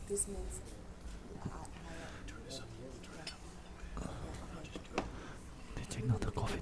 This means take another coffee.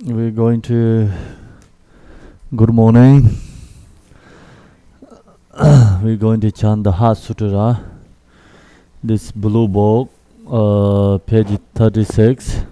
We're going to, good morning. We're going to chant the Heart Sutra. This blue book, page 36.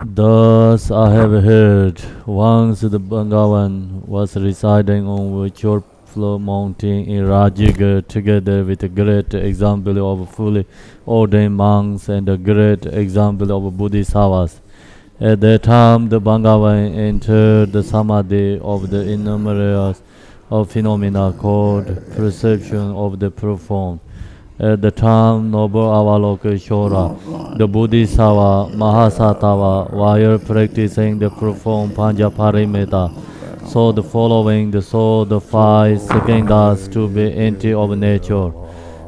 Thus I have heard, once the Bhagavan was residing on Virtual Floor Mountain in Rajgarh together with a great example of fully ordained monks and a great example of Bodhisattvas. At that time the Bhagavan entered the Samadhi of the innumerable of phenomena called perception of the profound. At the time Noble Avalokiteshvara, the Bodhisattva Mahasattva, while practicing the profound Panchaparamita, saw the following: the soul, the five skandhas to be empty of nature.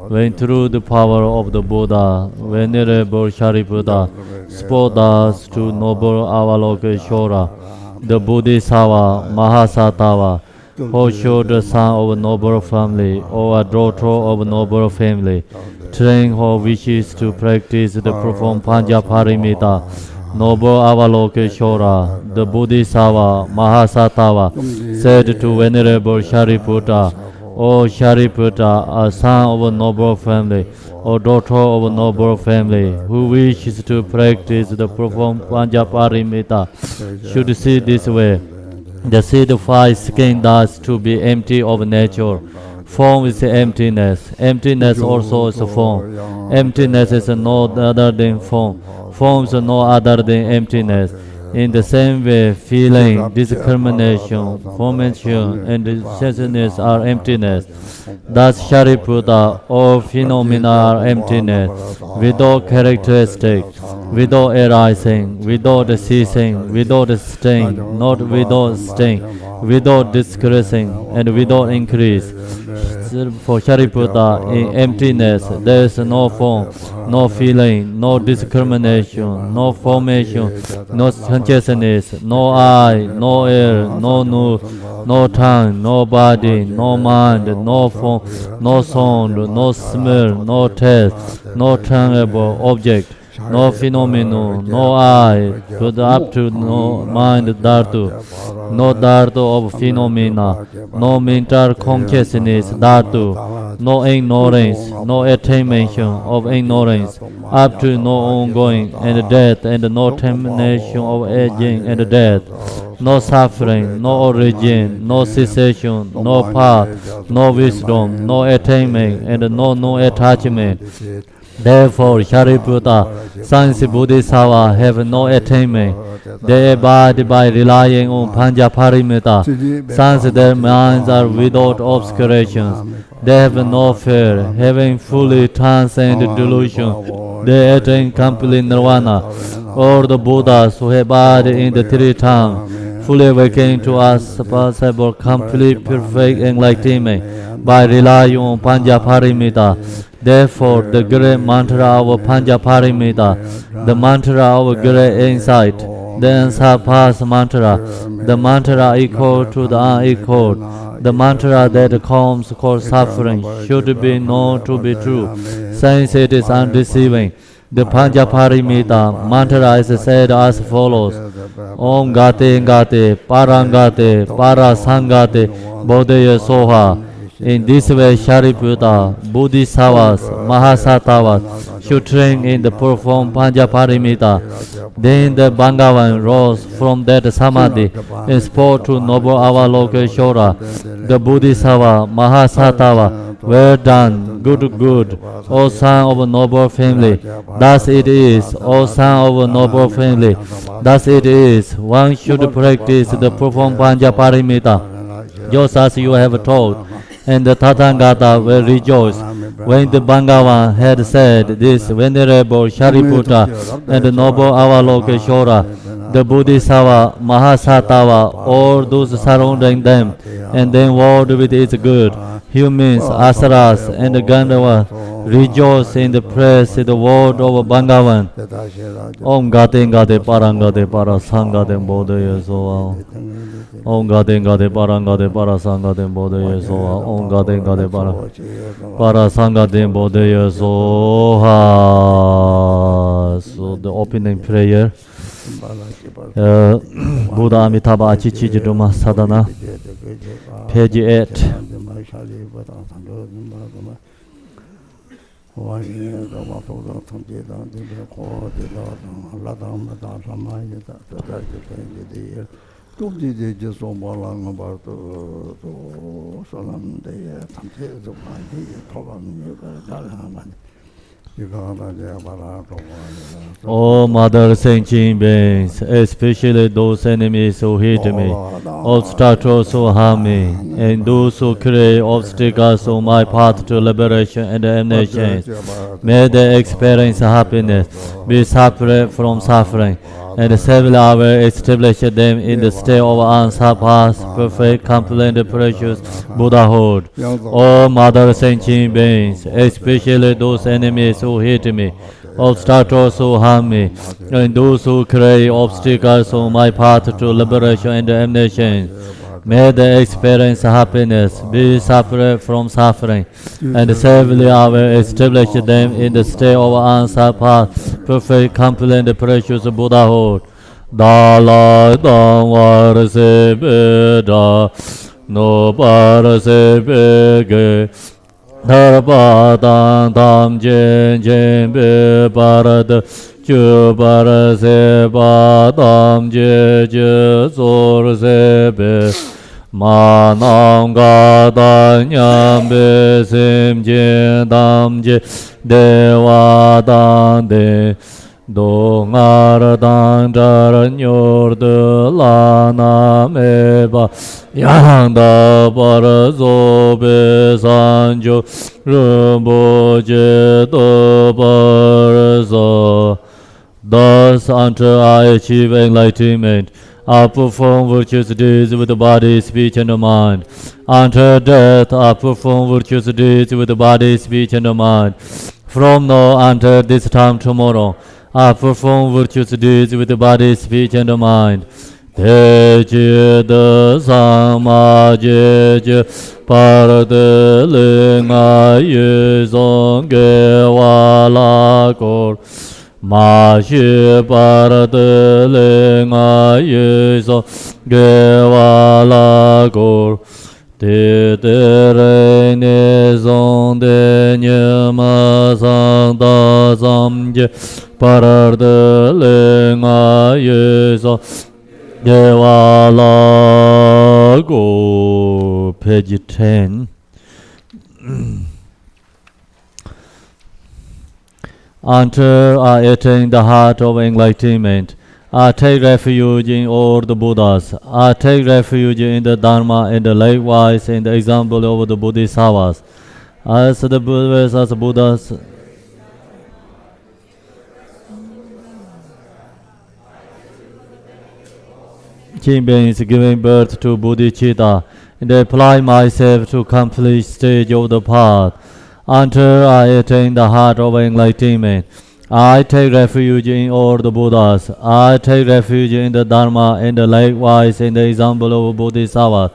When through the power of the Buddha, Venerable Shariputra spoke thus to Noble Avalokiteshvara, the Bodhisattva Mahasattva, who showed the son of a noble family or a daughter of a noble family, train who wishes to practice the profound Panchaparamita, Noble Avalokiteshvara, the Bodhisattva Mahasattva, said to Venerable Shariputra, O Shariputra, a son of a noble family, or daughter of a noble family, who wishes to practice the profound Panchaparamita, should see this way. The signifies skin thus to be empty of nature. Form is emptiness. Emptiness also is a form. Emptiness is no other than form. Form is no other than emptiness. In the same way, feeling, discrimination, formation, and sensuousness are emptiness. Thus, Shariputra, all phenomena are emptiness, without characteristics, without arising, without ceasing, without staying, not without staying, without decreasing, and without increase. For Shariputra, in emptiness, there is no form, no feeling, no discrimination, no formation, no consciousness, no eye, no ear, no nose, no tongue, no body, no mind, no form, no sound, no smell, no taste, no tangible object, no phenomenon, no eye, up to no mind dhatu, no dhatu of phenomena, no mental consciousness dhatu, no ignorance, no attainment of ignorance, up to no ongoing and death, and no termination of aging and death, no suffering, no origin, no cessation, no path, no wisdom, no attainment, and no attachment. Therefore, Shariputra, sons of Bodhisattva have no attainment. They abide by relying on Panchaparamita. Since their minds are without obscurations, they have no fear, having fully transcended delusion. They attain complete nirvana. All the Buddhas who abide in the three tongues, fully awaken to us possible complete perfect enlightenment by relying on Panchaparamita. Therefore, the great mantra of Panchaparamita, the mantra of great insight, the unsurpassed mantra, the mantra equal to the unequaled, the mantra that calms cause suffering, should be known to be true, since it is undeceiving. The Panchaparamita mantra is said as follows: Om Gate Gate Parangate Parasangate Bodhaya Soha. In this way, Shariputra, Bodhisattvas, Mahasattva's should train in the profound Panchaparamita. Then the Bhagavan rose from that samadhi and spoke to noble Avalokiteshvara, the Bodhisattva, Mahasattva. Well done, good, O son of a noble family. Thus it is, O son of a noble family. Thus it is. One should practice the profound Panchaparamita, just as you have taught. And the Tathagata will rejoice. When the Bhagavan had said this, Venerable Shariputra and the noble Avalokiteshvara, the Bodhisattva, Mahasattva, all those surrounding them, and then world with its good, humans, asuras, and Gandharvas, rejoice in the praise of the word of Bhagavan. Om Gate Gate Parangate Parasangate Bodhaya Soha. Om Gate Gate Parangate Parasangate Bodhaya Soha. Om Gate Gate Parasangate Bodhaya Soha. So the opening prayer. Buddha Amitabha Achichijiduma Sadhana, page 8. O Mother Sentient Beings, especially those enemies who hate me, obstacles who harm me, and those who create obstacles on my path to liberation and emanation, may they experience happiness, be separate from suffering, and several hours establish them in the state of unsurpassed, perfect, complete, precious Buddhahood. O Mother Sentient Beings, especially those enemies who hate me, obstacles who harm me, and those who create obstacles on my path to liberation and emanation, May they experience happiness, be separate from suffering, and safely establish them in the state of answer path, perfect, complete, and precious Buddhahood. Dala Dhamma se beda, no para se bege, Dharpa Tam Jen Jen Be Parad, Chu Para se Ba Tam Je Je Zor se Be, Manam Ga Da Nyam Be Sim Je Dam Je Dewa Dan De, Do Ngar Dan Jar Nyor De La Na Me Ba, Yang Da Para Zo Be San Jo Rinpoche Do Para Zo. Thus, until I achieve enlightenment, I perform virtuous deeds with the body, speech, and the mind. Until death, I perform virtuous deeds with the body, speech, and the mind. From now until this time tomorrow, I perform virtuous deeds with the body, speech, and the mind. Te chi de sama je je par de le nga ye zong ge wa la kor. Ma shi par de le nga ye zong ge wa la kor. Te te re ne zong de nye ma sang da zam je par de le nga ye zong Devala go, page 10. Until I attain the heart of enlightenment, I take refuge in all the Buddhas. I take refuge in the Dharma and likewise in the example of the Bodhisattvas. As the Buddhas, as Buddhas, Chime is giving birth to bodhicitta, and I apply myself to complete stage of the path. Until I attain the heart of enlightenment, I take refuge in all the Buddhas. I take refuge in the Dharma and likewise in the example of Bodhisattva.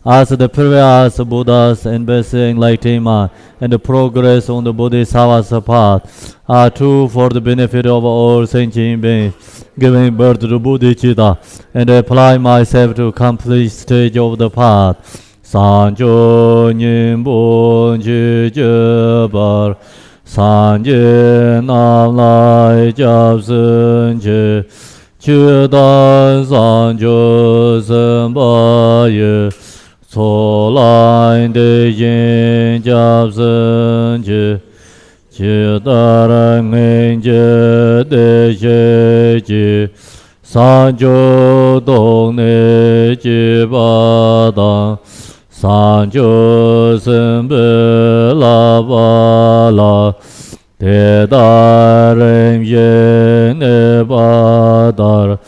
As the previous Buddhas embrace enlightenment and progress on the Bodhisattva's path are true for the benefit of all sentient beings, giving birth to bodhicitta, and apply myself to complete stage of the path. Sanjo Nyingpo Chi Je Bar, Sanje Nam Lai Jab Sun Che, Chu Dan Sanjo Sen Ba Ye, So Lai De Yin Jab Sun Che, Chi Darang Ngin Je De She Chi, Sanjo Dong Ne Chi Ba Dang, Sanjo Sembe La Ba La, Te Darem Yen Ne Ba Dar,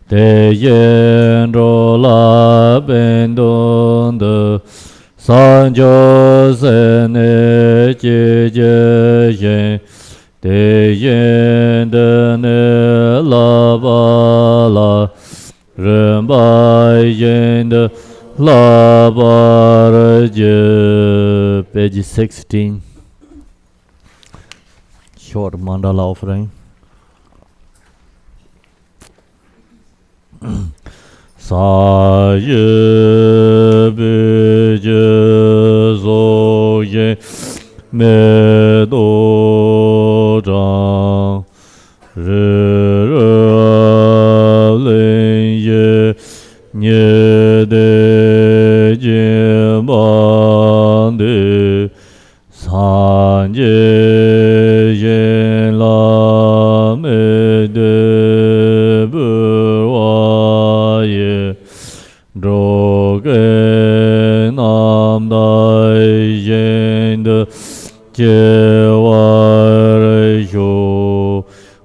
Te Yen Ro La Ben Don De, Sanjo Sen Ne Chi Je Yen, Te Yen De Ne La Ba La, Ren Ba Yen De La Barje, page 16. Short mandala offering. Sa ye beje zo ye me do zhang re len ye nye de jin ban de san je yin la me de bu wa ye do ge nam dai yin de jie wa re shu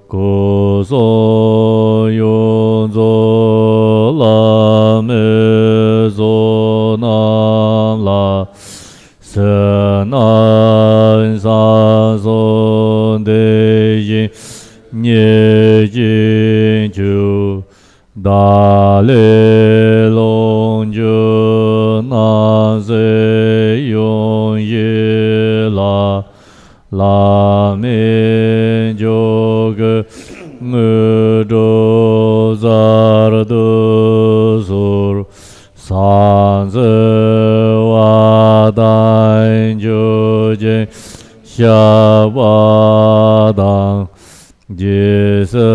ko so yong zo la me zo nam la se nan sa zo de yin nye jin ju da le long ju La mi jog mudo zardo sur san wa dain joje sha wa dang je se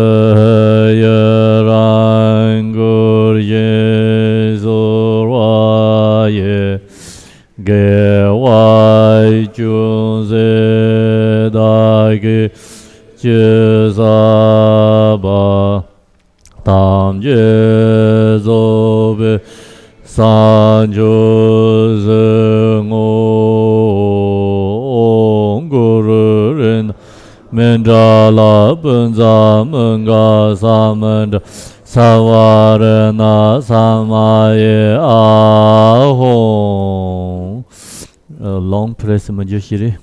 ran gur ye zur wa ye ge wai chun ze da ge che sa ba tam je zo be san jo ze ngo gu ren men da la bun za men ga sa men da sa wa re na sa ma ye a hong. Long press Manjushri.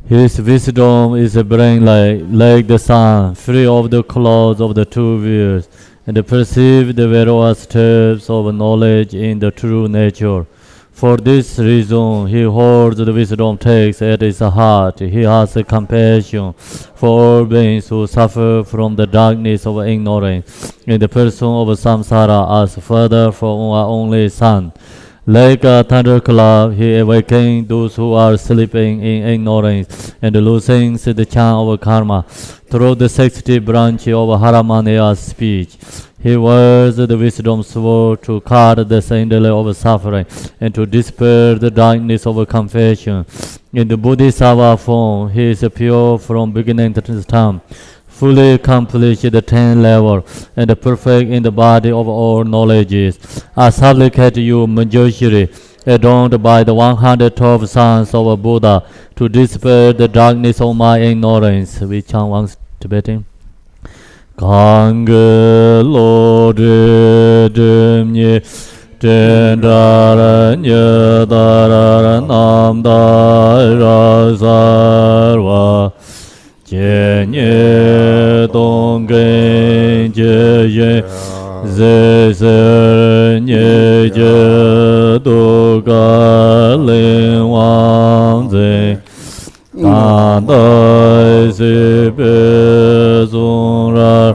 His wisdom is a brain like the sun, free of the clouds of the two wheels, and perceive the various steps of knowledge in the true nature. For this reason, he holds the wisdom text at his heart. He has compassion for all beings who suffer from the darkness of ignorance, in the person of samsara as father for our only son. Like a thunderclap, he awakens those who are sleeping in ignorance and loosens the chain of karma through the 60 branch of Haramaneya's speech. He wears the wisdom sword to cut the sandal of suffering and to dispel the darkness of confession. In the Bodhisattva form, he is pure from beginning to time, fully accomplished the 10 level and perfect in the body of all knowledges. I supplicate you, Manjushri, adorned by the 112 sons of a Buddha, to dispel the darkness of my ignorance. We chant once Tibetan. Kange lo de demye tendara nye dara nam dara sarva Jenye donggen jeje zese nye je doga lin wang ze Tandai si pe zung ra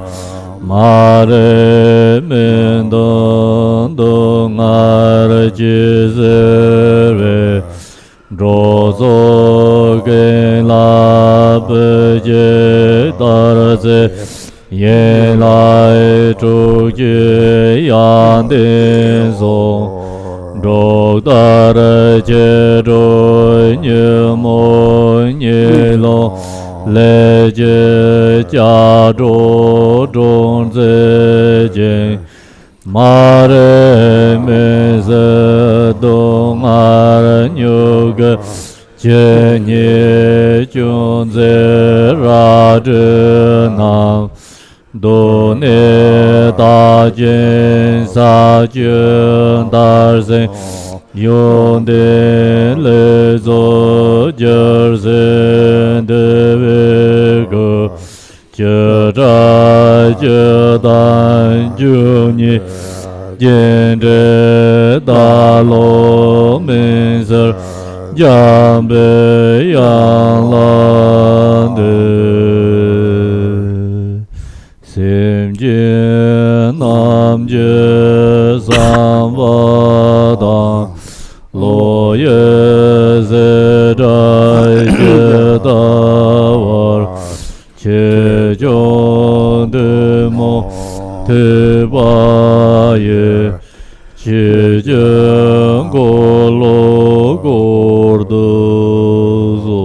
ma re min dong dong ar ji se re ro zo gen la pe je tar se yen lai chu ji yan din song Đô ta ra chế đôi như môi như lô lê chế cha đô trôn dê chế ma rê mê sê đô ngà rê nhu gê chế nhê chôn dê ra trê nam Đô nê ta chên sa chên ta sinh Yôn đê lê dô chơ sinh đê bê gô Chơ ra chơ tan chư nhi Chên trê ta lô minh sơ Châm bê yang lan đê Sim je nam je sam va dang lo ye ze dai je da war che jong de mo te ba ye che je go lo gor do zo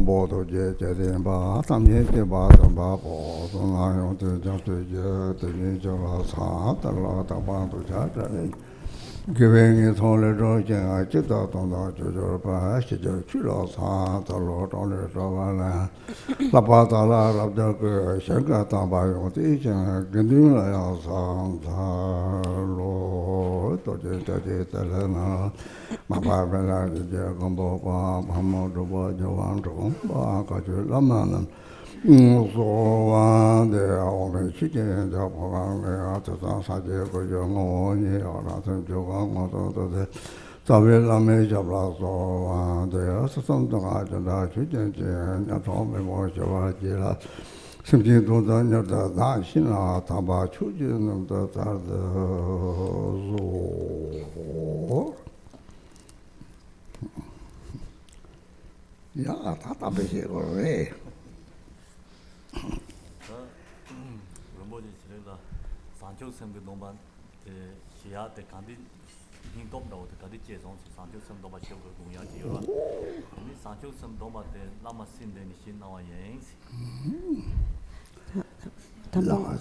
Bodo je den ba tam ye te ba tam ba bo so na yo te ja te je te ni jo la sa ta la ta ba tu cha ta ni ge wen ye thon le ro chen a chit ta tong da jo jo ba shi jo chu la sa ta lo tong le so ba la la ba ta la la da ge shen ga ta ba yo ti chen gen du la ya sa ta lo to je ta la na ma ba ba la je gong bo ba ma mo do ba jo wang zhong ba ka ju la ma na so wa de ao me chi je ja ba ga ya ta sa je ko jo ngo ni ya la ta jo ga ngo to de Sabe la meja blaso, there are some Dogajana, Chichen, and Tom Moja, Jela, simply do the Dashina, Taba, Chujin, the Zoo. Yeah, Tata Bishop. Rinpoche chile sancho sembe domba xia de kandi hin top do de kadi che song sancho sem domba che ko gong ya ji yo ni sancho sem domba de lama sin de ni xin na wa yen Tampong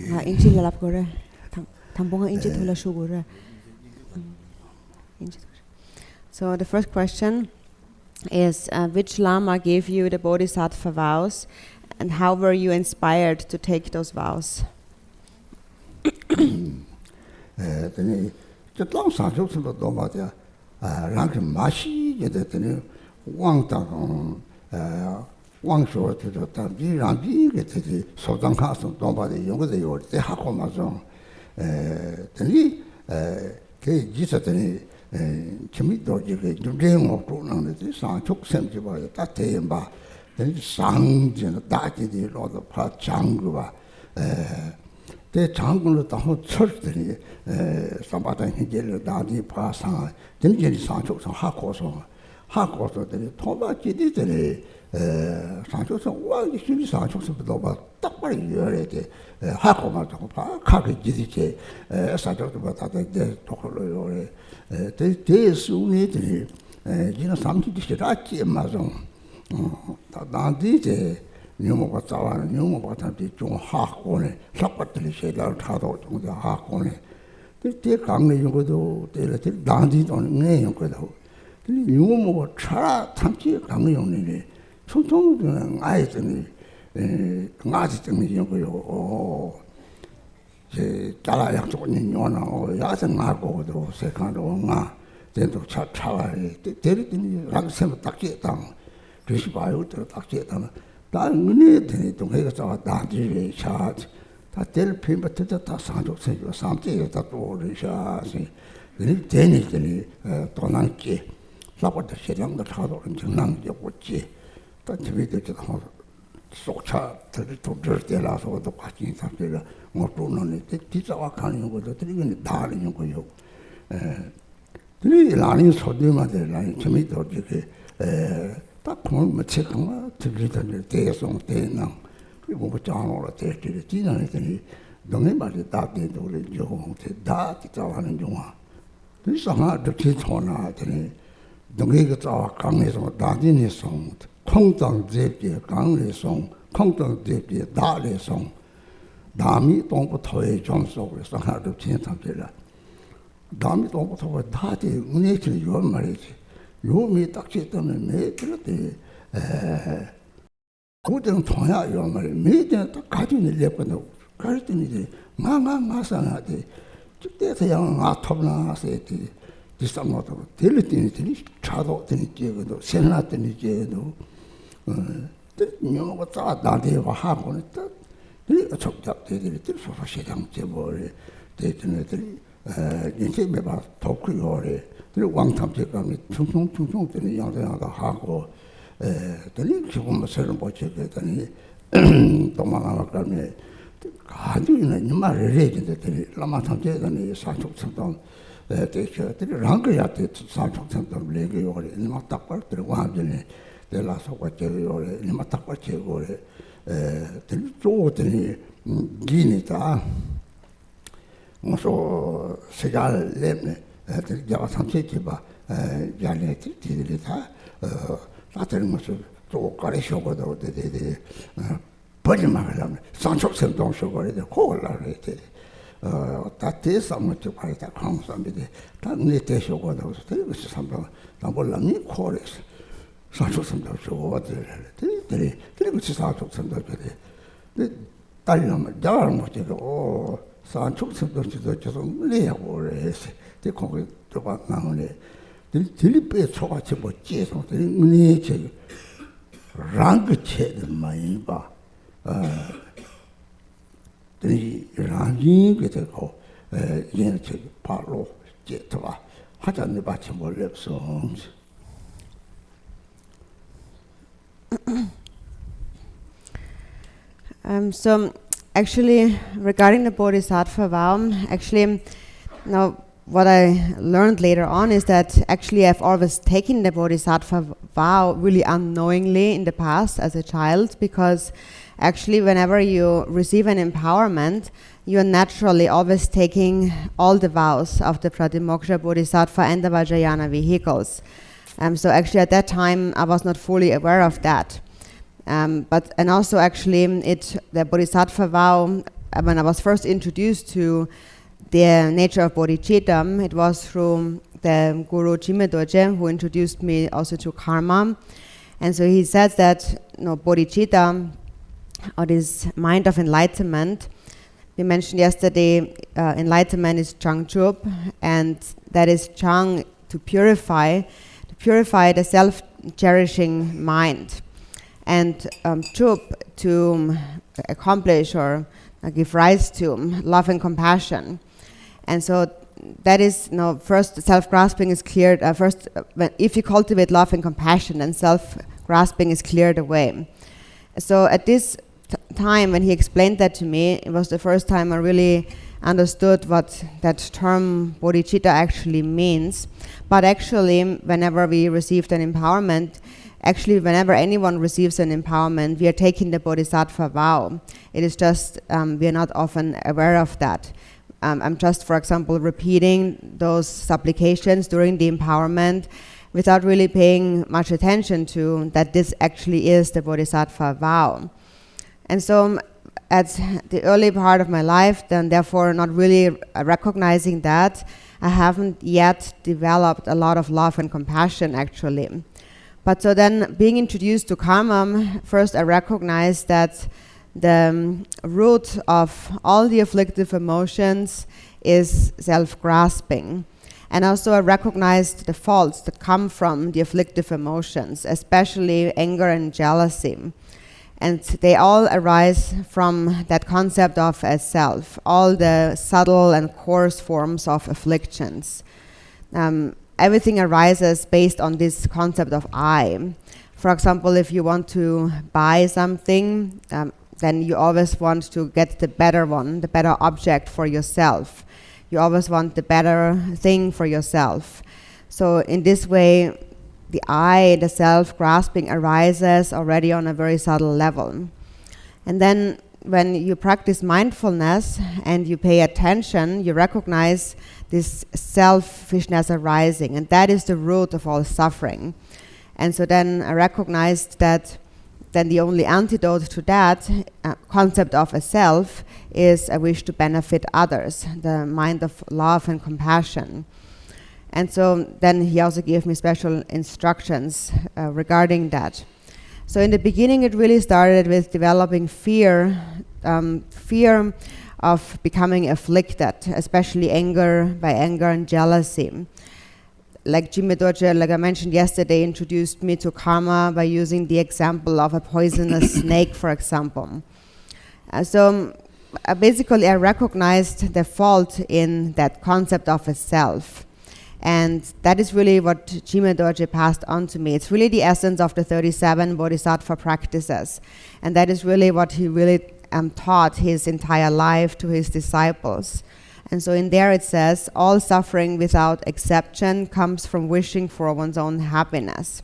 Ha inchi lalap gore. Tampong inchi thula shu gore. So the first question is which Lama gave you the Bodhisattva vows and how were you inspired to take those vows? Then the long sancho sem domba de rank mashi de Wang Tang Wang Short to the Tamji Rambi, get the Southern Castle, nobody younger than yours, the Hakomazon. Then he Gisatani, Chime Dorjee, the dream of Brunan, the son took Semti by that Tayamba, then sang and Dati, the Lord of Part Changua. The Changun, the whole church, somebody he did a daddy pass on, then get his son took some Hakoson. Hakoson, the Toba did Sancho, well, you should Sancho, but that's what you're at Hakoma, Kaki Gidice, Sancho, but I think there's Tokoro. They soon need something to Shiraki Amazon. Dante, Numobatava, Numobatan, John Hakone, Sapatili shade out Hado to the Hakone. They take on the Yogo, they let it Dante on name. Numo Chara, Tanti, coming on it. 총통은 아이들이 나지등이 연구요. 제 따라 약속은 요나 야생하고도 세칸도 나 된도 차차와리 데리더니 랑셈 딱지다. 그래서 봐요. 딱지다. 나 은혜 되니 동해가 잡았다. 뒤에 차. 다 델핀부터 다 상족세요. 삼제에 다 또르샤시. 이 되니 도난기. 라고도 시장도 차도는 정남이 없지. Tantivide to the Socha, to the last of the Pachin Sapila, more pronoun, teach our canning with the three darling of you. The lines for them at the line to meet Dorjee, that point, but second to return the days on day now. We won't down or take to the dinner, and don't anybody that they do it, Joe, that it's our Joa. This is a hard to teach on out, and don't get our canning or daddy song. Kongtang Zepie, Gang Song, Kongtang Zepie, Dali Song, Dami don't toy John Soul, so hard to change something. Dami don't toy Tati, nature your marriage. You meet Taxiton and make it couldn't toy your marriage, made it a cutting the lepano, cutting the Mama Masanati, there's a young Atobna said. This is not a teletin, Chado, Tenijedo, Senat, Tenijedo. You know what's that they were half on it. They took up the little for Shedam Jebore, they didn't say about Tokyo, the one time they got me to the young Hago, the link of a certain boy, and Domana got me. How do you know you marry related to the Lamatan and the Sancho Santon? The Rangi at the Sancho Santon, Legi or in Matapar, the one. The last of what you or in Matapache or the Jordan Ginita. Also, Segal Lemne, the Javasan Chiba, Janet Tidita, Latin was to Karishogo, the Podimagram, Sancho Santon Sugar, the cola rated. That is so much of that comes on the Tanite Sugar, those something, Nabolani chorus. Sancho Santo over there. Three which is out of Santo. The Dynam, Darm, oh, Sancho Santo, just lay or they call it to what now. The Tilipet so much about Jesus, the nature, Rangache, the Maiba, the Rangi, get a call, Yenche, Palo, Jetava, 하자니 받침 몰렵소. So actually, regarding the Bodhisattva vow, actually, now what I learned later on is that actually I've always taken the Bodhisattva vow really unknowingly in the past as a child, because actually whenever you receive an empowerment, you're naturally always taking all the vows of the Pratimoksha Bodhisattva and the Vajrayana vehicles. So actually at that time I was not fully aware of that. And also actually the Bodhisattva vow, when I was first introduced to the nature of bodhicitta, it was through the Guru Chime Dorjee who introduced me also to karma. And so he says that bodhicitta, or this mind of enlightenment, we mentioned yesterday, enlightenment is Changchup, and that is Chang, to purify the self-cherishing mind, and Chup, to accomplish or give rise to love and compassion. And so that is, first self-grasping is cleared, if you cultivate love and compassion, then self-grasping is cleared away. So at this time when he explained that to me, it was the first time I really understood what that term bodhicitta actually means. But actually, whenever we received an empowerment, whenever anyone receives an empowerment, we are taking the bodhisattva vow. It is just, we are not often aware of that. I'm just, for example, repeating those supplications during the empowerment without really paying much attention to that this actually is the bodhisattva vow. And so at the early part of my life, then therefore not really recognizing that, I haven't yet developed a lot of love and compassion actually. But so then being introduced to karma, first I recognized that the root of all the afflictive emotions is self-grasping. And also I recognized the faults that come from the afflictive emotions, especially anger and jealousy. And they all arise from that concept of as self, all the subtle and coarse forms of afflictions. Everything arises based on this concept of I. For example, if you want to buy something, then you always want to get the better one, the better object for yourself. You always want the better thing for yourself. So in this way, the I, the self-grasping, arises already on a very subtle level. And then when you practice mindfulness and you pay attention, you recognize this selfishness arising, and that is the root of all suffering. And so then I recognized that then the only antidote to that concept of a self is a wish to benefit others, the mind of love and compassion. And so then he also gave me special instructions regarding that. So in the beginning it really started with developing fear of becoming afflicted, especially anger and jealousy. Like Chime Dorjee, like I mentioned yesterday, introduced me to karma by using the example of a poisonous snake, for example. So basically I recognized the fault in that concept of a self. And that is really what Chime Dorjee passed on to me. It's really the essence of the 37 Bodhisattva practices. And that is really what he really taught his entire life to his disciples. And so in there it says, all suffering without exception comes from wishing for one's own happiness.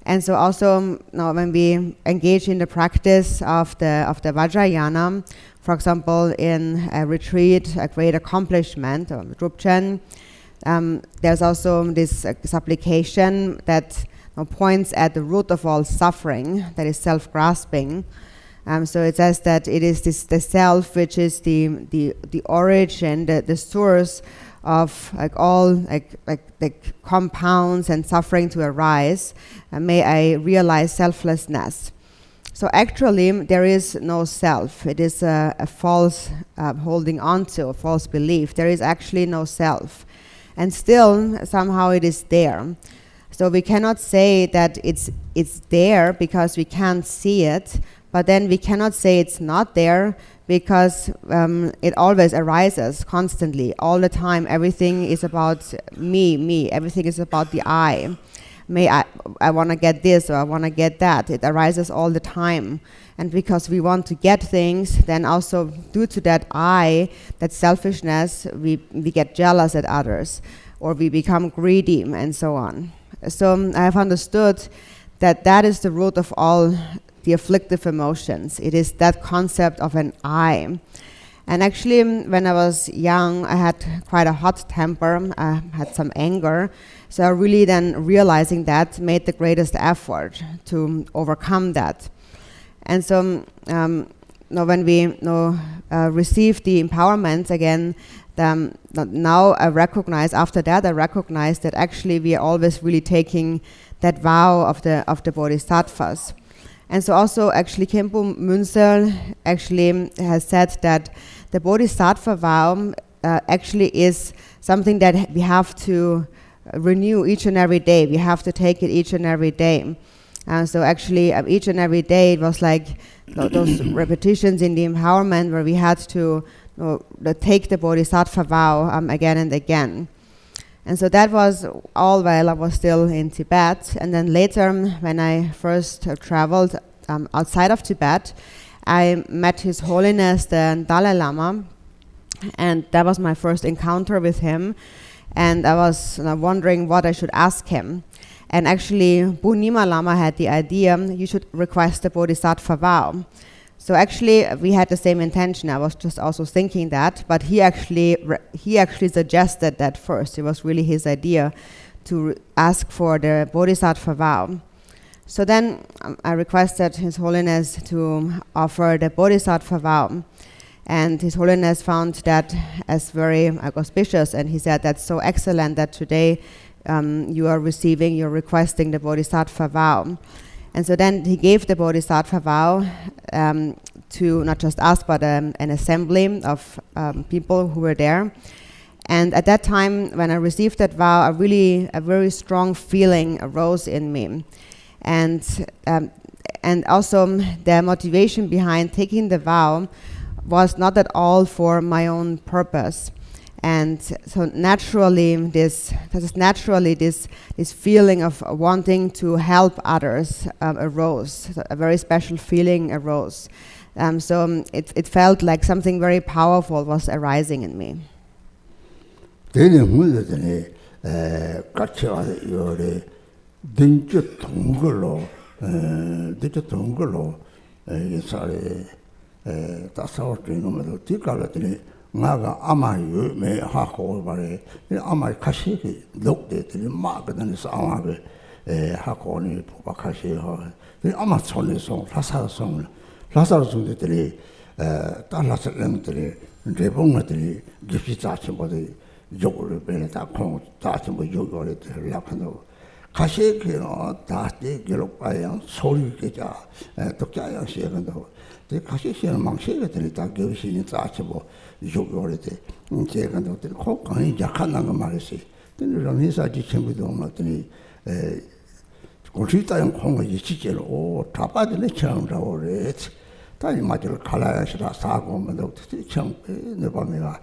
And so also when we engage in the practice of the Vajrayana, for example, in a retreat, a great accomplishment, or Dzogchen, there's also this supplication that points at the root of all suffering, that is self-grasping. So it says that it is the self which is the origin, the source of all compounds and suffering to arise. May I realize selflessness. So actually there is no self. It is a false holding on to, a false belief. There is actually no self. And still somehow it is there. So we cannot say that it's there because we can't see it, but then we cannot say it's not there, because it always arises constantly, all the time. Everything is about me. Everything is about the I. I want to get this, or I want to get that. It arises all the time. And because we want to get things, then also due to that I, that selfishness, we get jealous at others, or we become greedy, and so on. So I have understood that is the root of all the afflictive emotions. It is that concept of an I. And actually, when I was young, I had quite a hot temper. I had some anger. So I really then, realizing that, made the greatest effort to overcome that. And so when we received the empowerment again, now I recognize, after that I recognize that actually we are always really taking that vow of the Bodhisattvas. And so also actually Khenpo Munsel actually has said that the Bodhisattva vow actually is something that we have to renew each and every day. We have to take it each and every day. So actually each and every day it was like those repetitions in the empowerment where we had to take the Bodhisattva vow again and again. And so that was all while I was still in Tibet. And then later, when I first traveled outside of Tibet, I met His Holiness, the Dalai Lama. And that was my first encounter with him. And I was wondering what I should ask him. And actually, Bunima Lama had the idea, you should request the Bodhisattva vow. So actually, we had the same intention. I was just also thinking that, but he actually suggested that first. It was really his idea to ask for the Bodhisattva vow. So then I requested His Holiness to offer the Bodhisattva vow. And His Holiness found that as very auspicious, and he said, that's so excellent that today you're requesting the Bodhisattva vow. And so then he gave the Bodhisattva vow to not just us, but an assembly of people who were there. And at that time, when I received that vow, a very strong feeling arose in me. And also the motivation behind taking the vow was not at all for my own purpose. And so naturally this feeling of wanting to help others arose. So a very special feeling arose. So it felt like something very powerful was arising in me. Naga amayu me hako bare amai kashi look de mark than is amabe hako ni kashi ho the amazon song lasa song de talas lemtre rebongatri gifita body jogor beneta kong tachi mo jogor lakano kashi kino tate gelopaya sori keja tokya shegando the kashi 망시가 다 교신이 짜치고 요거를 제가 너들 코강이 약한다는 말이지. 근데 러미사지 친구도 맞더니 고치다는 공을 실제로 다 빠지는 처음으로 그래. 다이 맞을 갈아야시라 사고 뭐도 처음 내 밤에가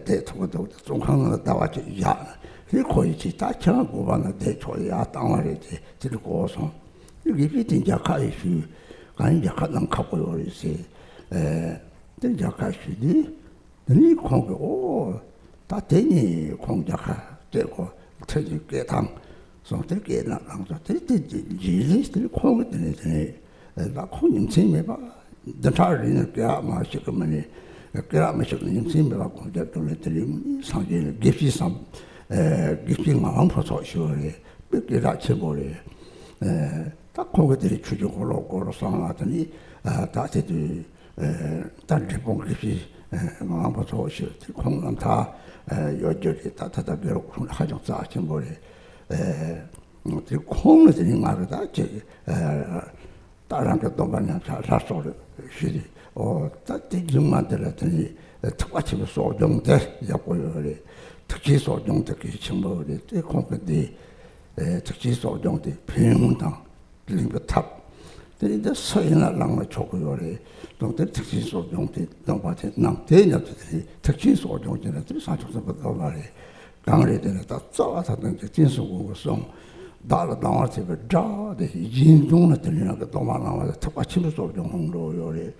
대통령도 종강을 나왔지. 야. 그 거기지 다 처음고 봐는 대초야 땅말이지. 들고서 여기 비딘 약하이시 간이 약한 갖고 요리지. 된 약하시니 이 공고 다 되니 공작하 되고 터지 깨당 손들 깨나랑서 되지 지리스들 공을 되네. 나 공님 생매봐. 더타리는 까 마시고만이 까 마시고는 생매봐 공작을 들리면 상계를 깊이삼 깊이 마음 포소시오리 뺏기라 쳐버리 딱 공들이 주적으로 걸어서 하더니 다들 단지봉 깊이 마음 포소시 공은 다 여절이 다다다 배우고 하정 쌓친 버리 그 공들이 말다 저 다른 것도 많이 사소리 시리 다들 중만들었더니 특과치 소정대 약고요리 특히 소정대기 정보리 공들이 특히 소정대 평당 링부탑 the soil along chocolate, don't the Texas or don't it, not the Texas or don't it, such as the Valley. Gangre that's all I think the things of song. Dollar down to the jaw, the Jin Donut and the Domana, the Tapachus of the Hongro,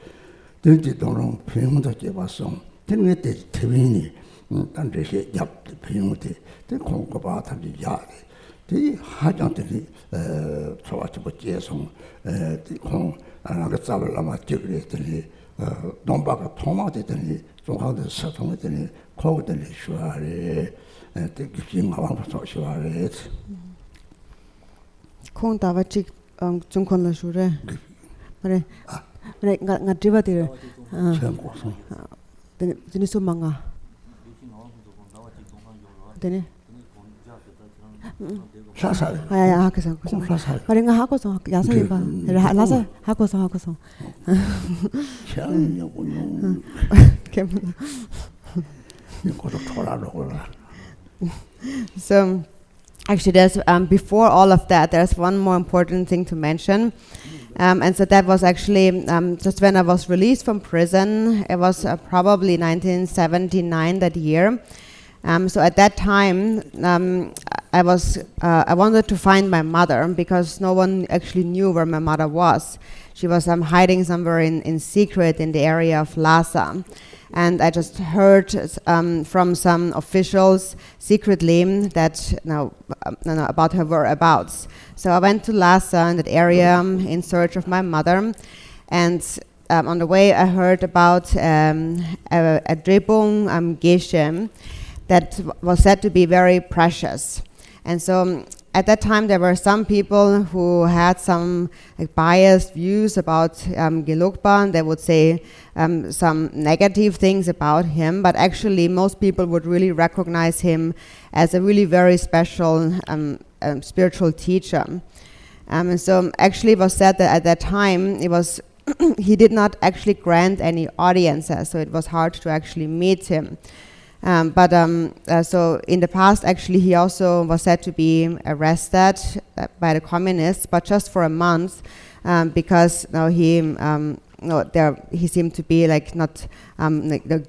didn't it don't pay that gave us some. Didn't it is Tavini, and they say, Yap, the penalty, the Concobat and the Yard. The Hajanti, Tawachabo Jason, the Kong, and Agasalama Tigri, Dombaga Tomati, and so how the settlement and called the Shuari, and the King of Shuari. Kung tawa chik chung kon la shure. Mare nga driba dir. Dene so manga. Dene. Sasa. Ya hakoso. Mare nga hakoso yasa ba. Lasa hakoso. Chang Khenpo. you So actually, there's before all of that, there's one more important thing to mention, and so that was actually just when I was released from prison. It was probably 1979 that year. So at that time, I wanted to find my mother because no one actually knew where my mother was. She was hiding somewhere in secret in the area of Lhasa. And I just heard from some officials secretly that about her whereabouts. So I went to Lhasa in that area in search of my mother. And on the way I heard about a Drepung Geshe that was said to be very precious. And so at that time there were some people who had some biased views about Gelugpa, and they would say some negative things about him, but actually most people would really recognize him as a really very special spiritual teacher. And so actually it was said that at that time it was he did not actually grant any audiences, so it was hard to actually meet him. So in the past, actually, he also was said to be arrested by the communists, but just for a month, because he seemed to be not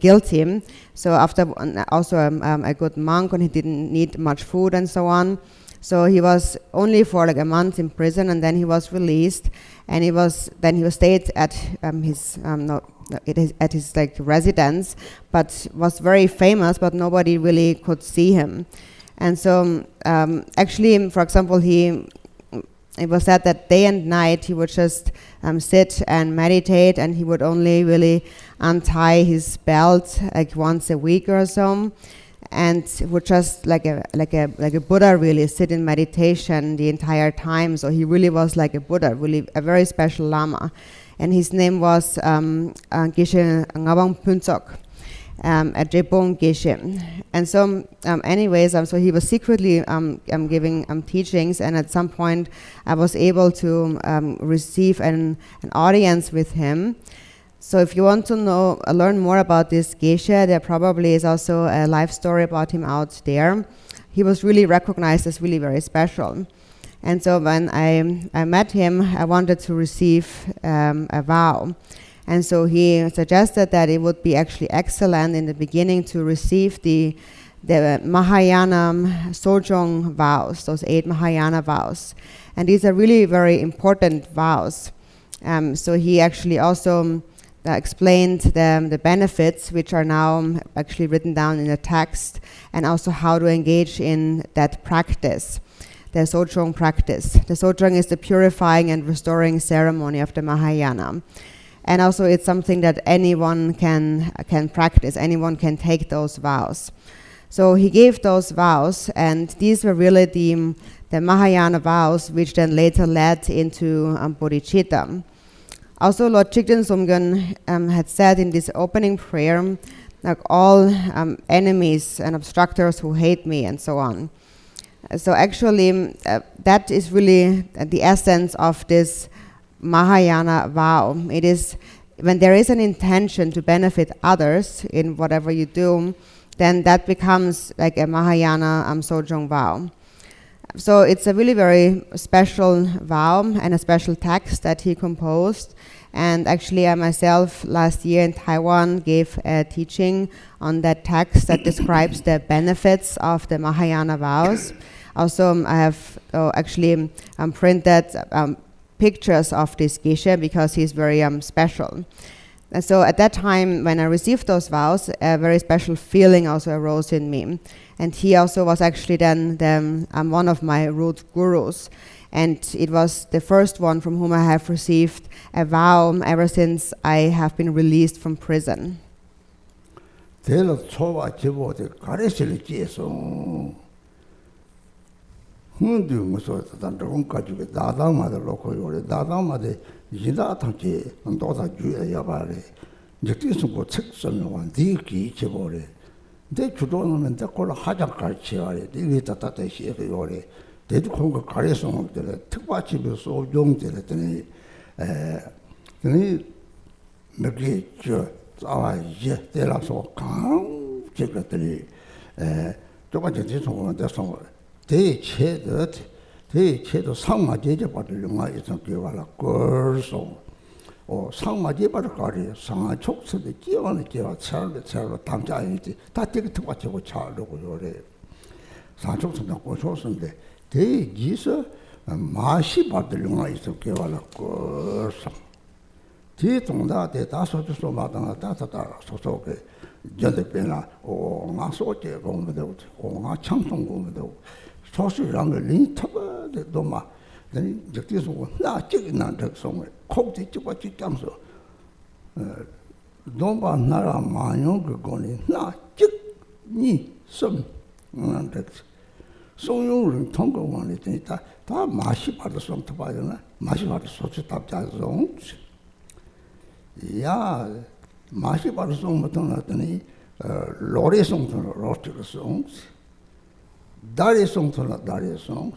guilty. So after also a good monk, and he didn't need much food and so on. So he was only for a month in prison, and then he was released, and he stayed at his residence, but was very famous, but nobody really could see him. And so actually, for example, it was said that day and night he would just sit and meditate, and he would only really untie his belt once a week or so, and would just like a Buddha really sit in meditation the entire time. So he really was like a Buddha, really a very special Lama. And his name was Geshe Ngabang Puntsok, a Drepung Geshe. And so anyways, so he was secretly giving teachings, and at some point I was able to receive an audience with him. So if you want to learn more about this Geshe, there probably is also a life story about him out there. He was really recognized as really very special. And so when I met him, I wanted to receive a vow. And so he suggested that it would be actually excellent in the beginning to receive the Mahayana Sojong vows, those 8 Mahayana vows. And these are really very important vows. So he actually also explained the benefits, which are now actually written down in the text, and also how to engage in that practice, the Sojong practice. The Sojong is the purifying and restoring ceremony of the Mahayana. And also it's something that anyone can practice, anyone can take those vows. So he gave those vows, and these were really the Mahayana vows, which then later led into bodhicitta. Also, Lord Chigden Sumgön had said in this opening prayer, all enemies and obstructors who hate me and so on. So actually, that is really the essence of this Mahayana vow. It is when there is an intention to benefit others in whatever you do, then that becomes like a Mahayana Sojong vow. So it's a really very special vow and a special text that he composed. And actually I myself last year in Taiwan gave a teaching on that text that describes the benefits of the Mahayana vows. Also I have actually printed pictures of this Geshe because he's very special. And so at that time when I received those vows, a very special feeling also arose in me. And he also was actually then one of my root gurus. And it was the first one from whom I have received a vow ever since I have been released from prison. 대도 공부 가려서 특바집에 소용들었더니 몇개 저 이제 때라서 강 제거들이 조금씩 뒤송은 돼서 대체도 상마제제 받을 영화 있어 개발할 거서 상마제 받을 거리 상하 촉수도 끼워는 끼워 차로 담자인지 다 되게 특바집고 차려고 요래 상촉수도 고소선데 대기서 마시 받을 영화 있어 개발할 거서 뒤동다 대다소도 마다나 다다다 소소게 전대변나 나 소제 공부도 나 창송 공부도 소수랑을 리터버도 도마 네 적대서 나 찍는 적성을 콕지 찍고 찍자면서 도마 나라 마요 그거니 나 찍니 섬 적 소용을 통과하는 데다 다 마시 받을 수 없다 봐요나 마시 받을 수 없이 답자서 야 마시 받을 수 없는 어떠니 로레송토는 로트송 다리송토는 다리송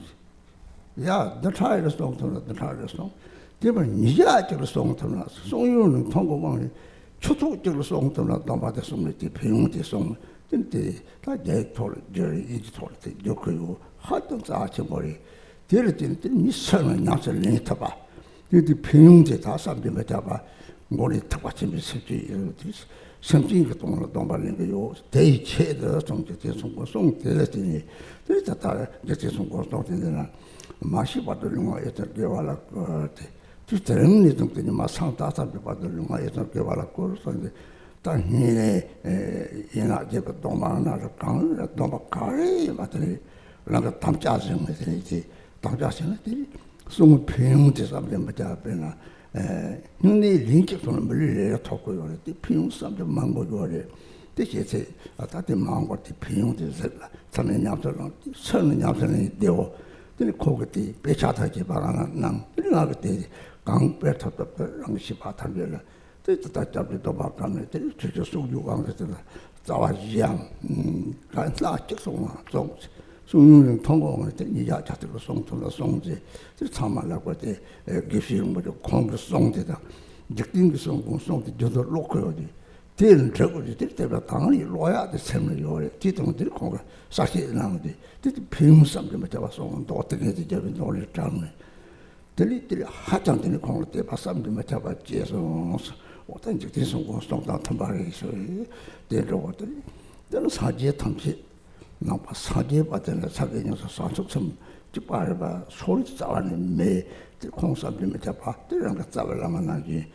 야 더타이르송토는 더타이르송 되면 니자적으로 송토는 소용을 통과하는 초토적으로 송토는 넘어다 송을 때 배용대 송 근데 다 제토를 저리 이토를 요크요 하던 자체머리 데르tin 미선은 나서를 내다 봐. 근데 배용대 다 삼점에 잡아 머리 탁받침이 쓰지 성진이 동안 동발린 거요. 대체도 정제 송고 데르tin이 데르다 이제 송고 송되나 마시 받을 영화에 들어와라 거때 주termini 동때니 마상 다사비 받을 영화에 들어와라 거는데 당연히 이나게 동만나를 강을 동박가리 맞더니 그러니까 담자생들이 담자생들이 송 평대 삼점 맞아배나 눈이 링크도는 물리려 톡고요. 평 삼점 망고요래. 대체세 아다데 망고티 평대서 저는 냠서는 선은 냠서는 되고 근데 거기에 배차타지 바라나 남 그러나게 강배터도 랑시 바탕별라 다 잡기도 바탕에 저 속유광에서 자와지양 간다 직송아 좀 소유는 통과하는 때 이야 자들로 송통로 송지 참말라고 때 기시는 뭐죠 공부 송대다 적딩 송공 송대 저도 놓고요지 대는 저거지 때가 당연히 로야 돼 셈을 요래 뒤동들 공부 사실 나오지 뒤 비움삼 좀 잡아서 또 어떻게 해야지 저기 놀을 장네 들리들이 하장되는 공부 때 봤삼 좀 잡았지서 어떤 적이 송공 송다 탐바리 있어요 대로들이 저는 사지에 탐지 나빠 사지에 받는 사견에서 사속섬 집바르바 소리 싸우는 매 공삼 좀 잡아 들은 거 싸우려면 나지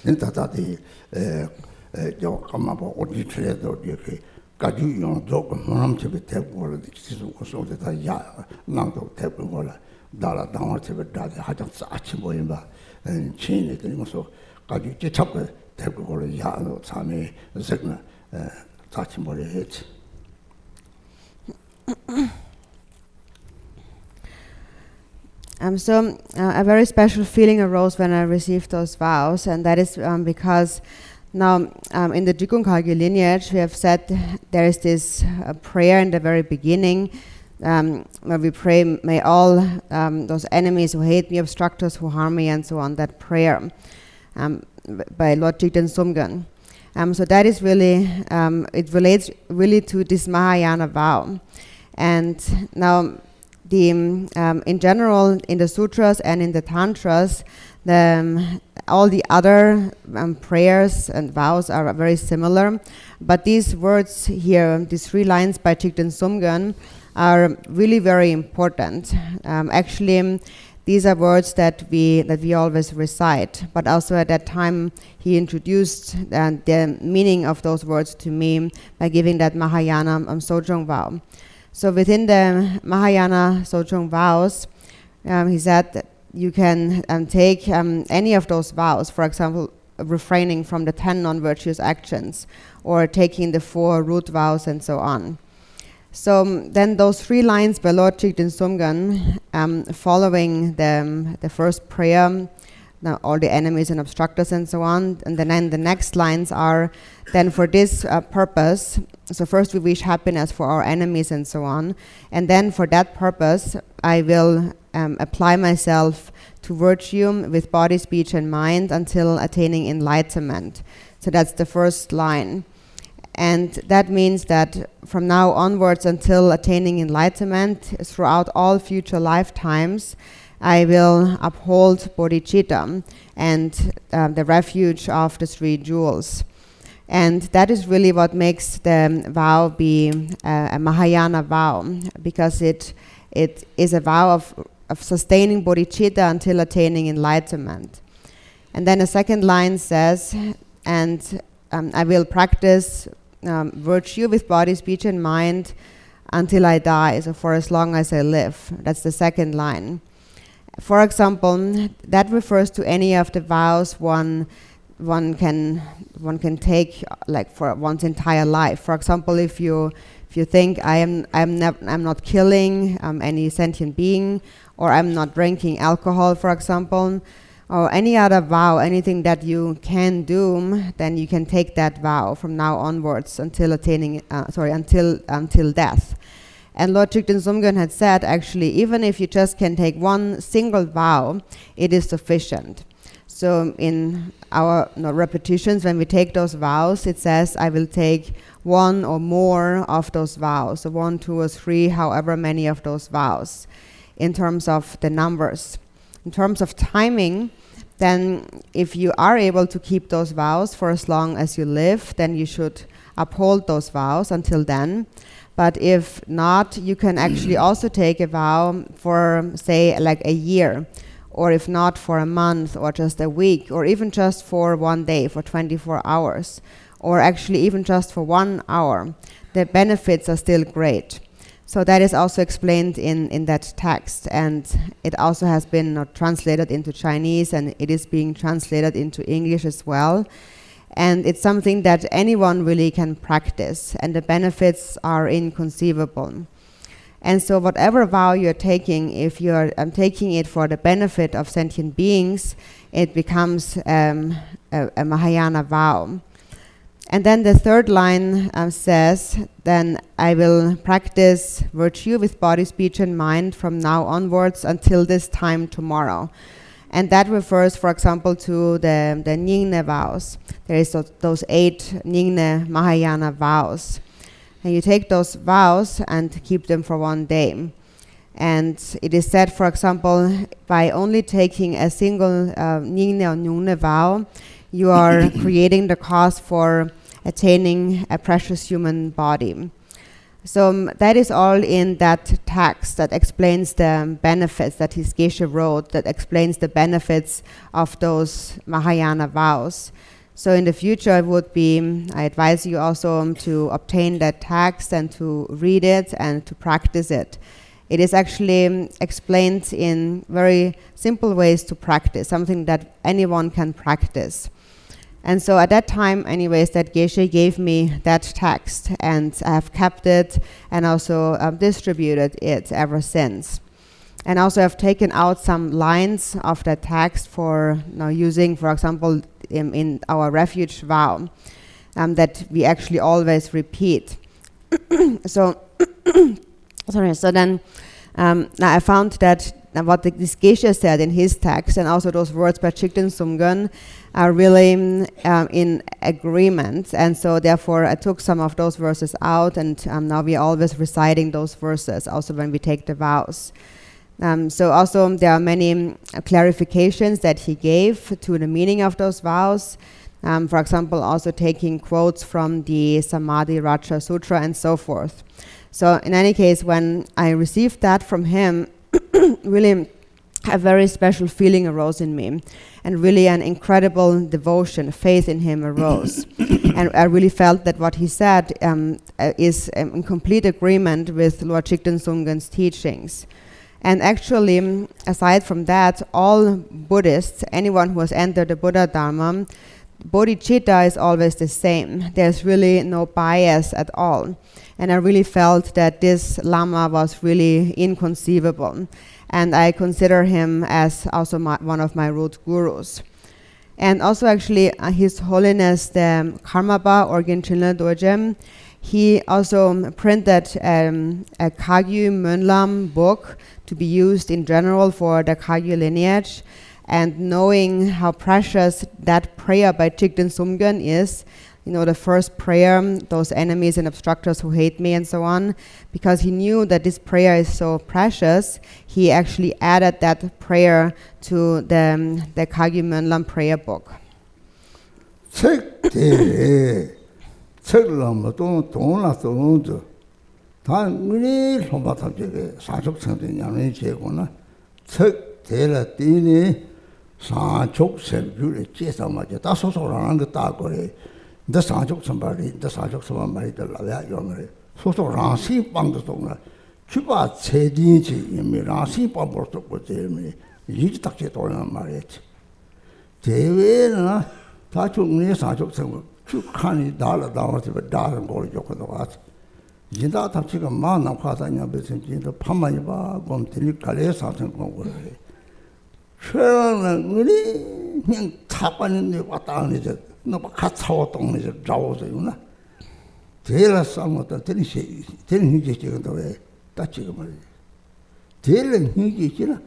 인타다디 저 까마보 어디트레도 이렇게 가지용 조금 남집에 대고를 지수 고소다 야 나도 대고를 달아 당어집에 다들 하장 싸치 보인다 친이 들면서 가지 잡고 대고를 야노 참에 색나 싸치 머리 했지 So a very special feeling arose when I received those vows, and that is because now in the Jigongkagyu lineage we have said there is this prayer in the very beginning where we pray, may all those enemies who hate me, obstructors who harm me, and so on, that prayer by Lord Jigten Sumgön. So that is really, it relates really to this Mahayana vow. And now, in general, in the sutras and in the tantras, all the other prayers and vows are very similar, but these words here, these 3 lines by Thigten Sumgön, are really very important. Actually, these are words that we always recite, but also at that time he introduced the meaning of those words to me by giving that Mahayana Sojong vow. So within the Mahayana Sojong vows, he said that you can take any of those vows, for example, refraining from the 10 non-virtuous actions, or taking the 4 root vows, and so on. So then those 3 lines by Lord Thigten Sumgön, following the first prayer, now all the enemies and obstructors and so on, and then the next lines are then for this purpose. So first we wish happiness for our enemies and so on, and then for that purpose I will apply myself to virtue with body, speech and mind until attaining enlightenment. So that's the first line. And that means that from now onwards until attaining enlightenment, throughout all future lifetimes, I will uphold bodhicitta and the refuge of the 3 jewels. And that is really what makes the vow be a Mahayana vow, because it is a vow of sustaining bodhicitta until attaining enlightenment. And then the second line says, and I will practice virtue with body, speech and mind until I die, so for as long as I live. That's the second line. For example, that refers to any of the vows one can take, like for one's entire life. For example, if you think I'm not killing any sentient being, or I'm not drinking alcohol, for example, or any other vow, anything that you can do, then you can take that vow from now onwards until attaining, until death. And Lord Thigten Sumgön had said, actually, even if you just can take one single vow, it is sufficient. So in our repetitions, when we take those vows, it says, I will take 1 or more of those vows, so 1, 2 or 3, however many of those vows, in terms of the numbers. In terms of timing, then if you are able to keep those vows for as long as you live, then you should uphold those vows until then. But if not, you can actually also take a vow for, say, like a year, or if not, for a month, or just a week, or even just for 1 day, for 24 hours, or actually even just for 1 hour. The benefits are still great. So that is also explained in that text, and it also has been translated into Chinese, and it is being translated into English as well. And it's something that anyone really can practice, and the benefits are inconceivable. And so whatever vow you're taking, if you're taking it for the benefit of sentient beings, it becomes a Mahayana vow. And then the third line says, then I will practice virtue with body, speech and mind from now onwards until this time tomorrow. And that refers, for example, to the Nyingne vows. There is those 8 Nyingne Mahayana vows. And you take those vows and keep them for 1 day. And it is said, for example, by only taking a single Nyingne or Nyungne vow, you are creating the cause for attaining a precious human body. So that is all in that text that explains the benefits that his Geshe wrote, that explains the benefits of those Mahayana vows. So in the future, I advise you also to obtain that text and to read it and to practice it. It is actually explained in very simple ways to practice, something that anyone can practice. And so at that time, anyways, that Geshe gave me that text, and I have kept it and also distributed it ever since. And also I've taken out some lines of that text for using, for example, in our refuge vow, that we actually always repeat. So then now I found that what this geisha said in his text, and also those words by Chikden Sumgön, are really in agreement. And so therefore I took some of those verses out, and now we're always reciting those verses also when we take the vows. So also there are many clarifications that he gave to the meaning of those vows. For example, also taking quotes from the Samadhi Raja Sutra and so forth. So in any case, when I received that from him, really a very special feeling arose in me, and really an incredible devotion, faith in him arose. And I really felt that what he said is in complete agreement with Lord Chikden Sumgön's teachings. And actually, aside from that, all Buddhists, anyone who has entered the Buddha Dharma, bodhicitta is always the same. There's really no bias at all. And I really felt that this Lama was really inconceivable. And I consider him as also one of my root gurus. And also actually His Holiness the Karmapa or Gyaltsen Dorjee, he also printed a Kagyu Mönlam book to be used in general for the Kagyu lineage. And knowing how precious that prayer by Chikden Sumgön is, you know, the first prayer, those enemies and obstructors who hate me and so on, because he knew that this prayer is so precious, he actually added that prayer to the Kagyu Mönlam prayer book. Sanchok Semjuli Chesamaja, that's also around the Tagore, the Sanchok somebody, the Sanchok somebody, the Lavia Yomere, so Ransi Pangosona, Chuba Sedinci, in me, Ransi Pambosto with me, Yitaketon Maret. Tevena, Tachuk near Sanchok Sam, Chukani dollar down to the dollar and gold yokonoat. Jinda Tachika Man of Katanya business in the Pamaiba, Gomtili Kale Santan Gongore. really 그냥 타빠는데 왔다 하는 이제 너 같아와 동네 이제 자오세요나 제일 싸움었다 되는시 되는 게 지금도 왜 따지고 말이야 제일 힘이 있지나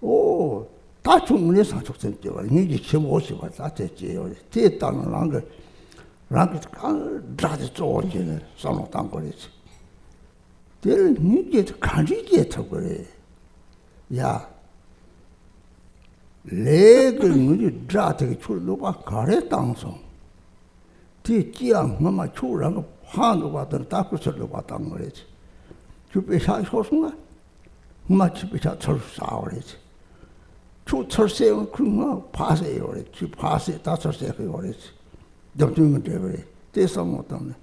오다 충분히 사족선 때 이게 15시 따졌지요 됐다는 랑그 다들 좋아지네 싸움 땅 거리지 제일 힘이 가지게 더 그래 야 레그 무지 자택 출로가 가래 땅송 뒤지양 엄마 출랑 화도 받던 딱구설로 받던 거지 주배사 소송아 엄마 주배사 철사 그러지 주철세는 그거 파세요 그래 주 파세 다철세 그러지 점점은 되버리 대서 못하네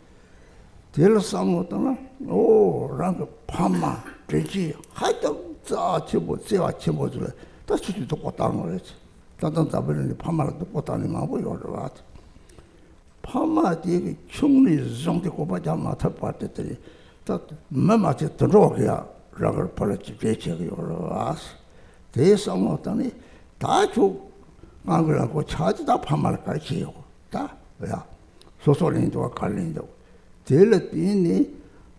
대서 못하나 랑그 파마 되지 하여튼 자 치고 제와 치고들 다 수도 똑같다는 거지. 단단 답변이 파마를 똑같다니 마고요. 파마 뒤에 충분히 정대 고바자 마타 빠졌더니 다 마마치 들어오기야 라고 벌었지 제체가 와서 대서 못하니 다주 망그라고 찾다 파마를 가르치요. 다 야 소소린도 갈린도 될었더니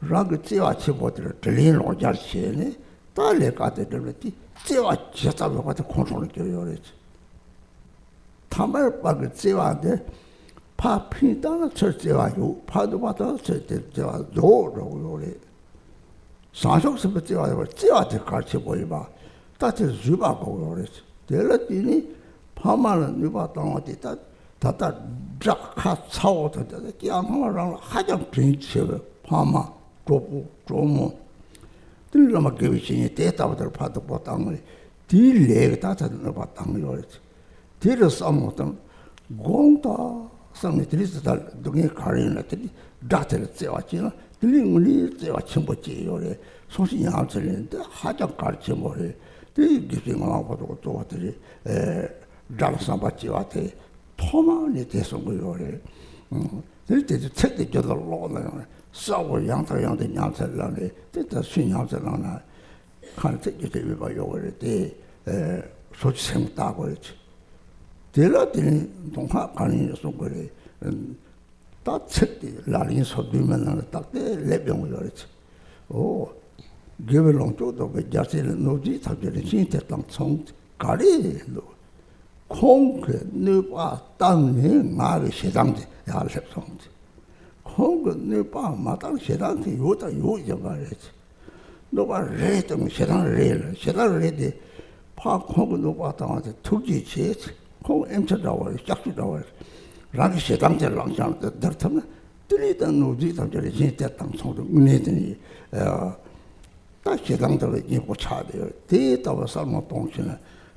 라고 제와 치고들 들리는 오자시네 달래 가들 들었지 제와 제사도 같은 컨트롤을 줘요. 타말 박을 제와인데 파피다나 철제와요. 파도 받아 철제와 도로로 그래. 사족스럽 제와요. 제와한테 같이 보이 봐. 다들 주바고 그래. 될었더니 파마는 누가 당어디 다다 작하 차오도 끼안하랑 하장 빈치어 파마 조부 조모 들러마 교신이 대답을 받고 보다는 딜레가 다다는 봤다는 거지. 딜을 싸먹던 공다 상에 들이스달 동에 가리는데 다들 제와지나 들링을 제와 첨부지 요래 소신이 앞서는데 하장 가르쳐 모래. 되기생하고 보고 또 어들이 달상받지 와대 토마니 대선 거요래. 그때 책도 저도 로는 싸고 양타양도 양살라네 됐다 순양살라나 칸테 이제 왜 요거래 소치생 따고 그랬지 될었더니 동화 가는 속거래 다 책이 라린 소비면은 딱대 레병을 그랬지 give it on to the just in no detail, the long song, Gary, Kong, Nupa, Dang, Mary, Shedang, Yalsep songs. Kong, Nupa, Madame Shedang, Yuta, Yuja, nobody read them, Shedang read Park Kong, Nupa, the 2G chase, Kong empty dollars, Jackie dollars, Raggy Shedang, the long jump, the Dirtam, delete the no detail, the long song, Unity. 다 시장들을 입고 차대요. 대다와 삶아 동시에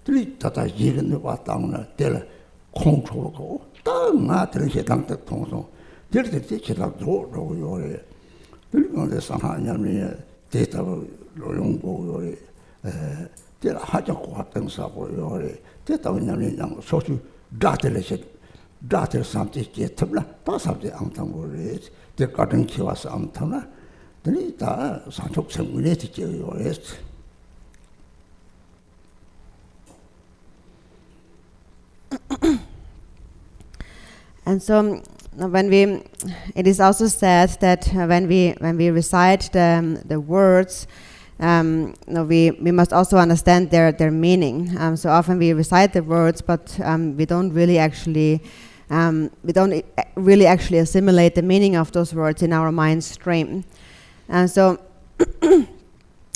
들이 다다 이런 거 왔다는 될 공초고 딱나 들이 시장 때 통송 들이 시장 도로 요래 들이는데 상하냐미 대다로 용고 요래 될 하자고 같은 사고 요래 대다냐미 양 소수 다들 삼지게 탑라 다 삼지 안탕 거래 대 같은 키와서 안탕나 다 산속 생물에 지켜요. And so it is also said that when we recite the words, we must also understand their meaning. So often we recite the words, but we don't really actually assimilate the meaning of those words in our mind stream. And so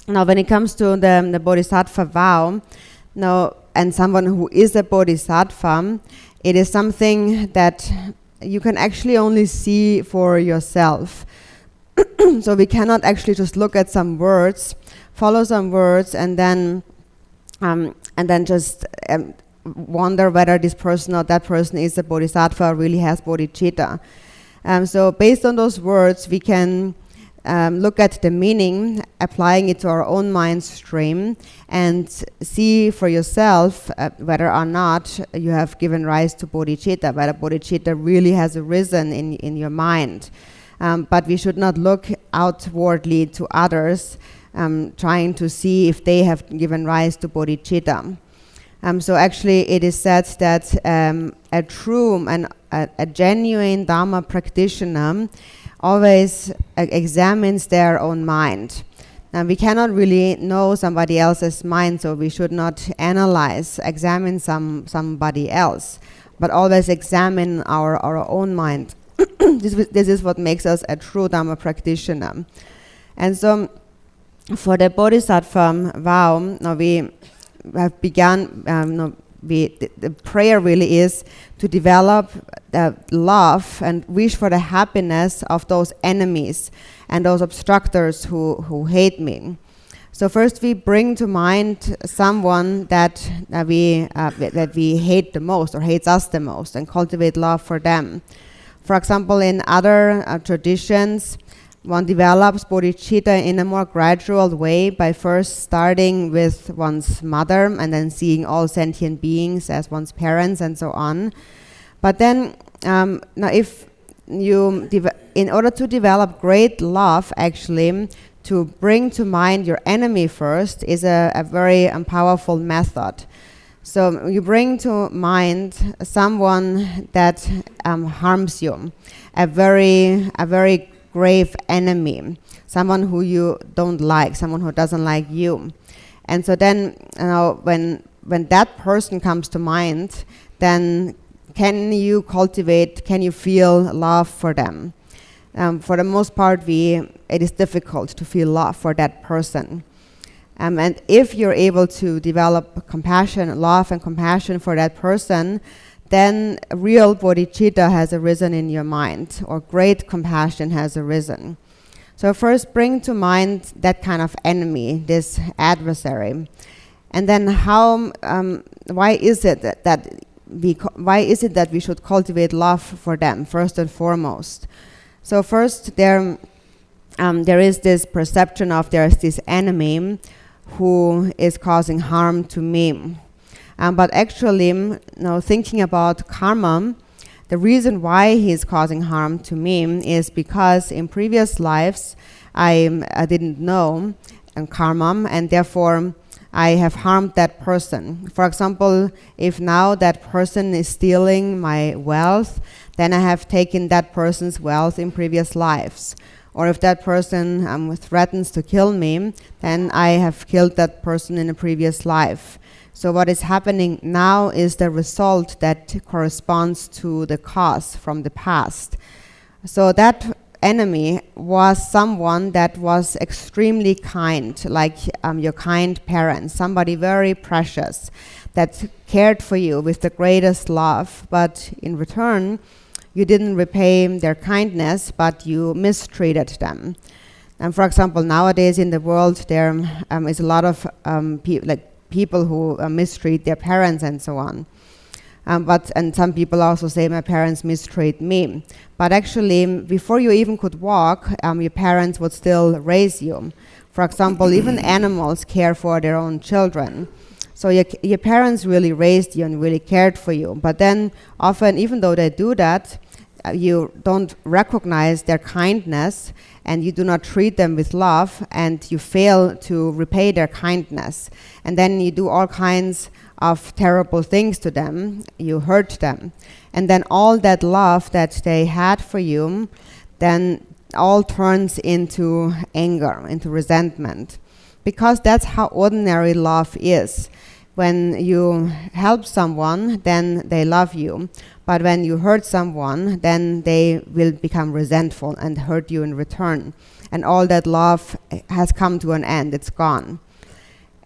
now when it comes to the Bodhisattva vow, and someone who is a Bodhisattva, it is something that you can actually only see for yourself. So we cannot actually just look at some words, follow some words, and then just wonder whether this person or that person is a Bodhisattva or really has bodhicitta. So based on those words, we can look at the meaning, applying it to our own mind stream, and see for yourself whether or not you have given rise to bodhicitta, whether bodhicitta really has arisen in your mind. But we should not look outwardly to others, trying to see if they have given rise to bodhicitta. So actually it is said that a true and a genuine Dharma practitioner always examines their own mind. Now we cannot really know somebody else's mind, so we should not examine somebody else, but always examine our own mind. This is what makes us a true Dharma practitioner. And so for the Bodhisattva vow, we have begun, the prayer really is to develop the love and wish for the happiness of those enemies and those obstructors who hate me. So first we bring to mind someone that we hate the most or hates us the most, and cultivate love for them. For example, in other traditions, one develops bodhicitta in a more gradual way by first starting with one's mother and then seeing all sentient beings as one's parents and so on. But then, now if you, in order to develop great love, actually, to bring to mind your enemy first is a very powerful method. So you bring to mind someone that harms you, a very grave enemy, someone who you don't like, someone who doesn't like you. And so then, when that person comes to mind, then can you feel love for them? For the most part, it is difficult to feel love for that person. And if you're able to develop love and compassion for that person, then real bodhicitta has arisen in your mind, or great compassion has arisen. So first bring to mind that kind of enemy, this adversary. And then why is it that we should cultivate love for them first and foremost? So first there is this perception of there is this enemy who is causing harm to me. But actually, thinking about karma, the reason why he's causing harm to me is because in previous lives I didn't know karma, and therefore I have harmed that person. For example, if now that person is stealing my wealth, then I have taken that person's wealth in previous lives. Or if that person threatens to kill me, then I have killed that person in a previous life. So what is happening now is the result that corresponds to the cause from the past. So that enemy was someone that was extremely kind, like your kind parents, somebody very precious that cared for you with the greatest love, but in return you didn't repay their kindness, but you mistreated them. And for example, nowadays in the world there is a lot of people who mistreat their parents and so on. And some people also say my parents mistreat me. But actually, before you even could walk, your parents would still raise you. For example, even animals care for their own children. So your parents really raised you and really cared for you. But then often, even though they do that, you don't recognize their kindness and you do not treat them with love, and you fail to repay their kindness. And then you do all kinds of terrible things to them, you hurt them. And then all that love that they had for you, then all turns into anger, into resentment. Because that's how ordinary love is. When you help someone, then they love you. But when you hurt someone, then they will become resentful and hurt you in return. And all that love has come to an end, it's gone.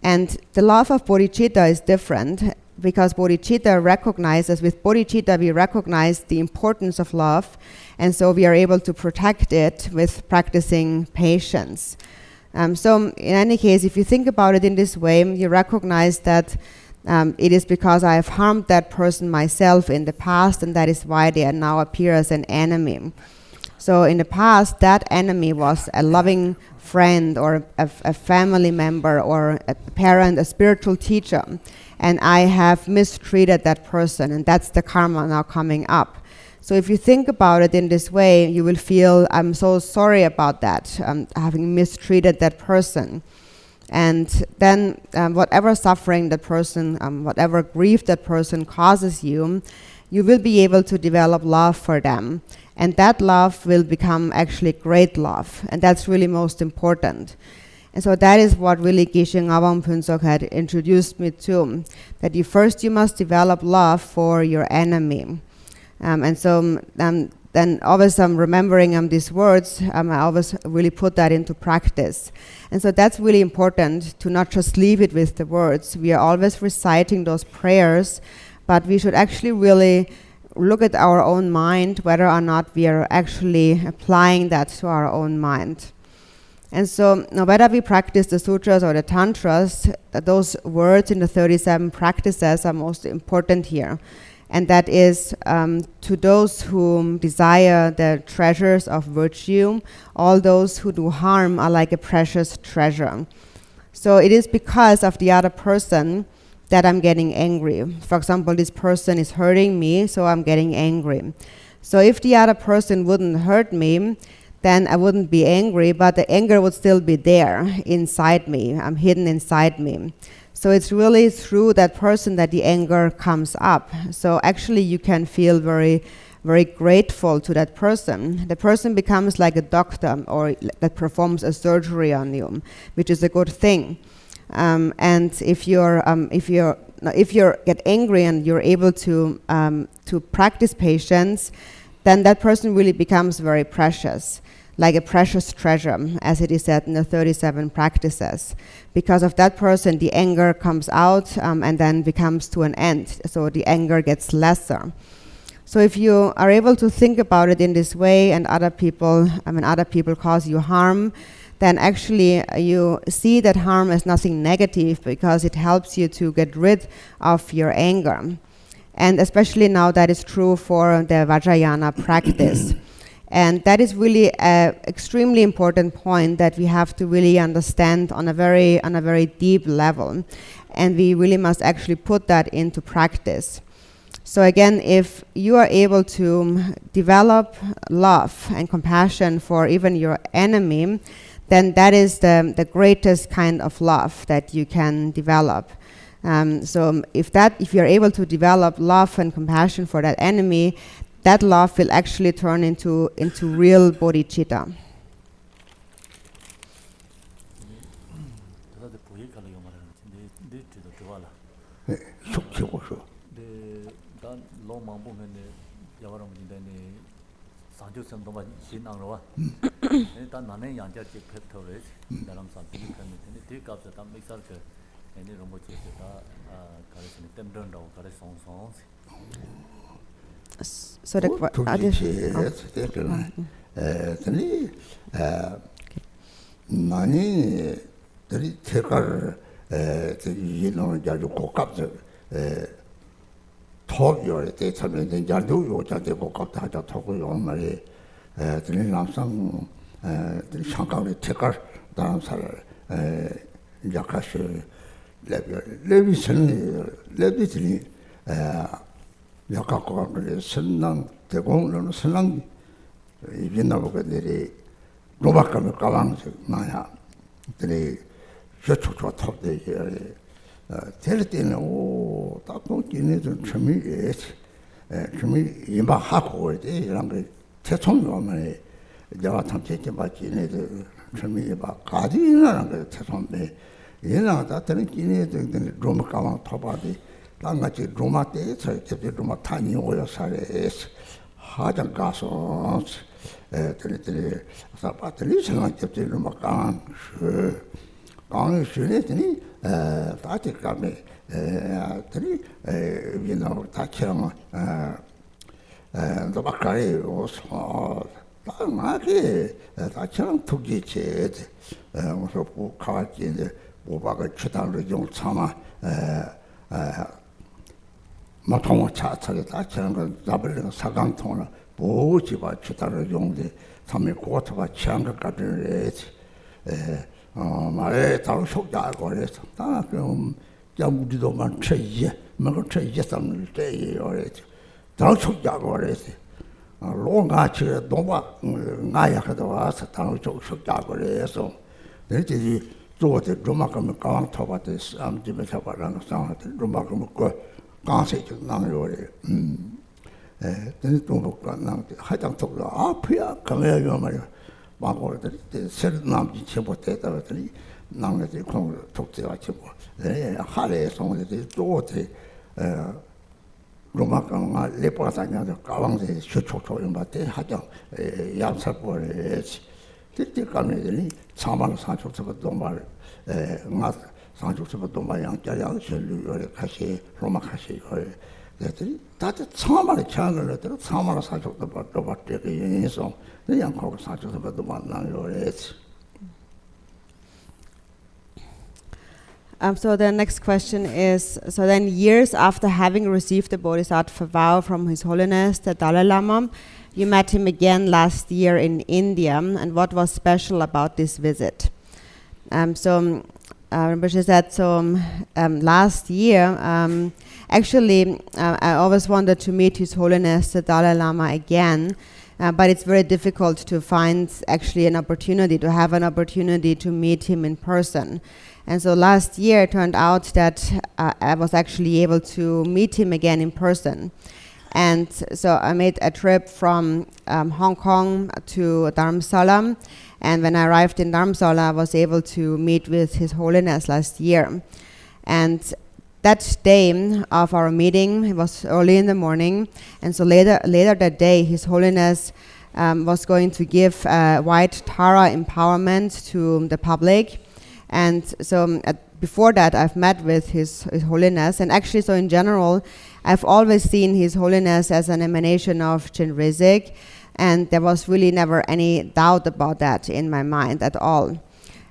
And the love of bodhicitta is different, because bodhicitta recognizes, with bodhicitta we recognize the importance of love, and so we are able to protect it with practicing patience. So in any case, if you think about it in this way, you recognize that it is because I have harmed that person myself in the past, and that is why they now appear as an enemy. So in the past, that enemy was a loving friend or a family member or a parent, a spiritual teacher, and I have mistreated that person, and that's the karma now coming up. So if you think about it in this way, you will feel, I'm so sorry about that, having mistreated that person. And then whatever suffering that person, whatever grief that person causes you, you will be able to develop love for them. And that love will become actually great love. And that's really most important. And so that is what really Geshe Ngawang Phuntsok had introduced me to, that you must develop love for your enemy. And so then always remembering these words, I always really put that into practice. And so that's really important, to not just leave it with the words. We are always reciting those prayers, but we should actually really look at our own mind, whether or not we are actually applying that to our own mind. And so now whether we practice the sutras or the tantras, those words in the 37 practices are most important here. And that is to those who desire the treasures of virtue, all those who do harm are like a precious treasure. So it is because of the other person that I'm getting angry. For example, this person is hurting me, so I'm getting angry. So if the other person wouldn't hurt me, then I wouldn't be angry, but the anger would still be there inside me, hidden inside me. So it's really through that person that the anger comes up. So actually you can feel very, very grateful to that person. The person becomes like a doctor or that performs a surgery on you, which is a good thing. And if you get angry and you're able to practice patience, then that person really becomes very precious, like a precious treasure, as it is said in the 37 practices. Because of that person, the anger comes out and then becomes to an end. So the anger gets lesser. So if you are able to think about it in this way, and other people cause you harm, then actually you see that harm as nothing negative, because it helps you to get rid of your anger. And especially now that is true for the Vajrayana practice. And that is really an extremely important point that we have to really understand on a very deep level. And we really must actually put that into practice. So again, if you are able to develop love and compassion for even your enemy, then that is the greatest kind of love that you can develop. So if you're able to develop love and compassion for that enemy, that love will actually turn into real bodhicitta. the to the Tuala. 숙지고서. The long mambum and the Yavaram in the Sanjo Sandoma Shinangroa. And then Nane Yanja Peptores, Dalam Santi, and the take up the Tam Mixalka, and the Romochi, Carson, Temdon, Carson songs. So 많이 들이 태가를 이놈 자주 고깝서 토요일 때 참여된 자도 요자대 고깝다 하자 토고요 말이 들이 남상 들이 상가의 태가 다른 사람 약하시 레비들이 약하고 그래 선랑 대공로는 선랑 이빈나보고 내리 로박감을 까방서 나야 들이 저쪽저 탑대 될 때는 오 딱또 기내들 춤이 임박하고 이런 거 태송하면 내가 탐색해 봤지 얘네들 춤이 막 가지나는 거 태송데 얘네가 다 되는 기내들 로마 까방 타바디 땅같이 로마 때에서 저기 로마 타니 오여 살에 하장 가서 들이 사파들이 생각했더니 로마 강의 시내더니 다들 가면 들이 위너 다처럼 도박가리 오서 땅하게 다처럼 투기체 무슨 부가지인데 모박을 추단으로 좀 참아 마통을 차차게 다처럼 그 잡으려는 사강통을 보지바 추단으로 용데 삼일 고토가 취한 것 같은 말에 다른 속다고 그래서 다 그럼 우리도만 최이제 뭐가 최이제 삼을 때예요 그래서 다른 속다고 그래서 롱같이 노바 나야가도 와서 다른 속다고 그래서 내지 저한테 로마감을 가방 타봤대 암집에서 말하는 상한테 로마감을 그 강세 좀 나요 그래 근데 또 먹고 나한테 하장 톡도 아프야 강해요 말이야 마고들이 새로 남지 쳐보대다 그랬더니 남네들이 콩을 독재가 치고 하래에 송네들이 또 어떻게 로마강아 레포사냐도 가왕세 쇼초초용 받대 하장 얌살보레지 그때 가면들이 사만 산초서부터 동말 나 산초서부터 동말 양자양 설류에 가시 로마 가시 그랬더니 다들 사만의 창을 넣더라 사만의 산초도 받대 그래서 So the next question is, so then years after having received the Bodhisattva vow from His Holiness, the Dalai Lama, you met him again last year in India, and what was special about this visit? Rinpoche said, last year, actually, I always wanted to meet His Holiness, the Dalai Lama again, but it's very difficult to find actually an opportunity, to have an opportunity to meet him in person. And so last year it turned out that I was actually able to meet him again in person. And so I made a trip from Hong Kong to Dharamsala. And when I arrived in Dharamsala, I was able to meet with His Holiness last year. And that day of our meeting, it was early in the morning, and so later that day, His Holiness was going to give white Tara empowerment to the public. And so before that, I've met with His Holiness, and actually, so in general, I've always seen His Holiness as an emanation of Chenrezig, and there was really never any doubt about that in my mind at all.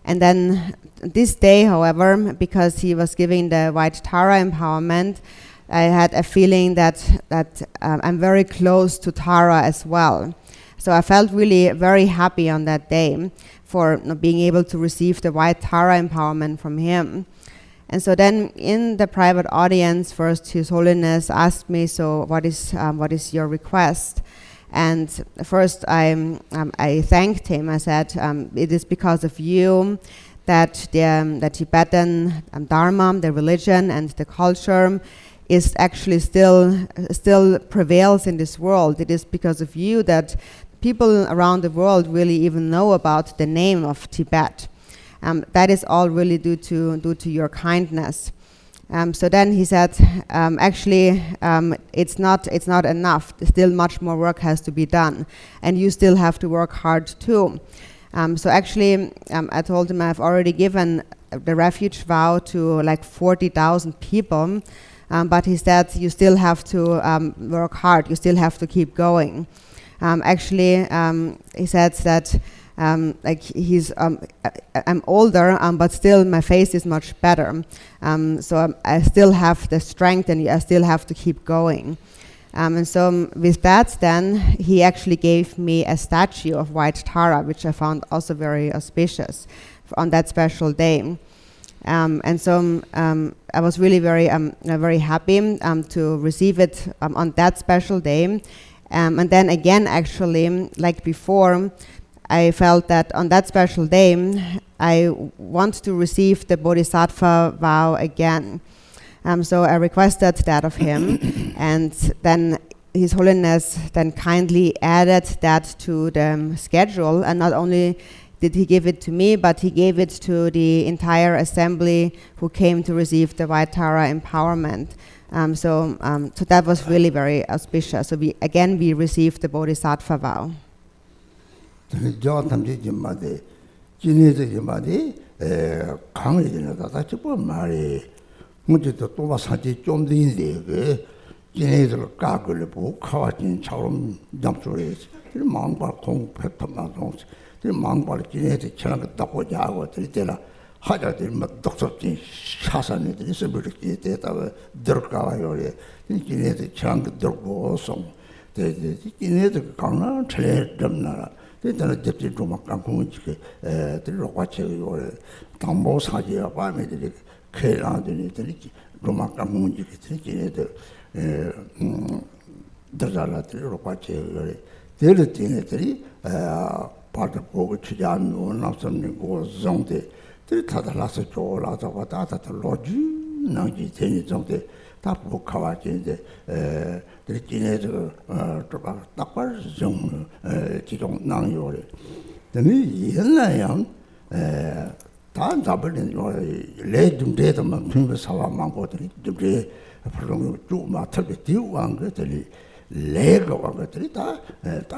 And then this day, however, because he was giving the white Tara empowerment, I had a feeling that I'm very close to Tara as well. So I felt really very happy on that day for being able to receive the white Tara empowerment from him. And so then in the private audience, first His Holiness asked me, so what is your request? And first I thanked him. I said, it is because of you that the Tibetan Dharma, the religion and the culture is actually still prevails in this world. It is because of you that people around the world really even know about the name of Tibet. that is all really due to your kindness. So then he said, actually, it's not enough. Still much more work has to be done, and you still have to work hard too. So actually, I told him I've already given the refuge vow to like 40,000 people, but he said you still have to work hard. You still have to keep going. Actually, he said that like he's I'm older, but still my face is much better. So I still have the strength, and I still have to keep going. And so with that, then he actually gave me a statue of white Tara, which I found also very auspicious on that special day. And so I was really very happy to receive it on that special day. And then again, actually, like before, I felt that on that special day, I want to receive the Bodhisattva vow again. So I requested that of him, and then His Holiness then kindly added that to the schedule, and not only did he give it to me, but he gave it to the entire assembly who came to receive the White Tara empowerment. So that was really very auspicious. So we received the Bodhisattva vow. 문제도 또 사지 좀 되는데 그 얘네들 까글을 보고 가와진 처럼 잡조리 망발 공패터만 동스 망발 얘네들 저런 거 딱 하고 들때라 하자들 막 독섭진 사산들이 있어 버리게 되다가 들어가요. 얘네들 저런 거 들고 송 얘네들 강나 틀에 점나 되는 접지 좀 깜깜이 들어 같이요. 담보 사지야 밤에들이 Kerala, Romaka Munji, Dazala, Ropache, the other thing, part of Bogachian, one of some goes zonte, the Tatalasa Chola, Watata, Dorjee, Nangi, Tenny Zonte, Tapu Kawaki, the Tinator, Tapper, Zone, Chidong Nanyore. The me, 다 잡으는 레좀 데도만 빈부 사와만 보더니 좀 그런 좀 맞게 뒤우한 것들이 레가 와 것들이 다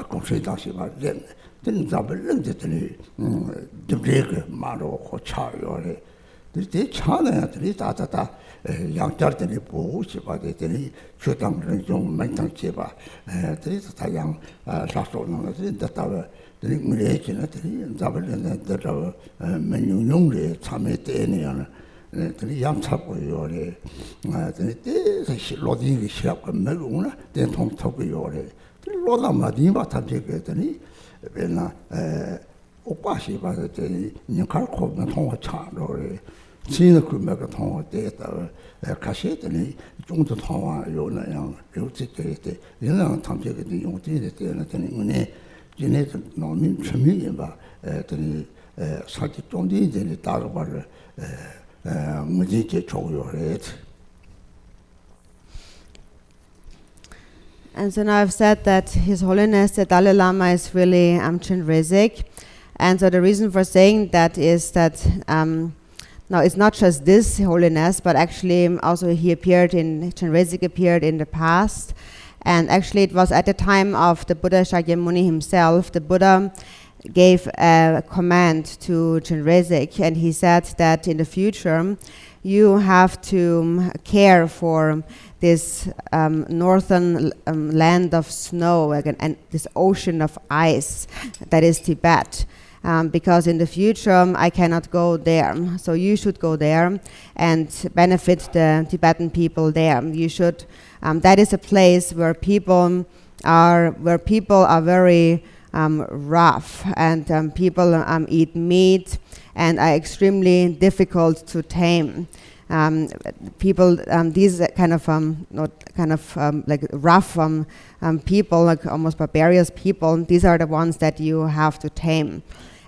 공시 다시 말된 된 잡으는 데들이 좀 말로 고차요래 그 차나들이 다다다 양자들이 보고 싶어야 되니 주당을 좀 만당치 봐 그래서 다양 사소는 것이 됐다고 드링물에지나들이 잡으려는 데로 메뉴용에 참에 때네요. 그 양차고요래. 때 로딩이 시작을 매우나 대통 터고요래. 로다마디 바타되거든이 왜나 오빠시 받았더니 니칼코는 통화 차로래. 진의 금액가 통화 때다. 가시더니 좀더 통화 요나양 요지게 때 이런 탐색이 용지에 때는 문에 지네도 너무 재미있게 봐. 애들이 사기 좀 되는데 따로 봐를 무지개 조요래. And so now I've said that His Holiness the Dalai Lama is really Chenrezig, and so the reason for saying that is that now it's not just this Holiness, but actually also Chenrezig appeared in the past. And actually it was at the time of the Buddha Shakyamuni himself, the Buddha gave a command to Chenrezig, and he said that in the future you have to care for this northern land of snow and this ocean of ice that is Tibet. Because in the future I cannot go there, so you should go there and benefit the Tibetan people there. You should. That is a place where people are very rough, and people eat meat and are extremely difficult to tame. People, these kind of like rough people, like almost barbarous people. These are the ones that you have to tame.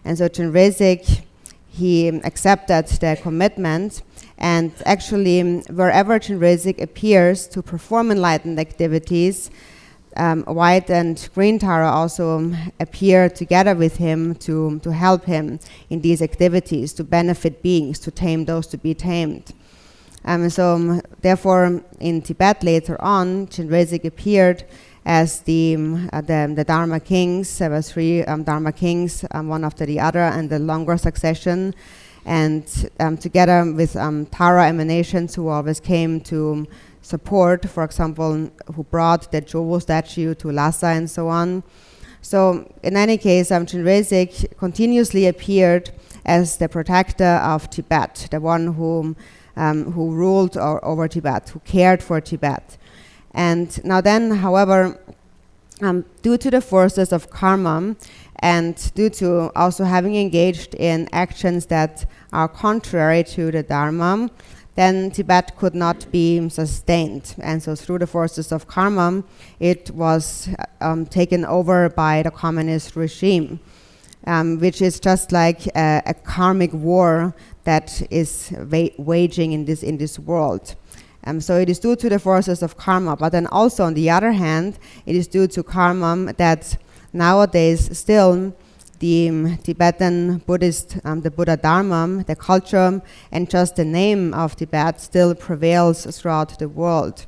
And so Chenrezig, he accepted the commitment, and actually wherever Chenrezig appears to perform enlightened activities, white and green Tara also appear together with him to help him in these activities, to benefit beings, to tame those to be tamed. Therefore, in Tibet later on, Chenrezig appeared as the Dharma kings. There were 3 Dharma kings, one after the other, and the longer succession. And together with Tara emanations who always came to support, for example, who brought the Jowo statue to Lhasa and so on. So in any case, Chenrezig continuously appeared as the protector of Tibet, the one who ruled over Tibet, who cared for Tibet. And now then, however, due to the forces of karma and due to also having engaged in actions that are contrary to the Dharma, then Tibet could not be sustained. And so through the forces of karma, it was taken over by the communist regime, which is just like a karmic war that is waging in this world. So it is due to the forces of karma, but then also on the other hand, it is due to karma that nowadays still the Tibetan Buddhist, the Buddha Dharma, the culture, and just the name of Tibet still prevails throughout the world.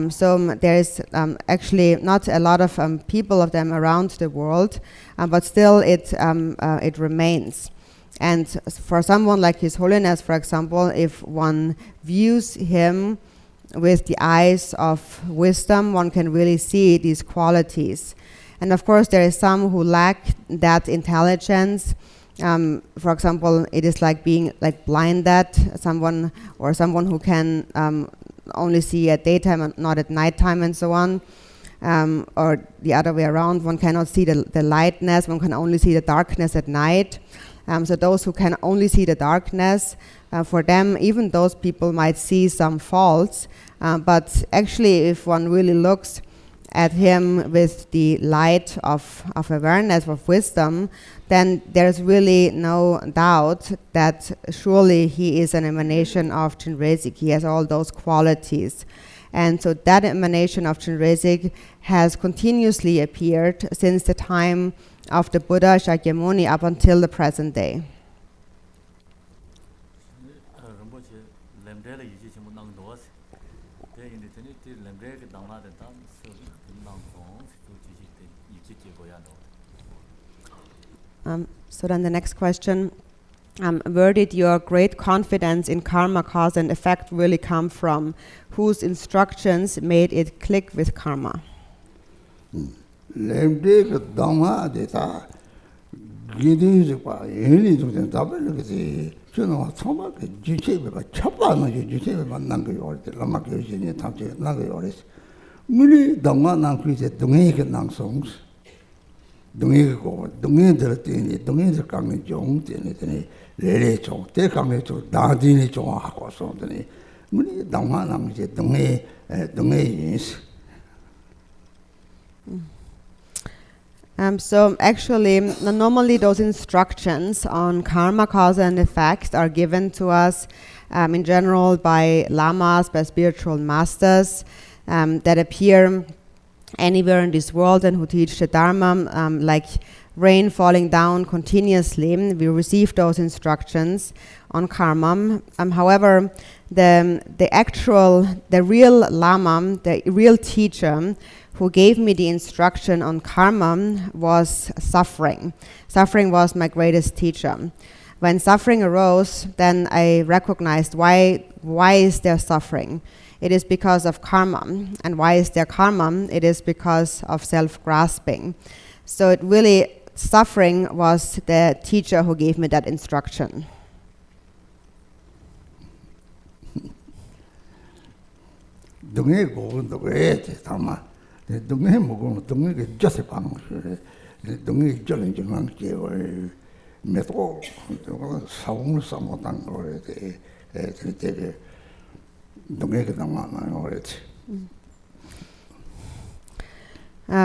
So there is actually not a lot of people of them around the world, but still it remains. And for someone like His Holiness, for example, if one views him with the eyes of wisdom, one can really see these qualities. And of course, there is some who lack that intelligence. For example, it is like being like blinded, someone who can only see at daytime and not at nighttime and so on. Or the other way around, one cannot see the lightness, one can only see the darkness at night. So those who can only see the darkness, for them, even those people might see some faults. But actually, if one really looks at him with the light of awareness, of wisdom, then there's really no doubt that surely he is an emanation of Chenrezig. He has all those qualities. And so that emanation of Chenrezig has continuously appeared since the time of the Buddha Shakyamuni up until the present day. So then the next question, where did your great confidence in karma, cause and effect really come from? Whose instructions made it click with karma? So actually, normally those instructions on karma, cause and effect are given to us in general by lamas, by spiritual masters that appear anywhere in this world and who teach the Dharma, like rain falling down continuously. We receive those instructions on karma. However, the real lama, the real teacher who gave me the instruction on karma was suffering. Suffering was my greatest teacher. When suffering arose, then I recognized why is there suffering? It is because of karma. And why is there karma? It is because of self-grasping. So it really, suffering was the teacher who gave me that instruction.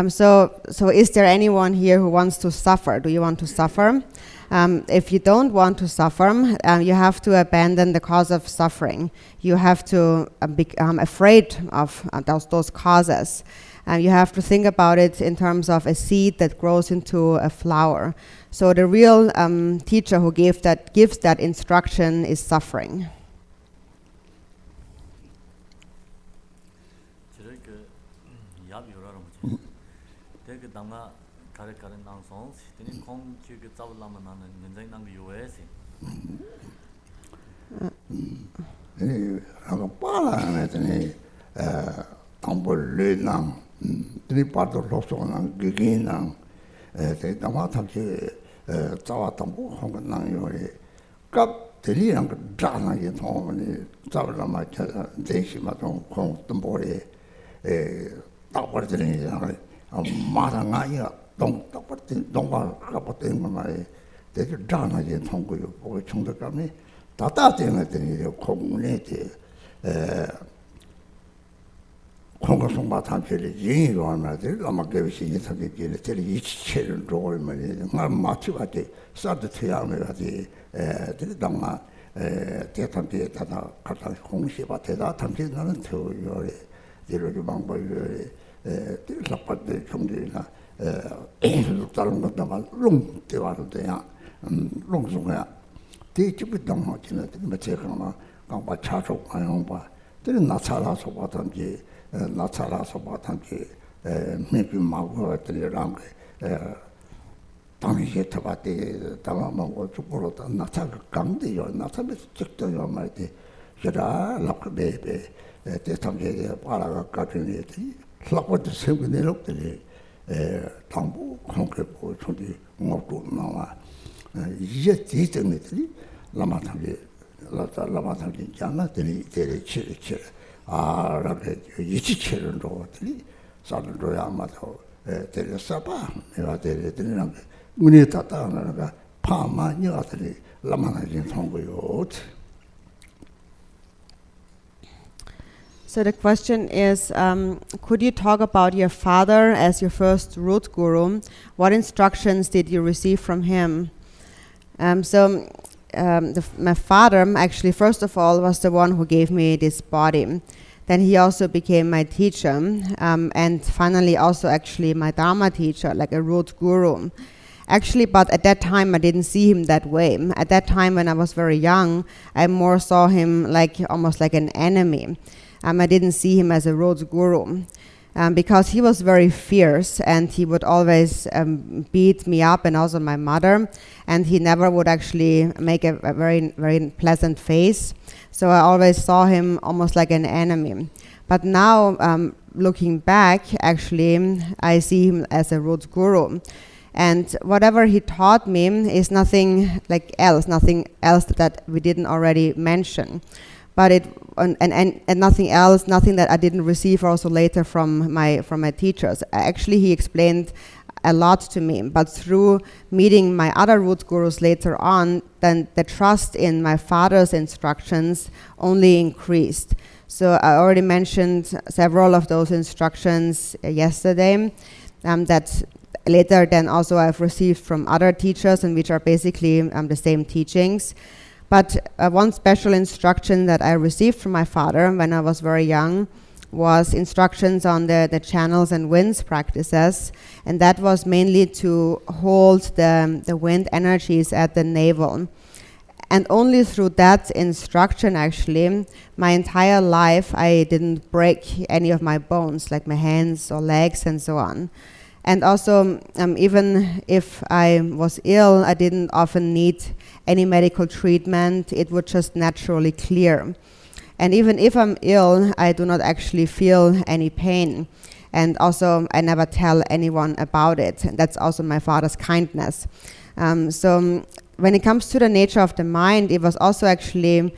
So is there anyone here who wants to suffer? Do you want to suffer? If you don't want to suffer, you have to abandon the cause of suffering. You have to become afraid of those causes. You have to think about it in terms of a seed that grows into a flower. So the real teacher who gives that instruction is suffering. So the question is, could you talk about your father as your first root guru? What instructions did you receive from him? My father, actually, first of all, was the one who gave me this body. Then he also became my teacher, and finally also actually my Dharma teacher, like a root guru. Actually, but at that time I didn't see him that way. At that time when I was very young, I more saw him like almost like an enemy. I didn't see him as a root guru. Because he was very fierce and he would always beat me up and also my mother, and he never would actually make a very, very pleasant face. So I always saw him almost like an enemy. But now, looking back, actually, I see him as a root guru. And whatever he taught me is nothing else that we didn't already mention. But and nothing else, nothing that I didn't receive also later from my teachers. Actually, he explained a lot to me, but through meeting my other root gurus later on, then the trust in my father's instructions only increased. So I already mentioned several of those instructions yesterday, that later then also I've received from other teachers, and which are basically the same teachings. But one special instruction that I received from my father when I was very young was instructions on the channels and winds practices, and that was mainly to hold the wind energies at the navel. And only through that instruction, actually, my entire life I didn't break any of my bones, like my hands or legs and so on. And also, even if I was ill, I didn't often need any medical treatment. It would just naturally clear. And even if I'm ill, I do not actually feel any pain. And also, I never tell anyone about it. And that's also my father's kindness. So when it comes to the nature of the mind, it was also actually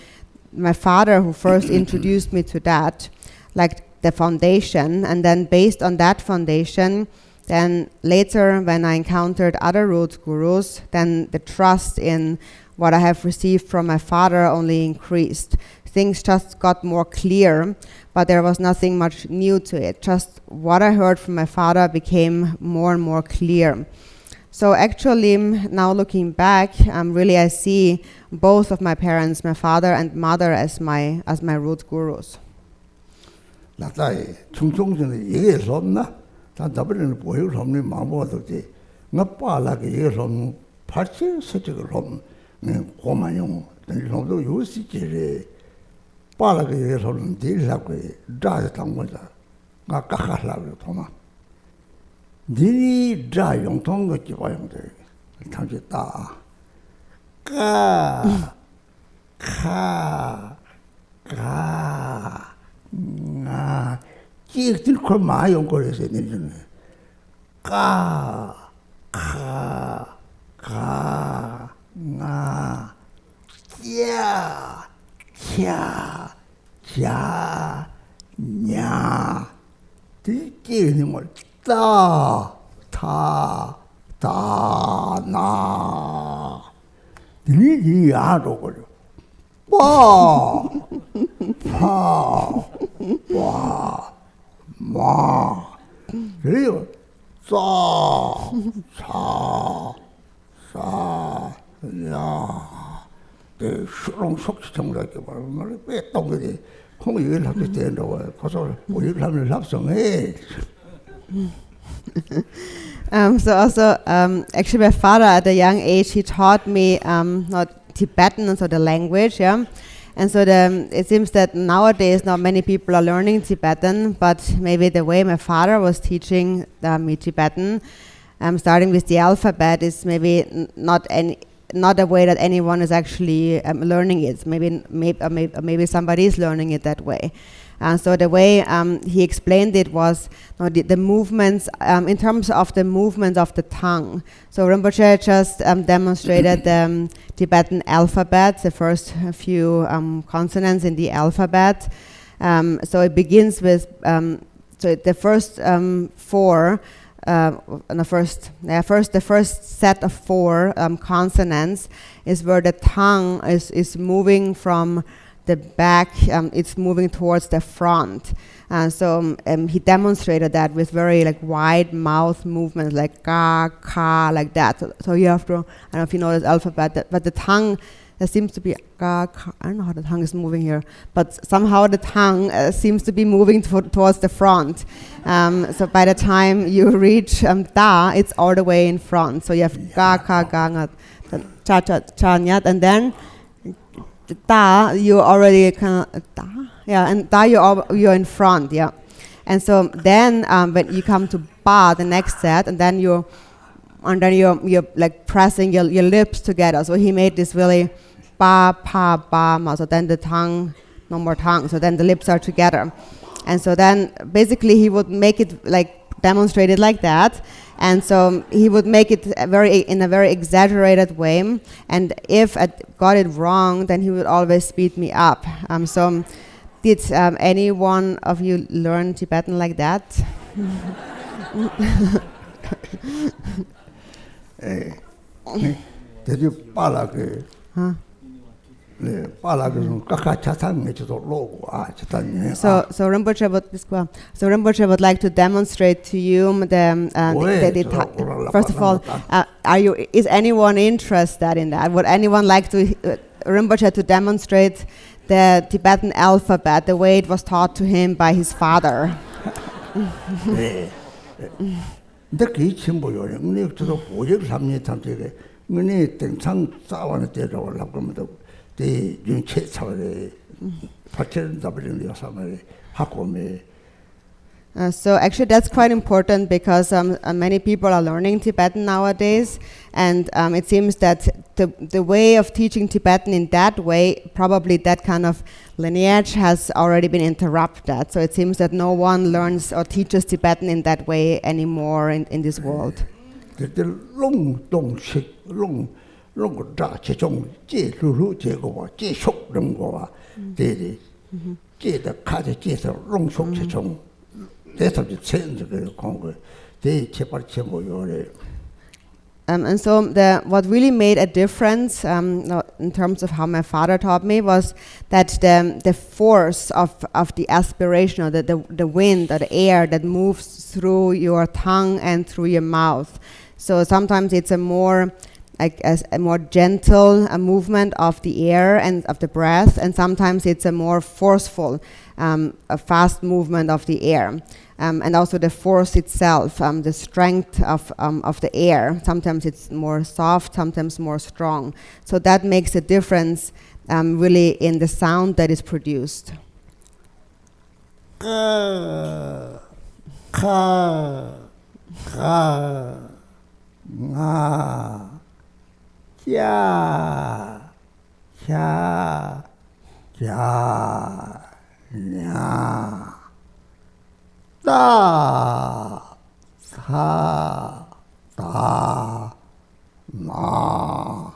my father who first introduced me to that, like the foundation. And then based on that foundation, then later when I encountered other root gurus, then the trust in what I have received from my father only increased. Things just got more clear, but there was nothing much new to it. Just what I heard from my father became more and more clear. So actually, now looking back, really I see both of my parents, my father and mother, as my root gurus. 나타에 충성전에 얘기할 수 없나? 단 답을 보여 없는 마음으로지 나빠라게 예럼 파치 세적을 좀 고만용 놈도 요시지를 빠라게 예럼 딜라고 다지 당고자 나 까하라고 도마 니 자용통 것이 봐용돼 당지다 까 찌들 걸 마용 거려서 내리네 찌는 걸 나 니 아로 거려 마 그래요 내 수롱 속지 정도게 말을 왜 똥들이 콩이 일 하게 된다고 거기서 우리를 하면 합성해. So also, actually my father at a young age, he taught me not Tibetan, so the language, yeah. And so it seems that nowadays not many people are learning Tibetan, but maybe the way my father was teaching me Tibetan, starting with the alphabet, is maybe not a way that anyone is actually learning it. Maybe somebody is learning it that way. So the way he explained it was the movements, in terms of the movements of the tongue. So Rinpoche just demonstrated the Tibetan alphabet, the first few consonants in the alphabet. So it begins with, so the first four, the first set of four consonants is where the tongue is moving from the back, it's moving towards the front. So he demonstrated that with very wide mouth movements, like ka, ka, like that. So you have to, I don't know if you know this alphabet, but the tongue, there seems to be ka, ka, I don't know how the tongue is moving here, but somehow the tongue seems to be moving towards the front. So by the time you reach da, it's all the way in front. So you have ka, ka, ga, cha, cha, cha, nyat, and then da, you already kind of da, yeah, and da you're in front, yeah. And so then when you come to ba, the next set, and then you're like pressing your lips together. So he made this really ba, pa, ba, ma. So then the tongue, no more tongue. So then the lips are together, and so then basically he would make it demonstrate it like that. And so he would make it in a very exaggerated way. And if I got it wrong, then he would always speed me up. So did any one of you learn Tibetan like that? Did you palak? Huh? So Rinpoche would like to demonstrate to you first of all, is anyone interested in that? Would anyone like to Rinpoche to demonstrate the Tibetan alphabet the way it was taught to him by his father? So actually that's quite important because many people are learning Tibetan nowadays, and it seems that the way of teaching Tibetan in that way, probably that kind of lineage has already been interrupted. So it seems that no one learns or teaches Tibetan in that way anymore in this world. And so what really made a difference in terms of how my father taught me was that the force of the aspiration, or the wind or the air that moves through your tongue and through your mouth. So sometimes it's a more like as a more gentle movement of the air and of the breath, and sometimes it's a more forceful, a fast movement of the air. And also the force itself, the strength of the air. Sometimes it's more soft, sometimes more strong. So that makes a difference really in the sound that is produced. Da, sa, da, na,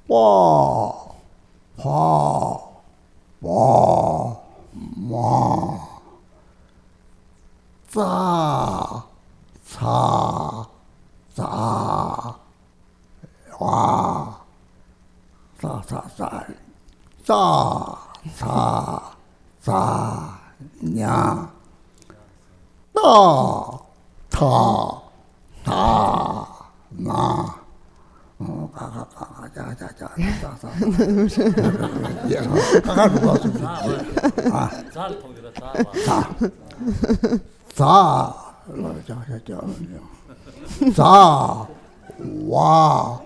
wa, pa, wa, ma, za, ca, za, wa, za, nya, da, ta, ta, na. Za, wa,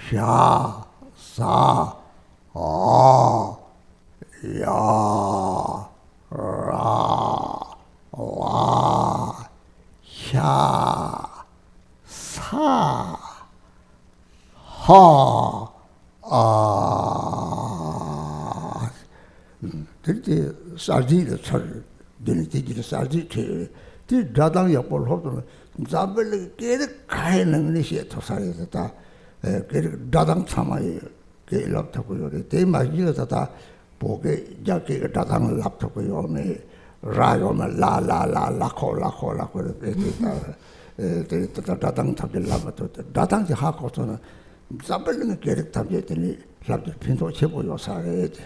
sha, sa, ya, ra, wa, sha, sa, ha, this Sarji the third, then it is Sarji to the Dadang Yapol Hotel. Zabel get a kind of initiate to Sarita, get Dadang Samay, get laptop, they might use that Poke, Jackie, Dadang laptop, Rayon, la, lako, the Dadang Tabi Lavato, Dadang the Hakoton, Zabel get a tablet and laptop pinto chipo your Saret.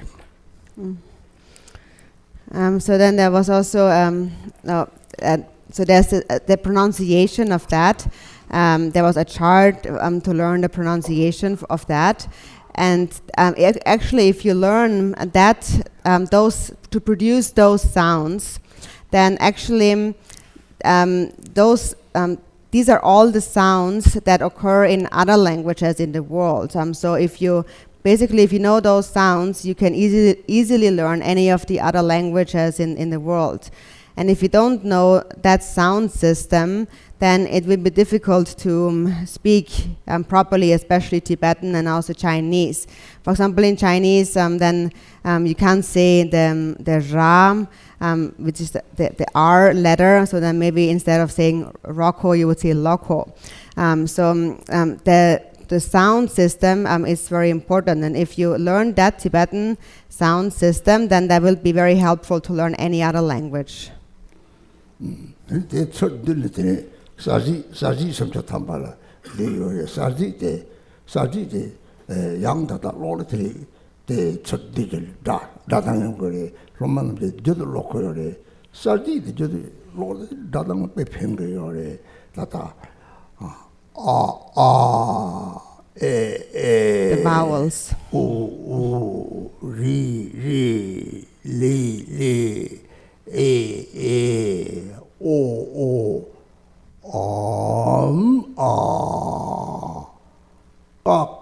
So then there was also, so there's the pronunciation of that. There was a chart to learn the pronunciation of that. And actually, if you learn that, to produce those sounds, then actually these are all the sounds that occur in other languages in the world. So if you know those sounds, you can easily learn any of the other languages in the world. And if you don't know that sound system, then it will be difficult to speak properly, especially Tibetan and also Chinese. For example, in Chinese, then you can't say the ra, which is the R letter. So then maybe instead of saying roko, you would say loko. The sound system is very important, and if you learn that Tibetan sound system, then that will be very helpful to learn any other language. The vowels. O, ri, li, e, o,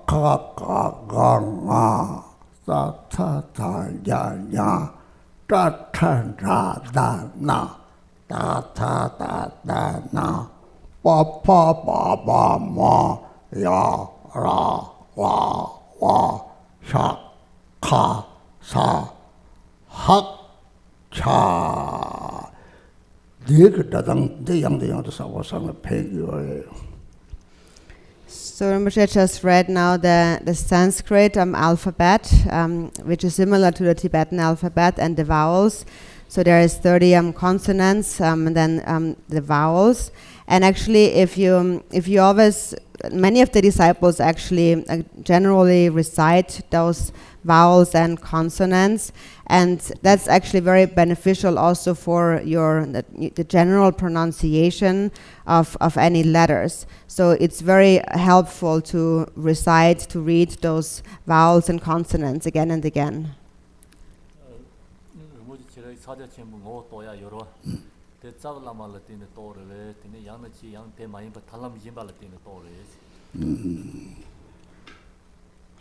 ka, ga, nga, ta, ya, ta, na, ta, na, pa, ma, ya, ra, wa, sha, ka, sa, hak, cha. So Rinpoche just read now the Sanskrit alphabet, which is similar to the Tibetan alphabet, and the vowels. So there is 30 consonants, and then the vowels. And actually, if you always, many of the disciples actually generally recite those vowels and consonants, and that's actually very beneficial also for the general pronunciation of any letters. So it's very helpful to recite, to read those vowels and consonants again and again.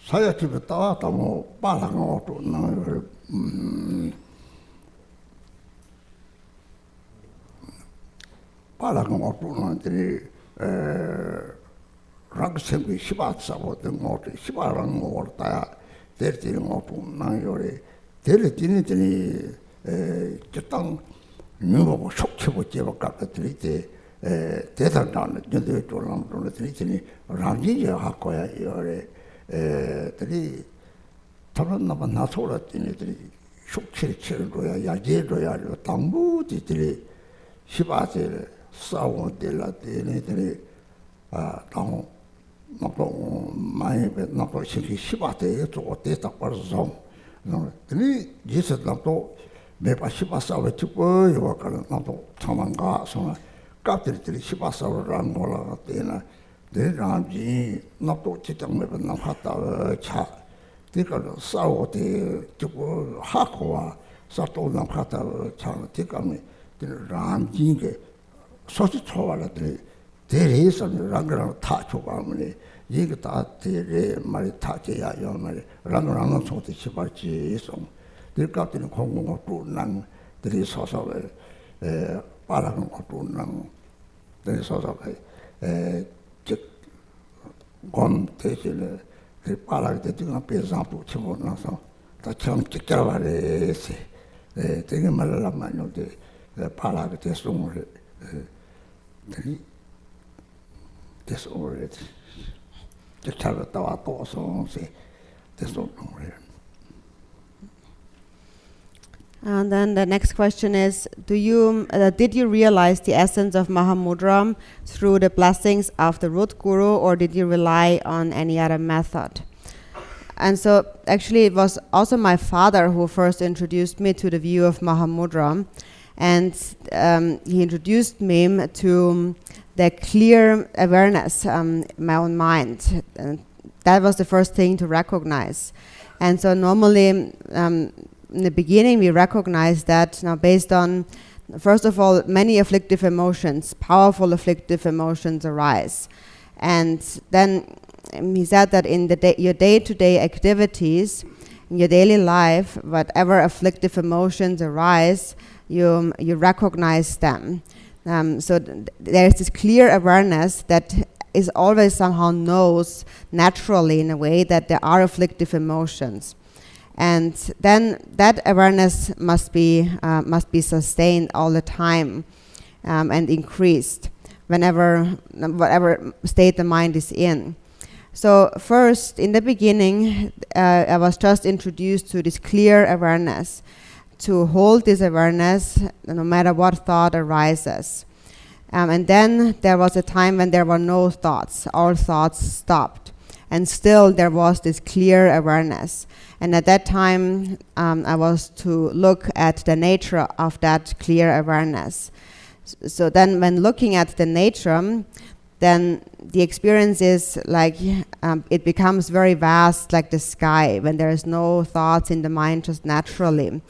사야집에 따왔다 뭐 빨간 것도 나요. 빨간 것도 나들이 락생기 시바사보던 것도 시바라는 거다. 데르티는 것도 나요래. 데르티니들이 저땅 누구 속치고 제법 같은 때 대단한 년도에 돌아오는 들이더니 람지에 갖고야 이래 들이 저런 나만 나서라더니 들이 속치를 거야 야제로야 당부들이 시바제 싸우들라 되네들이 당 나도 많이 나도 시바대 또 됐다 벌써 들이 예수도 매바 시바사에 찍고 요까는 나도 참만가 손 갑들이 시바사라는 거라 때나 내 남지 나도 직장 매번 나갔다 차 그러니까 싸우대 찍고 하고와 사또 나갔다 차 그러니까 남지게 소시 초월한테 대리선 랑그랑 다 줘가면 이게 다 대리 말이 타지야 요 말이 랑그랑은 소리 시발지 송 들갑들은 공공업도 난 들이 서서에 빠라는 것도 난 들이 서서에 즉건 대신에 그 빠라게 되는 배상도 치고 나서 다 처음 찍자라래세 되게 말을 하면 돼 빠라게 됐으면 들이 됐으면 찍자가 왔다 와서 됐으면 And then the next question is, did you realize the essence of Mahamudra through the blessings of the root guru, or did you rely on any other method? And so actually it was also my father who first introduced me to the view of Mahamudra, and he introduced me to the clear awareness in my own mind. That was the first thing to recognize. And so normally in the beginning, we recognize that now based on, first of all, many afflictive emotions, powerful afflictive emotions arise. And then he said that in your day-to-day activities, in your daily life, whatever afflictive emotions arise, you recognize them. So there's this clear awareness that is always somehow knows naturally in a way that there are afflictive emotions. And then that awareness must be sustained all the time and increased whatever state the mind is in. So first, in the beginning, I was just introduced to this clear awareness, to hold this awareness no matter what thought arises. And then there was a time when there were no thoughts. All thoughts stopped. And still there was this clear awareness. And at that time, I was to look at the nature of that clear awareness. So then when looking at the nature, then the experience is like, it becomes very vast like the sky, when there is no thoughts in the mind just naturally.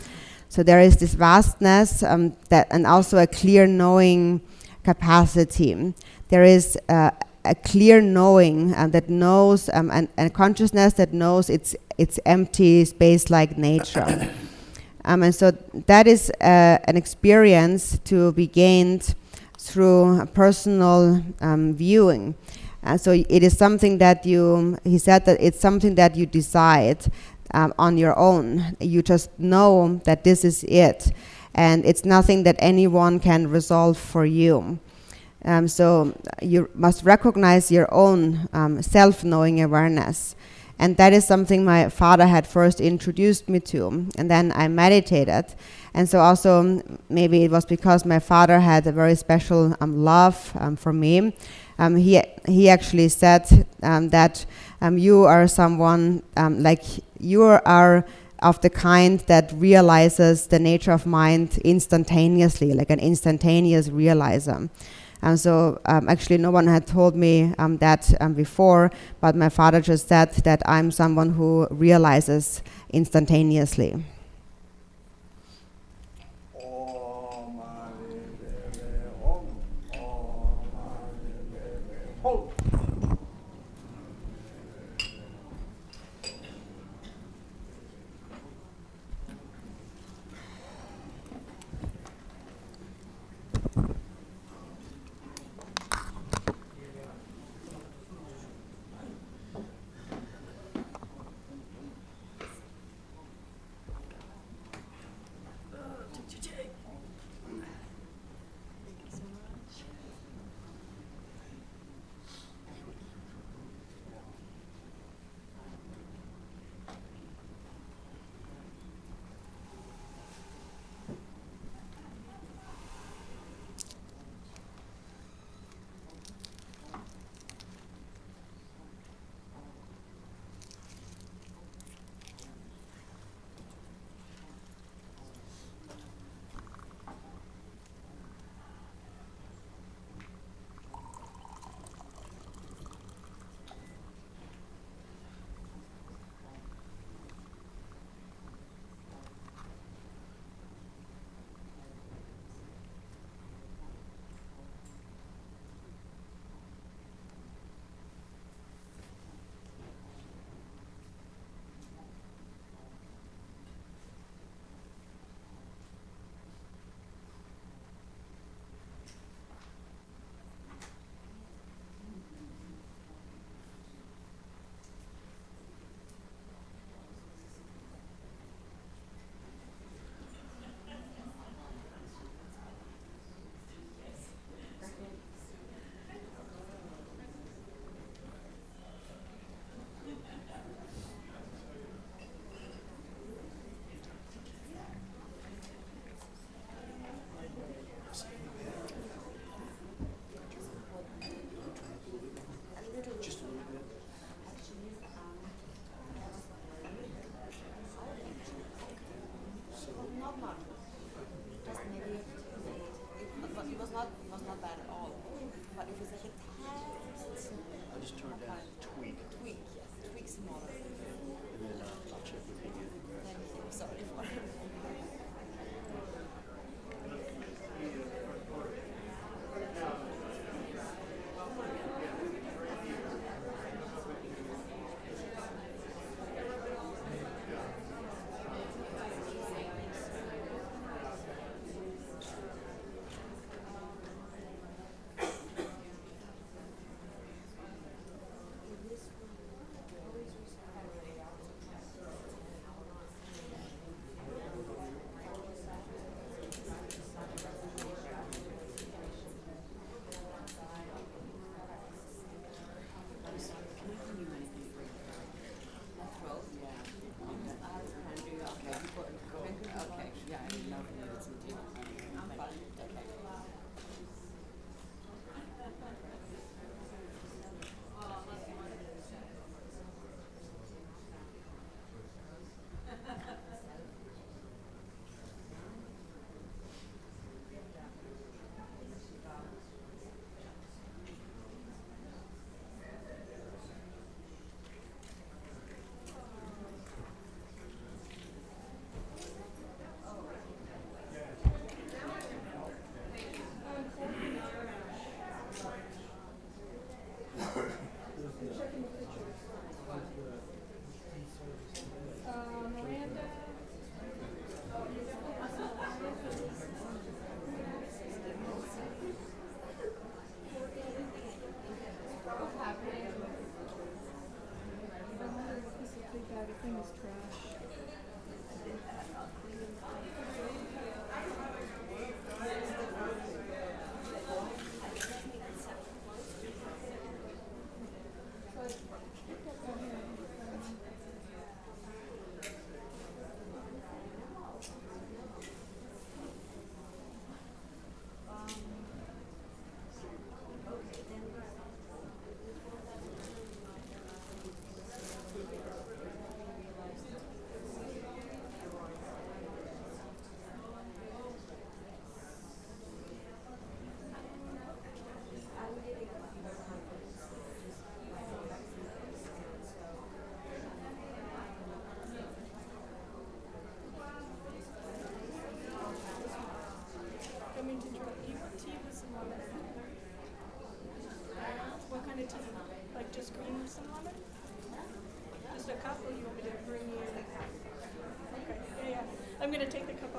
So there is this vastness and also a clear knowing capacity. There is a clear knowing that knows, and consciousness that knows its empty space-like nature. And so that is an experience to be gained through personal viewing. So it is something that he said that it's something that you decide on your own. You just know that this is it. And it's nothing that anyone can resolve for you. So you must recognize your own self-knowing awareness. And that is something my father had first introduced me to. And then I meditated. And so also maybe it was because my father had a very special love for me. He actually said that you are someone, like you are of the kind that realizes the nature of mind instantaneously, like an instantaneous realizer. And so actually no one had told me that before, but my father just said that I'm someone who realizes instantaneously.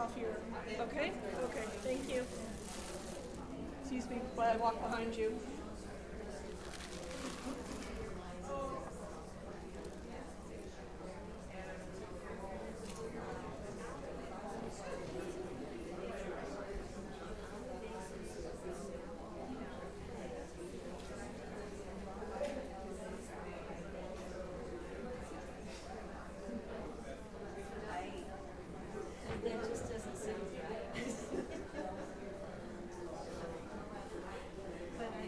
off your... Okay? Okay, thank you. Excuse me while I walk behind you. But I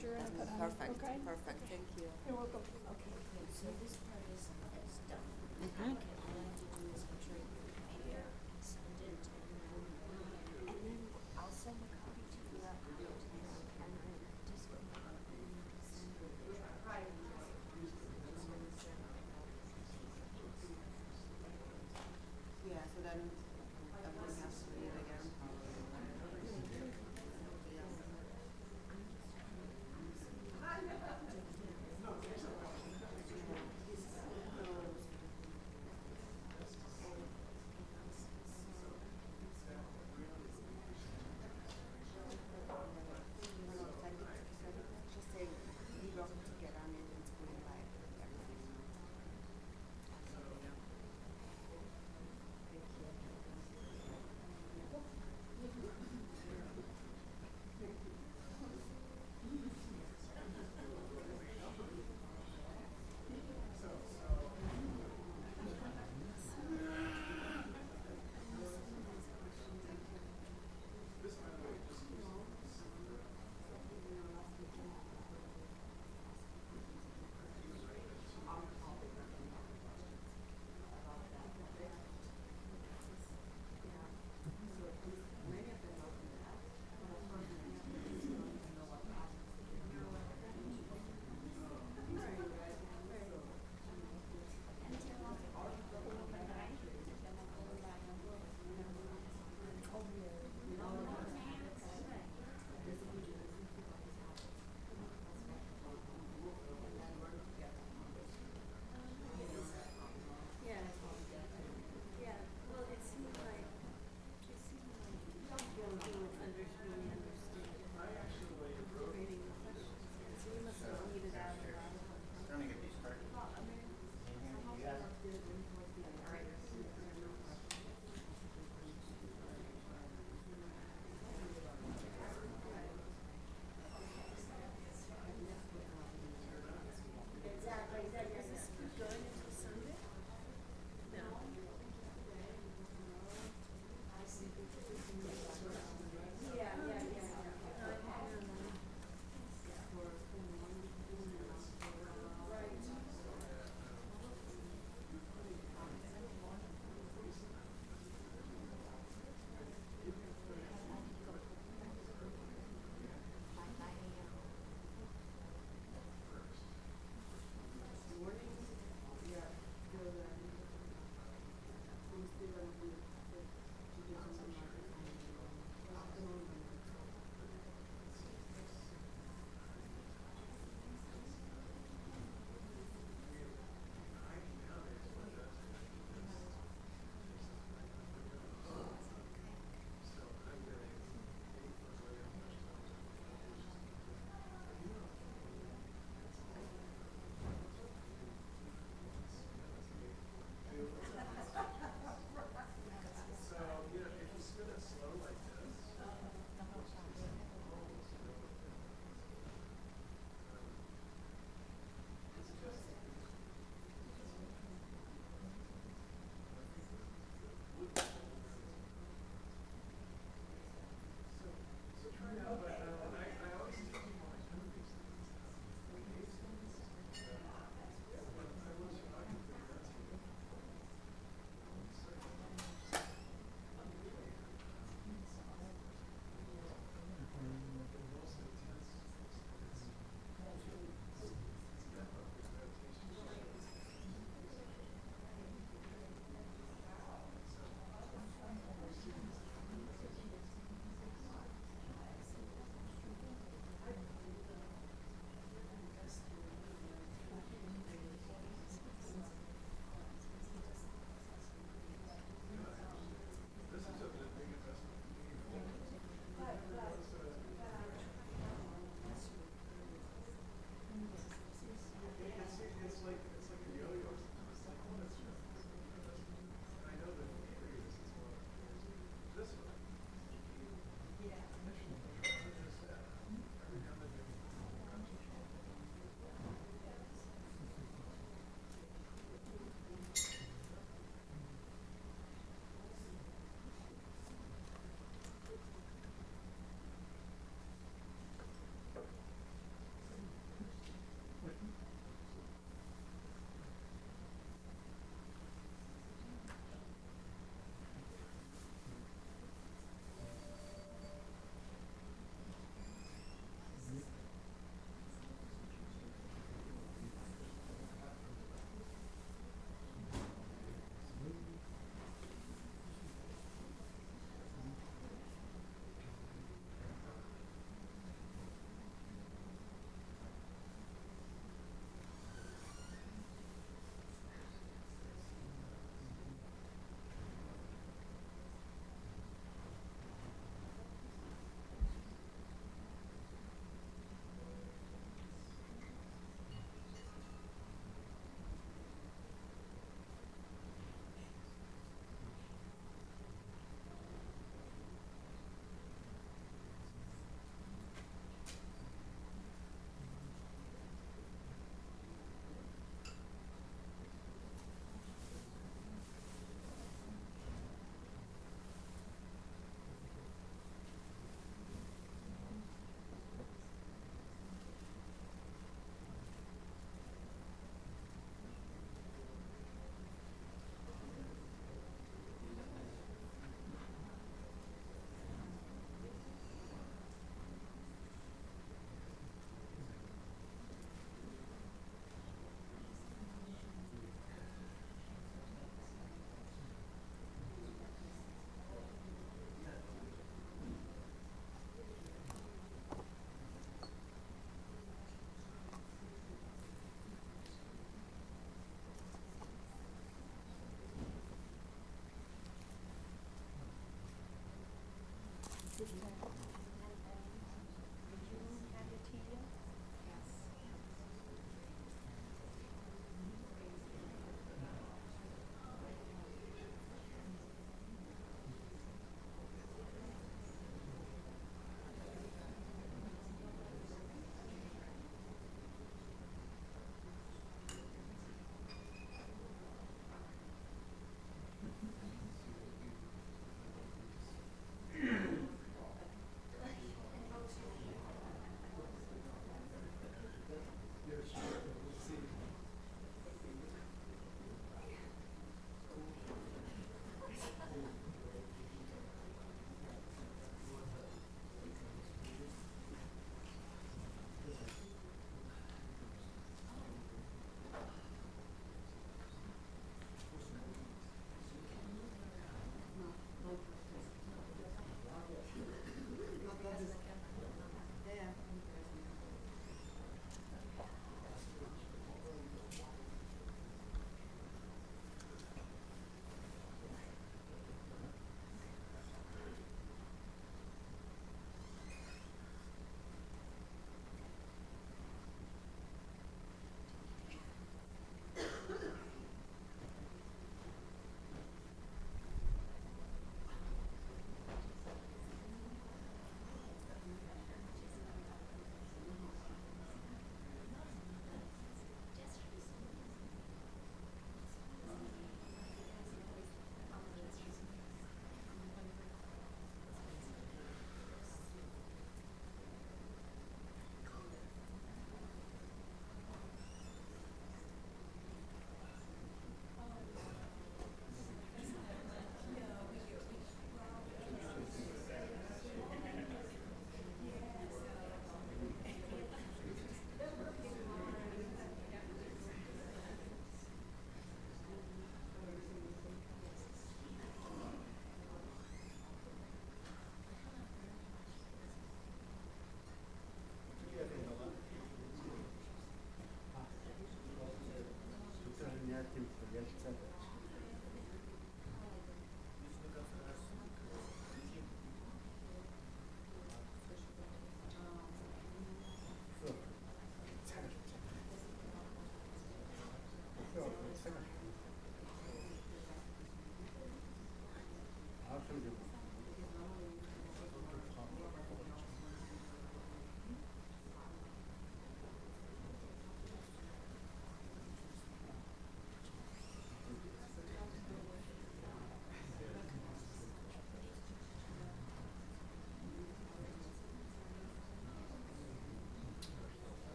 send your input on it, Perfect. okay? Perfect. Thank you. You're welcome. Okay, good. So this part is done. Mhm. Okay, all I do is drink here, send it, and then I'll send a copy to you and then just go Yeah, so then everyone has to read again.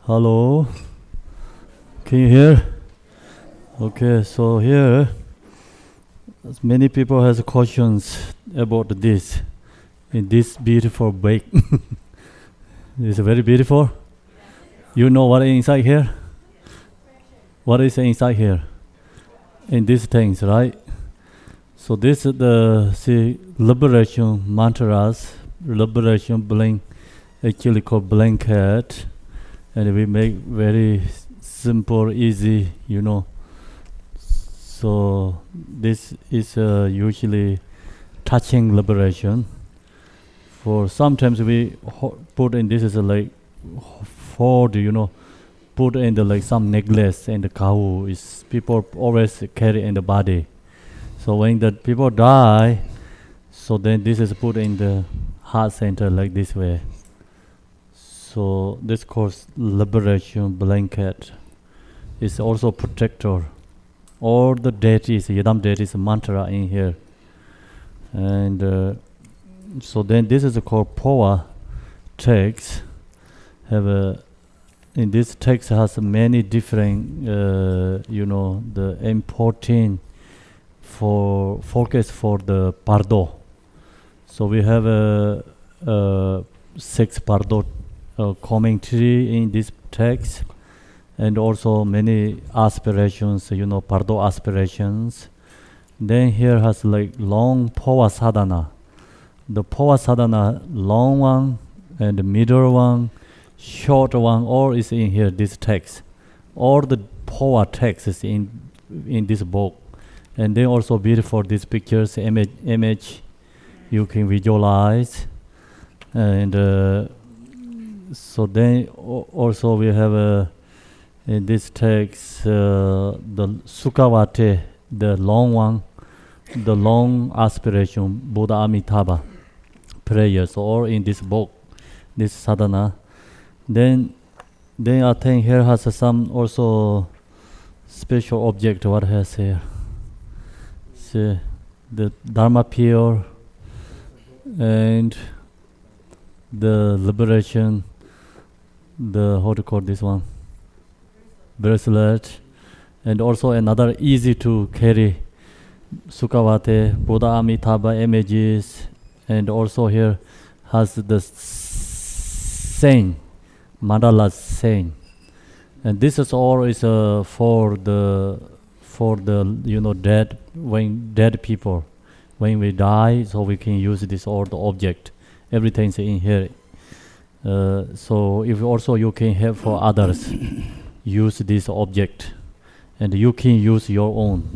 Hello. Can you hear? Okay, so here, many people has questions about this. In this beautiful bake. It's very beautiful. You know what is inside here? What is inside here? In these things, right? So this is the liberation mantras, liberation blank, actually called blanket, and we make very simple, easy, So this is usually touching liberation. For sometimes we put in this is like fold, put in the some necklace and the cow is people always carry in the body. So when the people die, so then this is put in the heart center like this way. So this calls liberation blanket. It's also protector. All the deities, Yadam deities mantra in here. And so then this is called Powa text. In this text has many different, the important focus for the Pardo. So we have 6 Pardo commentary in this text, and also many aspirations, Pardo aspirations. Then here has long Powa sadhana. The Powa sadhana, long one and the middle one, short one, all is in here, this text. All the Powa text is in this book. And then also beautiful these pictures, image you can visualize. And so then also we have in this text the Sukhavate, the long one, the long aspiration, Buddha Amitabha prayers, all in this book, this sadhana. Then I think here has some also special object. What has here? See, the Dharma pure and the liberation, the how to call this one? Bracelet, and also another easy to carry Sukhavate, Buddha Amitabha images, and also here has the saying, mandala saying, and this is all is for the dead, when dead people, when we die, so we can use this all the object, everything's in here. So if also you can have for others use this object, and you can use your own,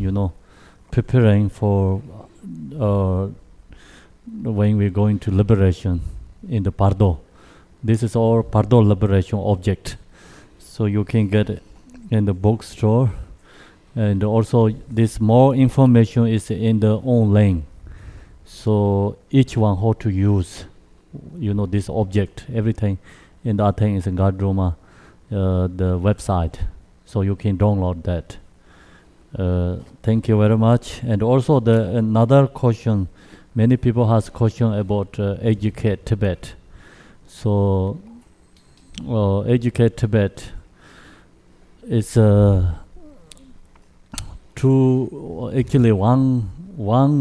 preparing for when we're going to liberation in the Pardo. This is all Pardo liberation object. So you can get it in the bookstore. And also this more information is in the online. So each one how to use, this object, everything in the thing is in Gardruma, the website. So you can download that. Thank you very much. And also another question, many people has question about educate Tibet. So educate Tibet is actually one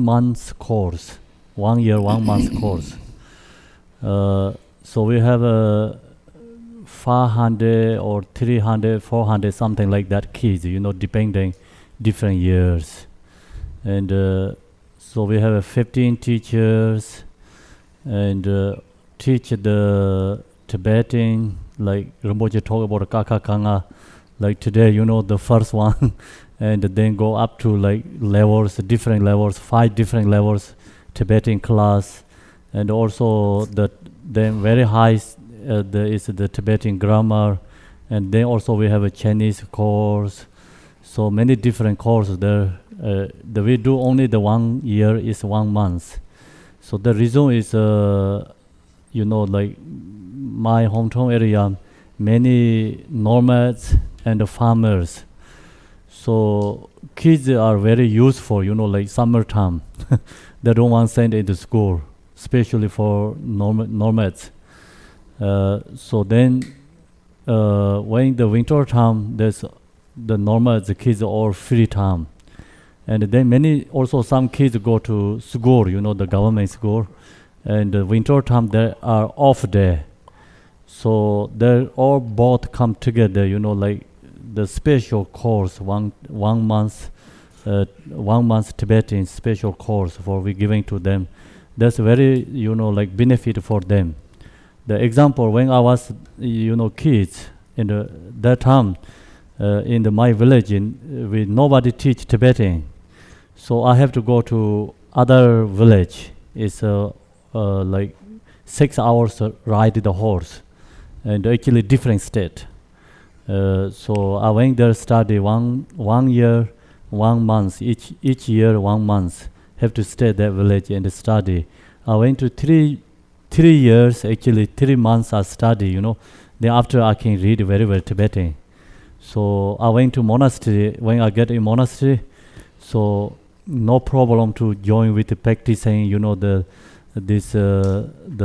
month's course, 1 year, 1 month course. So we have 500 or 300, 400, something like that kids, depending different years. And so we have 15 teachers and teach the Tibetan, like Rinpoche talk about Kakakanga, like today, the first one, and then go up to levels, different levels, 5 different levels, Tibetan class, and also then very high is the Tibetan grammar, and then also we have a Chinese course. So many different courses there. We do only the 1 year is 1 month. So the reason is, my hometown area, many nomads and farmers. So kids are very useful, like summertime. They don't want to send into school, especially for nomads. So then when the winter time, there's the normal, the kids are all free time. And then many, also some kids go to school, the government school. And the winter time, there are off day. So they all both come together, like the special course, one month Tibetan special course for we giving to them. That's very, like benefit for them. The example, when I was, kids, in that time, in my village, nobody teach Tibetan. So I have to go to other village. It's like 6 hours ride the horse, and actually different state. So I went there study 1 year, 1 month, each year 1 month. Have to stay that village and study. I went to 3 years, actually 3 months I study, Then after I can read very well Tibetan. So I went to monastery. When I get in monastery, so no problem to join with the practicing, the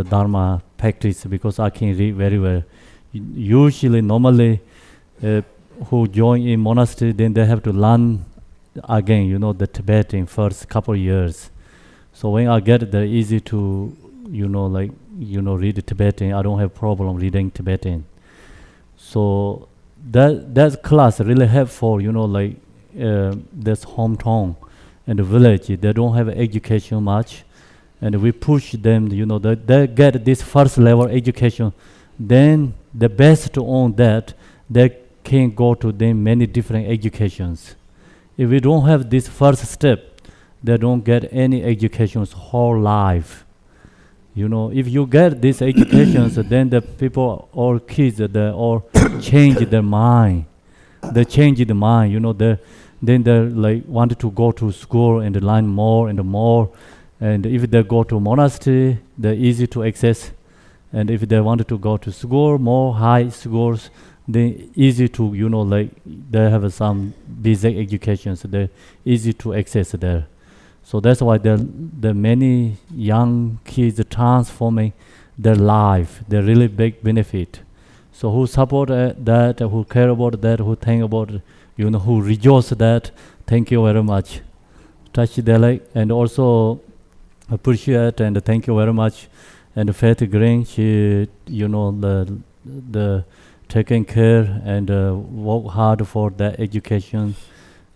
Dharma practice, because I can read very well. Usually, normally, who join in monastery, then they have to learn again, the Tibetan first couple years. So when I get there, easy to, read Tibetan. I don't have problem reading Tibetan. So that class really helpful, this hometown and the village. They don't have education much, and we push them, they get this first level education. Then the best on that, they can go to them many different educations. If we don't have this first step, they don't get any educations whole life. If you get these educations, then the people or kids, they all change their mind. They change the mind, then they like wanted to go to school and learn more and more. And if they go to monastery, they're easy to access. And if they wanted to go to school, more high schools, they easy to, they have some basic education, so they're easy to access there. So that's why the many young kids transforming their life, they're really big benefit. So who support that, who care about that, who think about, who rejoice that, thank you very much. Touch the leg, and also appreciate and thank you very much. And Faith Green, she, the taking care and work hard for that education.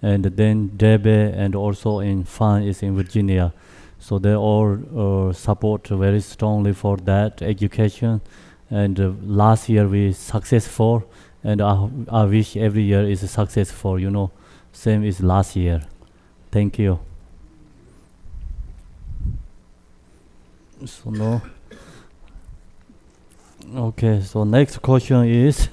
And then Debbie and also in Fan is in Virginia. So they all support very strongly for that education. And last year we successful, and I wish every year is successful, same as last year. Thank you. So no. Okay, so next question is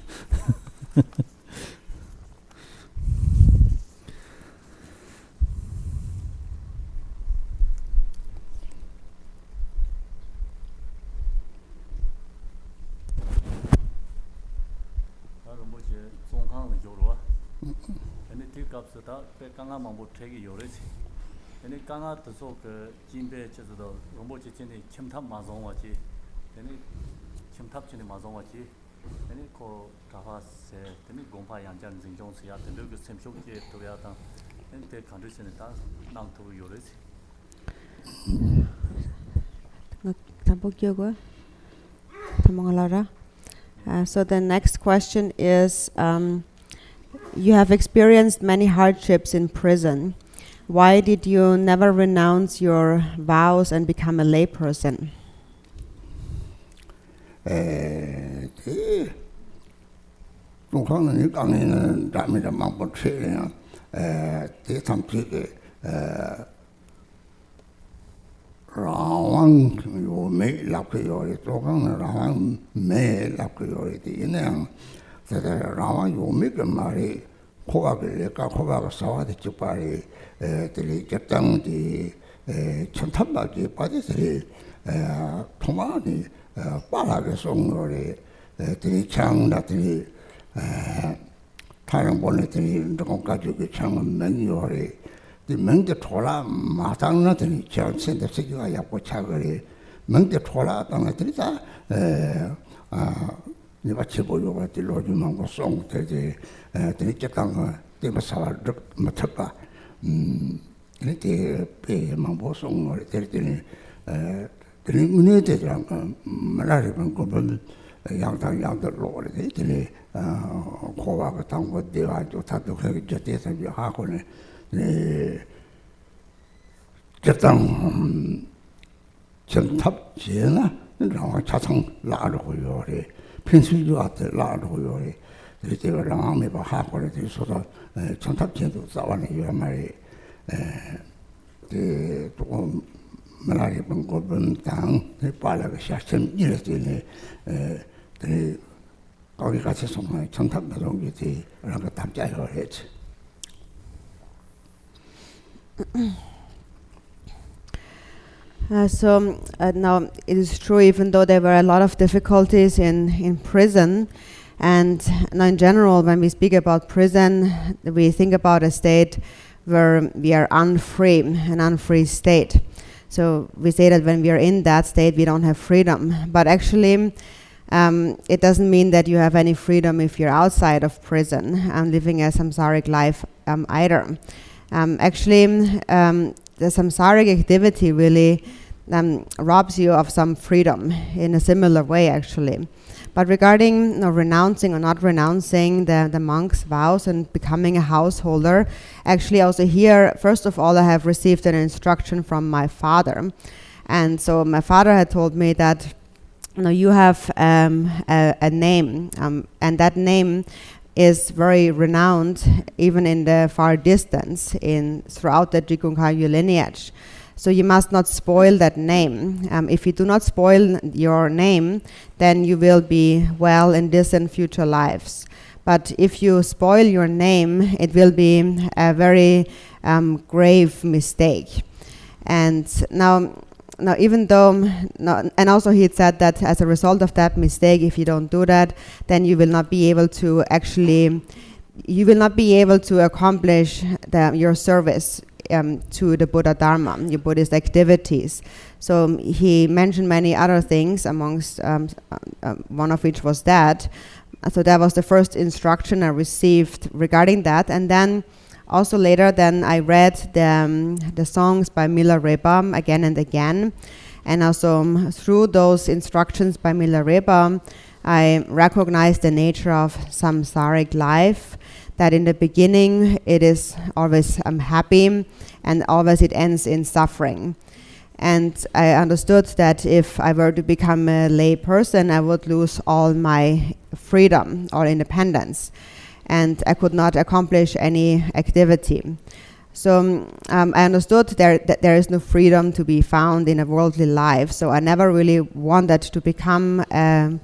So the next question is, you have experienced many hardships in prison. Why did you never renounce your vows and become a layperson? Rawang you may lap your Rawang may lap your dinner. That Rawang you make a marry, Kovaka, Kovaka, Sawa, the Chupari, the Jatang, the Chantabaki, Padisri, Tomani, Palaga song, or the Chang, that the Taran Bonnet, the Konkaju Chang, Manuary. The Mengde Tola, Matang Nathan, Church, and the Sigaya Pochagari, Mengde Tola, Donatrita, 你把起步有个的罗云芒个送在这这刚啊，这么啥这么吃吧，你这别芒不送我这这你这样没那日本国本样的罗的这里科瓦个当我的话就他都可以这点上就下过来，这当正塔节呢，然后차창拉着回来的。平时就啊得拉着回来，这个让俺们把下过来就说到，从他前头早晚的原来，这我们那里本国本党，把那个下生意了这搞一个这种从他那种的那个大家要来吃。Now it is true, even though there were a lot of difficulties in prison, and now in general, when we speak about prison, we think about a state where we are unfree, an unfree state. So we say that when we are in that state, we don't have freedom. But actually, it doesn't mean that you have any freedom if you're outside of prison and living a samsaric life either. The samsaric activity really robs you of some freedom in a similar way, actually. But regarding renouncing or not renouncing the monk's vows and becoming a householder, actually also here, first of all, I have received an instruction from my father. And so my father had told me that you have a name, and that name is very renowned even in the far distance throughout the Jigongkagyu lineage. So you must not spoil that name. If you do not spoil your name, then you will be well in this and future lives. But if you spoil your name, it will be a very grave mistake. And now even though, and also he said that as a result of that mistake, if you don't do that, then you will not be able to accomplish your service to the Buddha Dharma, your Buddhist activities. So he mentioned many other things, amongst one of which was that. So that was the first instruction I received regarding that. And then also later, then I read the songs by Milarepa again and again. And also through those instructions by Milarepa, I recognized the nature of samsaric life, that in the beginning it is always happy and always it ends in suffering. And I understood that if I were to become a lay person, I would lose all my freedom or independence, and I could not accomplish any activity. So I understood that there is no freedom to be found in a worldly life, so I never really wanted to become a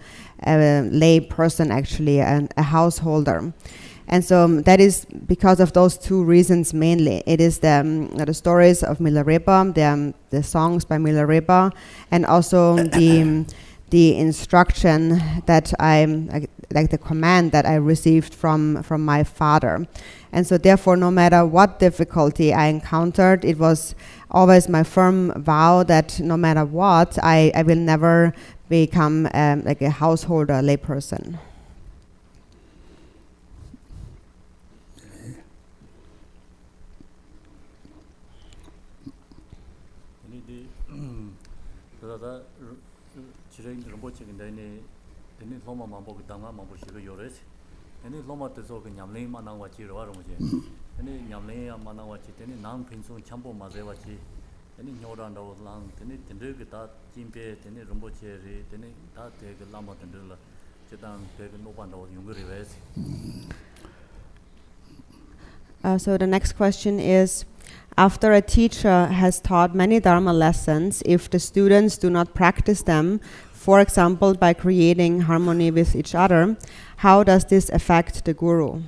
lay person, actually, a householder. And so that is because of those two reasons mainly. It is the stories of Milarepa, the songs by Milarepa, and also the instruction that like the command that I received from my father. And so therefore, no matter what difficulty I encountered, it was always my firm vow that no matter what, I will never become like a householder, lay person. So the next question is, after a teacher has taught many Dharma lessons, if the students do not practice them, for example, by creating harmony with each other, how does this affect the guru?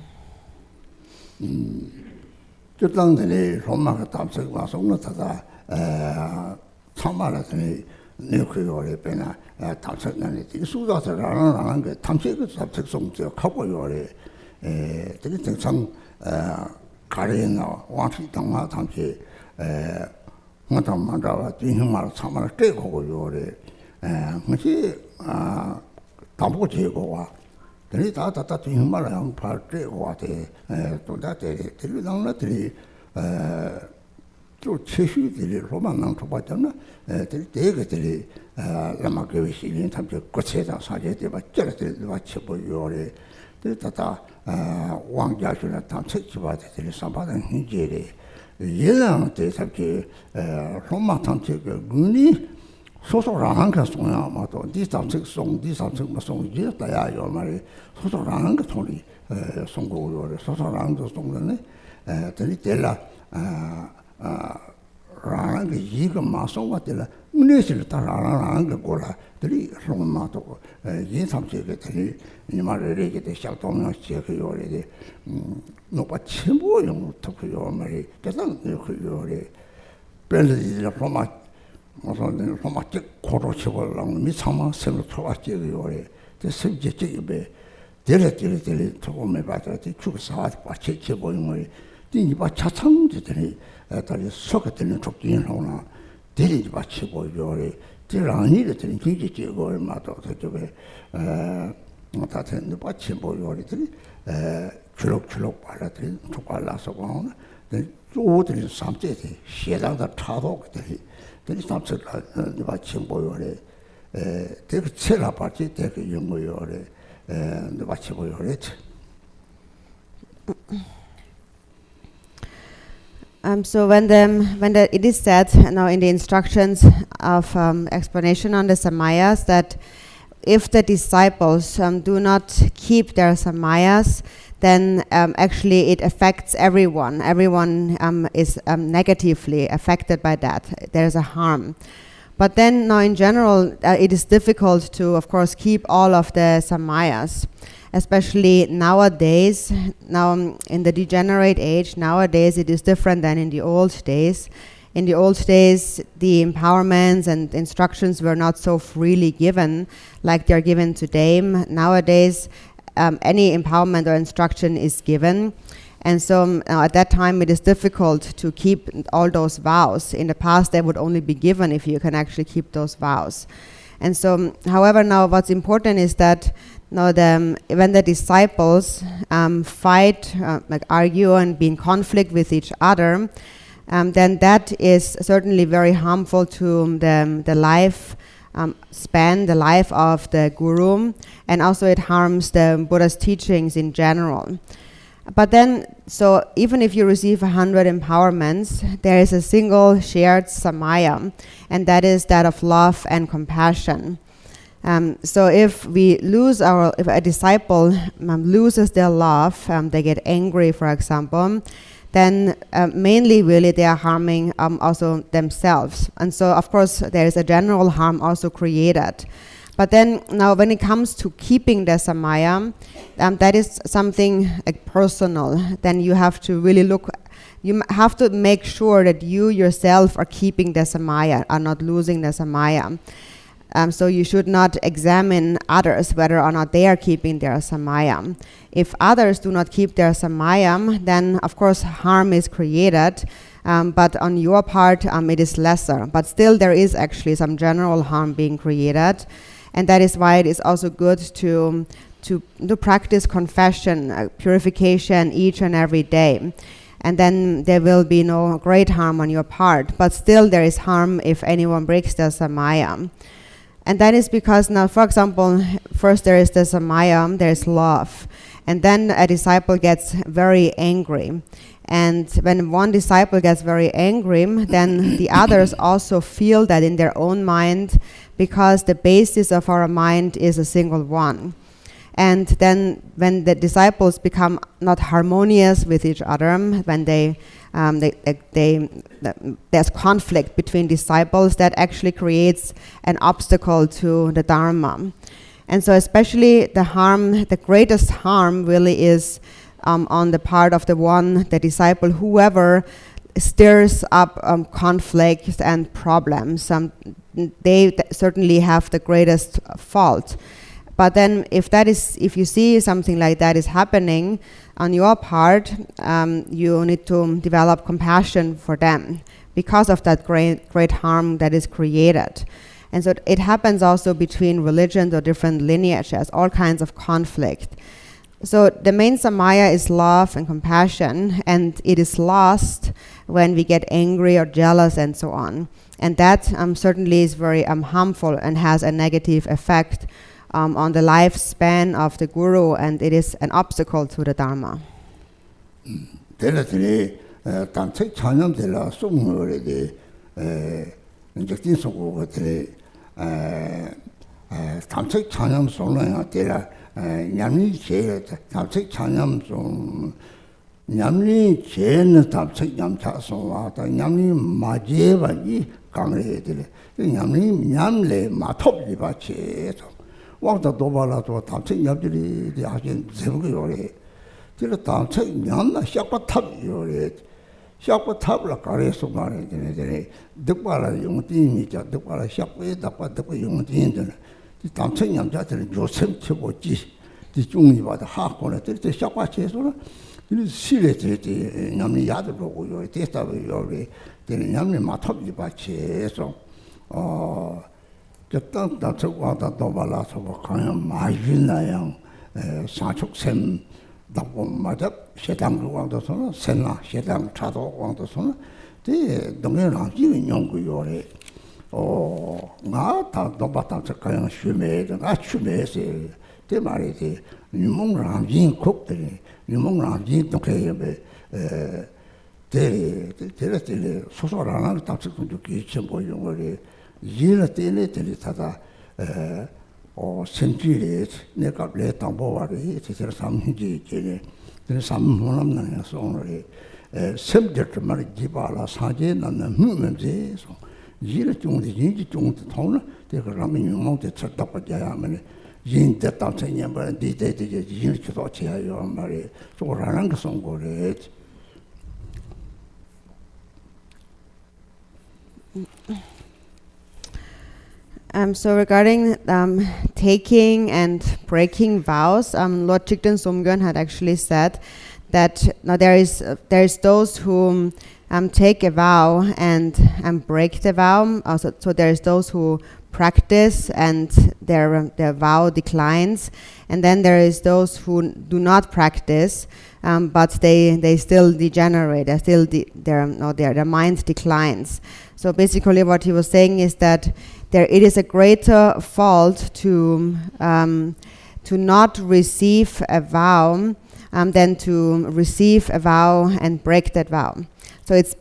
Teri tata tu Himalayam parte wate to that teri nang teri to chishu teri Roman nang to patana teri tege teri lama kevi silin tamje kocheta saje te bachara teri vachibo yore teri tata wangjashuna tamse chibate teri sampadan hinjere yelang teri tamje Roma tamse guni 소소랑한 송야 마도 디삼색 송 디삼색 송 이제 다야 요 말이 소소랑한 거 통리 송고요 소소랑도 송네 들이 때라 라는 게 이거 마송가 때라 문에서 따라라는 거 고라 들이 송마도 이 삼색에 들이 이 말을 이렇게 시작하면 시작해요래 노바 첨보용 토크요 말이 계산 그요래 벨리 로마 무슨 로마틱 고로치고랑 미상마 세로 토와지요래 대습제제베 데레데레 토고메 바다티 추사와 바치치 보이모이 디니바 차창들이 다리 속에는 족기는오나 데리 바치 보이요래 데라니들이 기지제고 얼마도 저쪽에 다텐 바치 보이요래들이 주럭주럭 발라들이 족발라서 보나 오들이 삼제지 시장다 차도들이 Then it's not so about Chimboyore, take a chill party, take a Yumboyore, the Vachiboyore. So when it is said now in the instructions of explanation on the samayas that if the disciples do not keep their samayas, then actually it affects everyone. Everyone is negatively affected by that. There's a harm. But then now in general, it is difficult to, of course, keep all of the samayas, especially nowadays. Now in the degenerate age, nowadays it is different than in the old days. In the old days, the empowerments and instructions were not so freely given like they're given today. Nowadays, any empowerment or instruction is given. And so at that time it is difficult to keep all those vows. In the past they would only be given if you can actually keep those vows. And so, however, now what's important is that now when the disciples fight, like argue and be in conflict with each other, then that is certainly very harmful to the life span, the life of the guru, and also it harms the Buddha's teachings in general. But then, so even if you receive 100 empowerments, there is a single shared samaya, and that is that of love and compassion. So if a disciple loses their love, they get angry, for example, then mainly really they are harming also themselves. And so of course there is a general harm also created. But then now when it comes to keeping the samaya, that is something personal. Then you have to really you have to make sure that you yourself are keeping the samaya, are not losing the samaya. So you should not examine others whether or not they are keeping their samaya. If others do not keep their samaya, then of course harm is created, but on your part it is lesser. But still there is actually some general harm being created, and that is why it is also good to practice confession, purification each and every day. And then there will be no great harm on your part, but still there is harm if anyone breaks their samaya. And that is because now, for example, first there is the samaya, there is love. And then a disciple gets very angry. And when one disciple gets very angry, then the others also feel that in their own mind, because the basis of our mind is a single one. And then when the disciples become not harmonious with each other, when there's conflict between disciples, that actually creates an obstacle to the Dharma. And so especially the greatest harm really is on the part of the disciple, whoever stirs up conflict and problems. They certainly have the greatest fault. But then if you see something like that is happening on your part, you need to develop compassion for them because of that great harm that is created. And so it happens also between religions or different lineages, all kinds of conflict. So the main samaya is love and compassion, and it is lost when we get angry or jealous and so on. And that certainly is very harmful and has a negative effect on the lifespan of the guru, and it is an obstacle to the Dharma. 냠니 제 답책 찬양 좀 냠니 제는 답책 냠차서 다 냠니 마제바니 강래들 냠니 냠래 마톱이 바체서 왕도 도발라도 답책 냠들이 하긴 제목이요래 저 답책 냠나 샤바탑이요래 샤바탑을 가래서 말해 되네 득발아 용띠니자 득발아 샤바에 답답 용띠인들 당청 남자들은 요즘 쳐보지 뒷중이 봐도 하고는 때 샤바체서는 이 시레들이 남이 야들고 요 대답을 요리 되는 남이 마탑이 바체서 저땅 다쳐와다 도발라서 그냥 마이나양 사축샘 답고 맞아 세당 왕도서는 세나 세당 차도 왕도서는 대 동네랑 지는 연구요래 나다 도바타 저가양 슈메가 슈메세 때 말이지 니몽랑진 국들이 니몽랑진 동네에 데레 소소라는 답습도 기체 보용을 이해를 때네 다다 센지리 내가 레 담보와리 제대로 삼지 제네 그 삼문함나는 소원을 샘저트 말이 지발라 사제 나는 흐면제서 이를 중대 인지 중대 통을 내가 라면 용모대 찾다버려야면 인대 담생년 번 디데디게 인지도 지야요 말이 소라는 거 송고래. So regarding taking and breaking vows, Lord Chigden Somgön had actually said that now there is those who take a vow and break the vow. Also, so there is those who practice and their vow declines, and then there is those who do not practice, but they still degenerate. They still their mind declines. So basically, what he was saying is that it is a greater fault to not receive a vow than to receive a vow and break that vow. So it's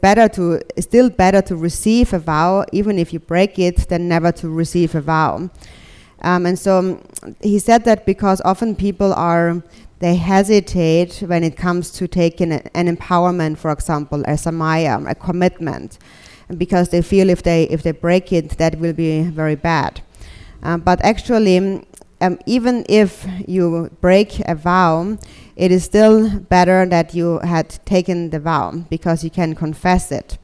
still better to receive a vow, even if you break it, than never to receive a vow. And so he said that because often people they hesitate when it comes to taking an empowerment, for example, a samaya, a commitment, because they feel if they break it, that will be very bad. But actually, even if you break a vow, it is still better that you had taken the vow, because you can confess it.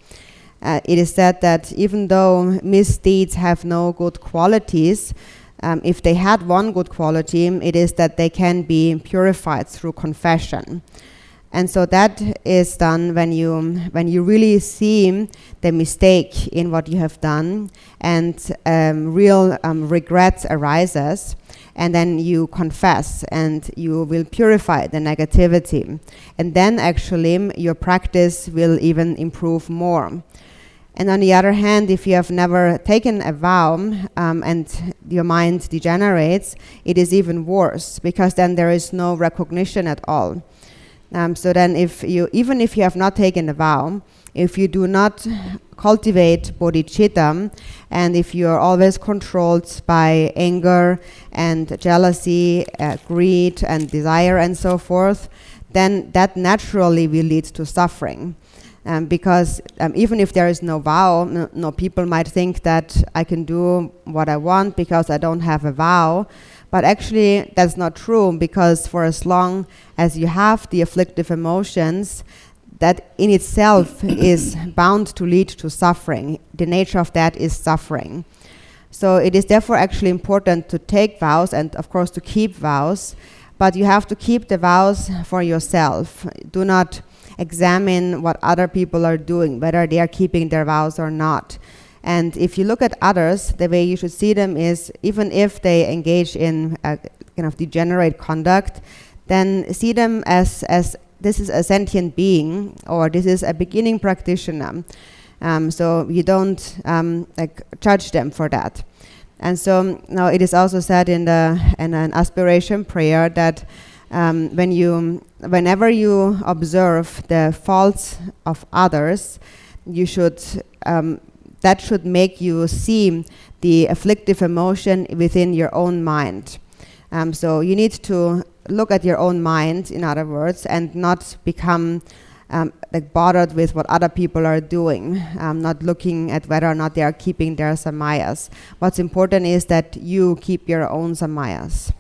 It is said that even though misdeeds have no good qualities, if they had one good quality, it is that they can be purified through confession. And so that is done when you really see the mistake in what you have done, and real regret arises, and then you confess and you will purify the negativity. And then actually your practice will even improve more. And on the other hand, if you have never taken a vow and your mind degenerates, it is even worse, because then there is no recognition at all. So then even if you have not taken a vow, if you do not cultivate bodhicitta, and if you are always controlled by anger and jealousy, greed and desire and so forth, then that naturally will lead to suffering. Because even if there is no vow, people might think that I can do what I want because I don't have a vow. But actually, that's not true, because for as long as you have the afflictive emotions, that in itself is bound to lead to suffering. The nature of that is suffering. So it is therefore actually important to take vows and, of course, to keep vows. But you have to keep the vows for yourself. Do not examine what other people are doing, whether they are keeping their vows or not. And if you look at others, the way you should see them is, even if they engage in kind of degenerate conduct, then see them as this is a sentient being, or this is a beginning practitioner. So you don't judge them for that. And so now it is also said in an aspiration prayer that whenever you observe the faults of others, you should that should make you see the afflictive emotion within your own mind. So you need to look at your own mind, in other words, and not become bothered with what other people are doing, not looking at whether or not they are keeping their samayas. What's important is that you keep your own samayas.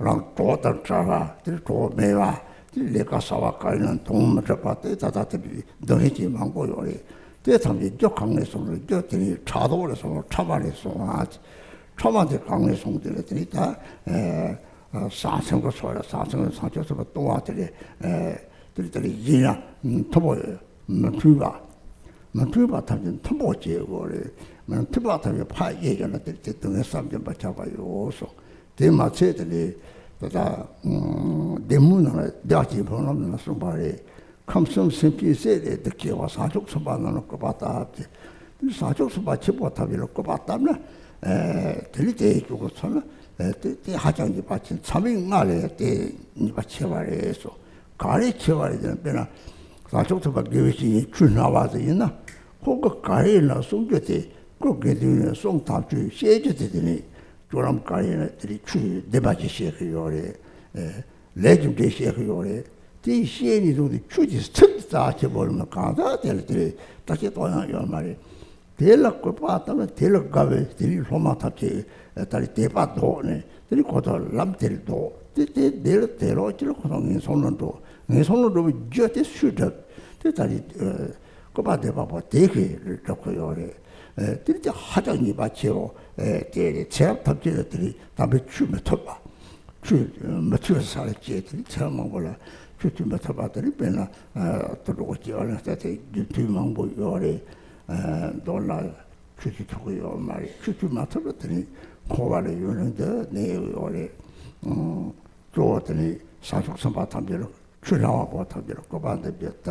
랑 도다 자가 도 매와 레가 사와까지는 동물을 봤대 다다들이 너희지 망고 요리 대탐이 저 강내성을 저들이 차도로서 차발해서 차만데 강내성들이 다 사성거 소라 사성을 사줘서 도와들이 들들이 이나 토보요 만투바 탐진 토보지 거래 만투바 탐이 파 얘기는 등에 삼점 받아봐요서 대마체들이 다 대문을 대하지 보는 수발에 감성 심피세에 듣기와 사족 수반을 거 봤다. 사족 수반 치보타비를 거 봤다면 들이대 주고서는 때 하장이 받친 참인 말에 때 받쳐버려서 가르쳐버려야 되는 배나 사족 수반 교육이 줄 나와서 있나 그거 가르나 송교대 그렇게 되는 송탑주 세제되더니 조람 가리나들이 추 대바지 시작해요래 레줌데 시작해요래 이 시엔이도 추지 스트다 쳐버리면 가다 될들이 다시 또요 말이 될락을 봤다면 될락가베 들이 로마타치 다리 대바도네 들이 고도 람들도 때 대로 질 고동이 손으로 내 손으로 저때 수다 다리 거바데 봐봐 되게 좋고요래 들이 하장이 받치고 제압 탑재들이 담배 추면 터봐 추 맞추어서 살았지 처음 몰라 추 맞춰봤더니 배나 들어오고 지어는 때에 유튜브만 보여래 돌라 추지 두고요 말이 추 맞춰봤더니 고발을 유는데 내 요래 좋더니 사족선바 탐재로 추나와 보탐재로 고반데 몇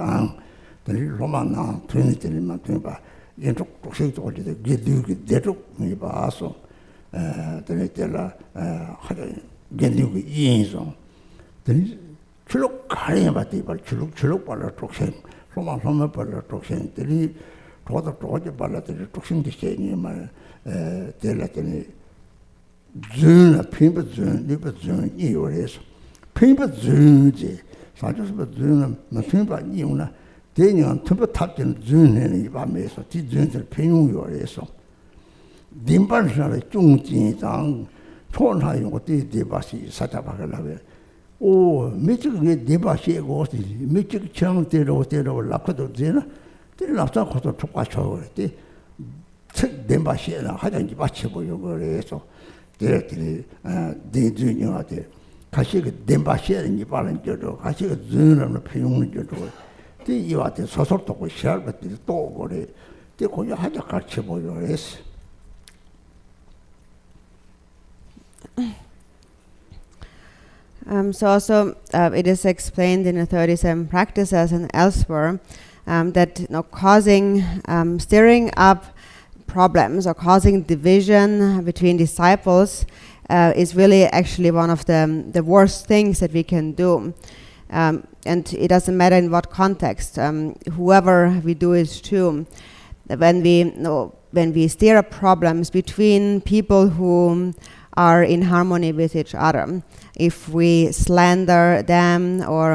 들이 로만나 트윈들이만 트윈바 연속 독세도 어디도 게두기 대륙이 봐서 들이텔라 하게 게두기 이인성 들이 출력 가려 봤더니 출력 발라 독생 로만 발라 독생 들이 도다 발라 들이 독생 디세니 말 들라더니 준 핀버준 리버준 이오레서 핀버준지 사주스버 준 핀버 이오나 대년 tumpa 탑전 준해는 이 밤에서 뒤준들 평용요에서 님반사의 중진당 촌하용 어디 대바시 사자바가라베 오 미치게 대바시에 고스 미치게 청대로 라코도 되나 들 납사 고도 똑같죠 그때 책 대바시에나 하장이 받쳐 보여 그래서 대들이 대준이한테 같이 그 대바시에는 이 바른 저도 같이 그 준을 평용을 저도 이와한테 소설도 시할것들이 또 그래. 때 거기 하자 같이 보여 했어. So also it is explained in the 37 practices and elsewhere that stirring up problems or causing division between disciples is really actually one of the worst things that we can do. And it doesn't matter in what context, whoever we do it to. When we stir up problems between people who are in harmony with each other, if we slander them or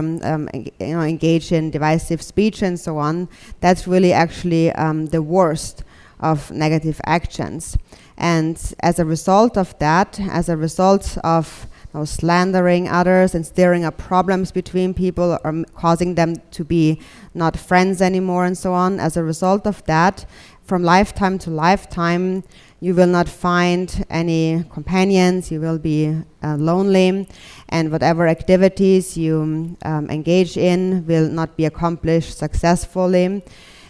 engage in divisive speech and so on, that's really actually the worst of negative actions. And as a result of that, as a result of slandering others and stirring up problems between people, or causing them to be not friends anymore and so on. As a result of that, from lifetime to lifetime, you will not find any companions, you will be lonely, and whatever activities you engage in will not be accomplished successfully.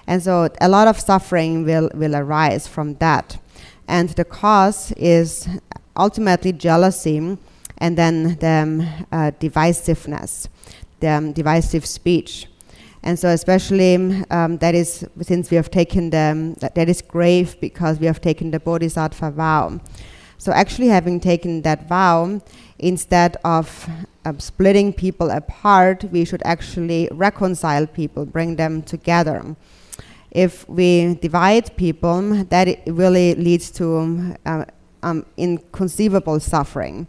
And so a lot of suffering will arise from that. And the cause is ultimately jealousy, and then the divisiveness, the divisive speech. And so especially that is, since we have taken that is grave because we have taken the Bodhisattva vow. So actually having taken that vow, instead of splitting people apart, we should actually reconcile people, bring them together. If we divide people, that it really leads to inconceivable suffering.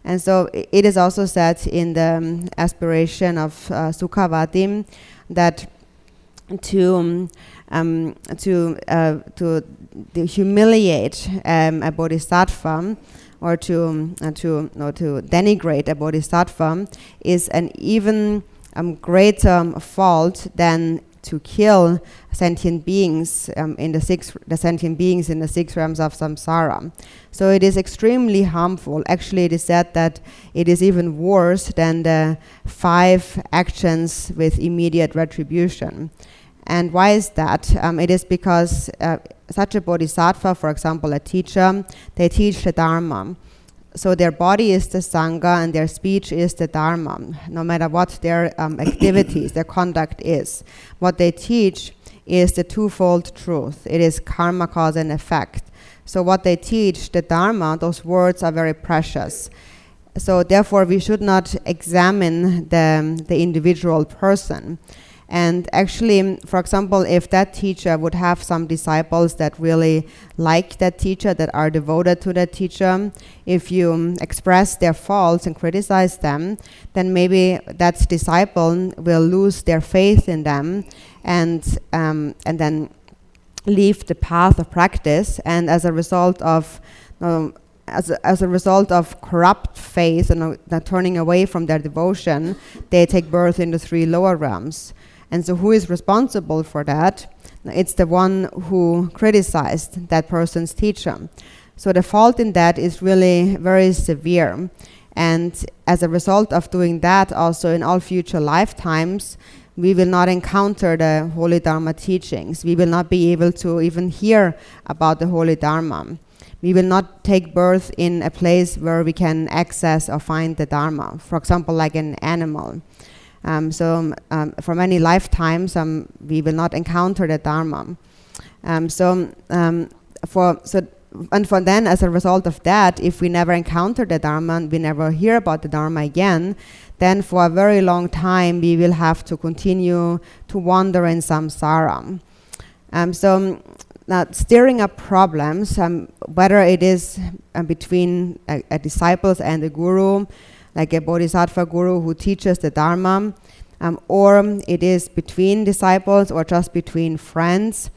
And so it is also said in the aspiration of Sukhavati that to humiliate a bodhisattva, or to denigrate a bodhisattva, is an even greater fault than to kill sentient beings in the six realms of samsara. So it is extremely harmful. Actually, it is said that it is even worse than the 5 actions with immediate retribution. And why is that? It is because such a bodhisattva, for example, a teacher, they teach the Dharma. So their body is the Sangha and their speech is the Dharma, no matter what their activities, their conduct is. What they teach is the twofold truth. It is karma, cause and effect. So what they teach, the Dharma, those words are very precious. So therefore we should not examine the individual person. And actually, for example, if that teacher would have some disciples that really like that teacher, that are devoted to that teacher, if you express their faults and criticize them, then maybe that disciple will lose their faith in them and then leave the path of practice. And as a result of as a result of corrupt faith and turning away from their devotion, they take birth in the 3 lower realms. And so who is responsible for that? It's the one who criticized that person's teacher. So the fault in that is really very severe. And as a result of doing that, also in all future lifetimes, we will not encounter the Holy Dharma teachings. We will not be able to even hear about the Holy Dharma. We will not take birth in a place where we can access or find the Dharma, for example, like an animal. For many lifetimes, we will not encounter the Dharma. And for then, as a result of that, if we never encounter the Dharma and we never hear about the Dharma again, then for a very long time we will have to continue to wander in samsara. Now, stirring up problems, whether it is between a disciples and a guru, like a bodhisattva guru who teaches the Dharma, or it is between disciples or just between friends,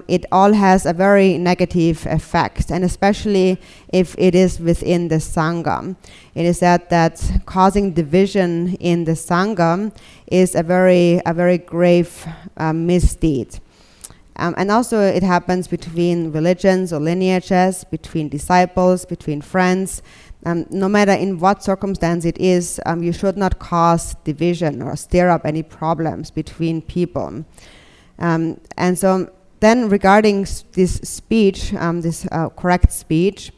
it all has a very negative effect, and especially if it is within the Sangha. It is said that causing division in the Sangha is a very grave misdeed. And also it happens between religions or lineages, between disciples, between friends. No matter in what circumstance it is, you should not cause division or stir up any problems between people. And so then regarding this speech, this correct speech,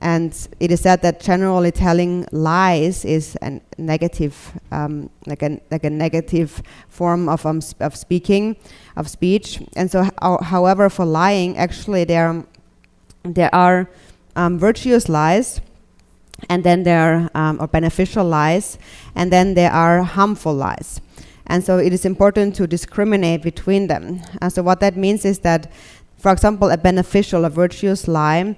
and it is said that generally telling lies is a negative, like a negative form of speaking, of speech. And so, however, for lying, actually there are virtuous lies, and then there are beneficial lies, and then there are harmful lies. And so it is important to discriminate between them. And so what that means is that, for example, a beneficial, a virtuous lie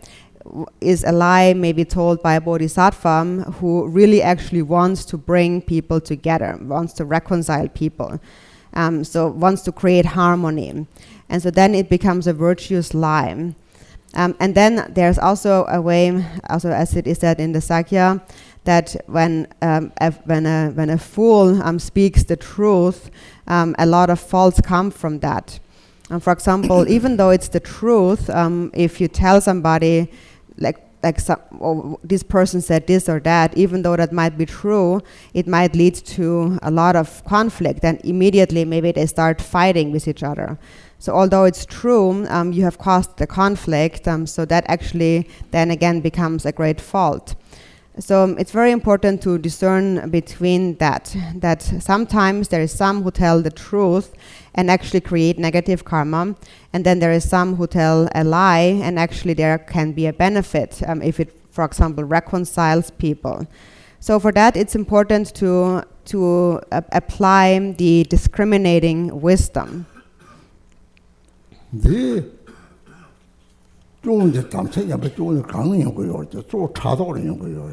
is a lie maybe told by a bodhisattva who really actually wants to bring people together, wants to reconcile people, so wants to create harmony. And so then it becomes a virtuous lie. And then there's also a way, also as it is said in the Sakya, that when a fool speaks the truth, a lot of faults come from that. For example, even though it's the truth, if you tell somebody this person said this or that, even though that might be true, it might lead to a lot of conflict, and immediately maybe they start fighting with each other. So although it's true, you have caused the conflict, so that actually then again becomes a great fault. So it's very important to discern between that sometimes there is some who tell the truth and actually create negative karma, and then there is some who tell a lie and actually there can be a benefit if it, for example, reconciles people. So for that it's important to apply the discriminating wisdom. 네 좋은데 담생이 앞에 좋은 강의인 거요. 저 차도는 거요.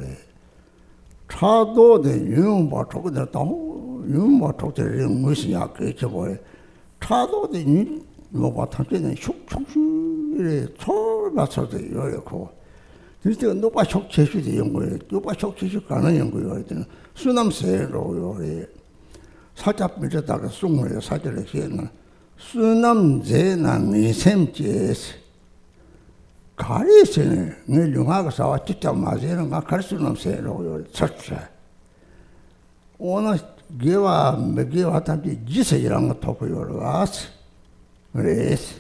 차도의 유용바 저거들 또 유용바 저거들 무엇이야 그렇게 뭐 차도의 뭐가 탐지는 슉슉슉 초 맞춰서 이러고 그래서 누가 촉제시대 연구에 누가 촉제시 가는 연구요. 수남세로요. 살짝 밀었다가 숭을 사절을 했는 수남제는 이샘제스 가리스는 내 용하고 사와 직접 맞으는 거 가르수남세로요. 첫째 오늘 개와 매개와 담지 지세이란 거 토고요. 와스 그래서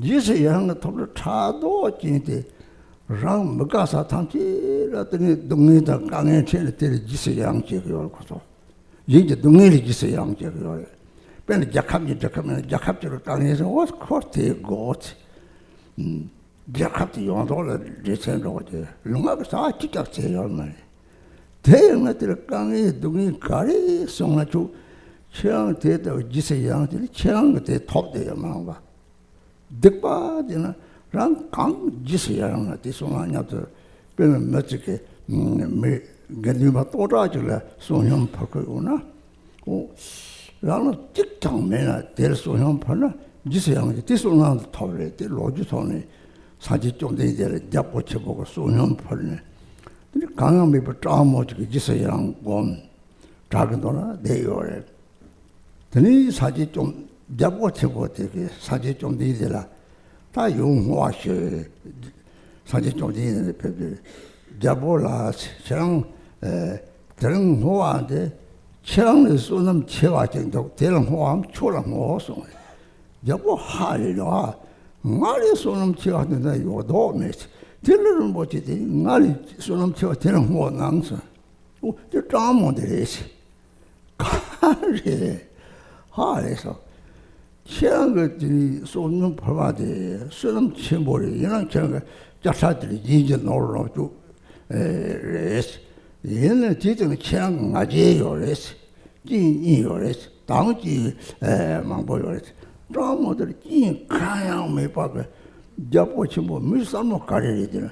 지세이란 거 토로 차도 진데 랑 먹가서 담지라더니 동네다 강에 체를 때리 지세이란 제고요. 그래서 이제 동네리 지세이란 제고요. 근데 작합적으로 강에서 와 코트에 got 작합이 용도를 제세로지 롱하고 사 직접 제요 말 대응들 강에 동이 가리 송나주 취향 대도 지세양들이 취향한테 톱대요 막봐 득바지나 랑강 지세양한테 송나냐도 변은 멋지게 매 gần 또라지라 소형 바꾸구나 나는 직장면에 될 소형 파나 지세양이 뒤소나도 톱래 될 로지손에 사지 좀 되게 잡고 쳐보고 소형 파네 근데 강함이 버짜모지게 지세양 곰 작은 도나 내요래 드니 사지 좀 잡고 쳐보고 되게 사지 좀 되게라 다 용화시 사지 좀 되게 잡고라 장 다른 호한테 체랑을 쏘는 체와 정도 대랑 호함 초랑 호송 여보 하리라 말이 쏘는 체와 된다 요도 메시 들르는 뭐지 말이 쏘는 체와 대랑 호 낭서 저 짜모들이시 가리 하래서 체랑을 쏘는 벌바데 쏘는 체모리 이런 체가 자사들이 이제 놀러 쭉 레스 얘는 지금 취향 아재요 레스 진이요 레스 당지 망보요 레스 드라마들 진 가양 매박에 잡고치 뭐 밀삼모 가리리들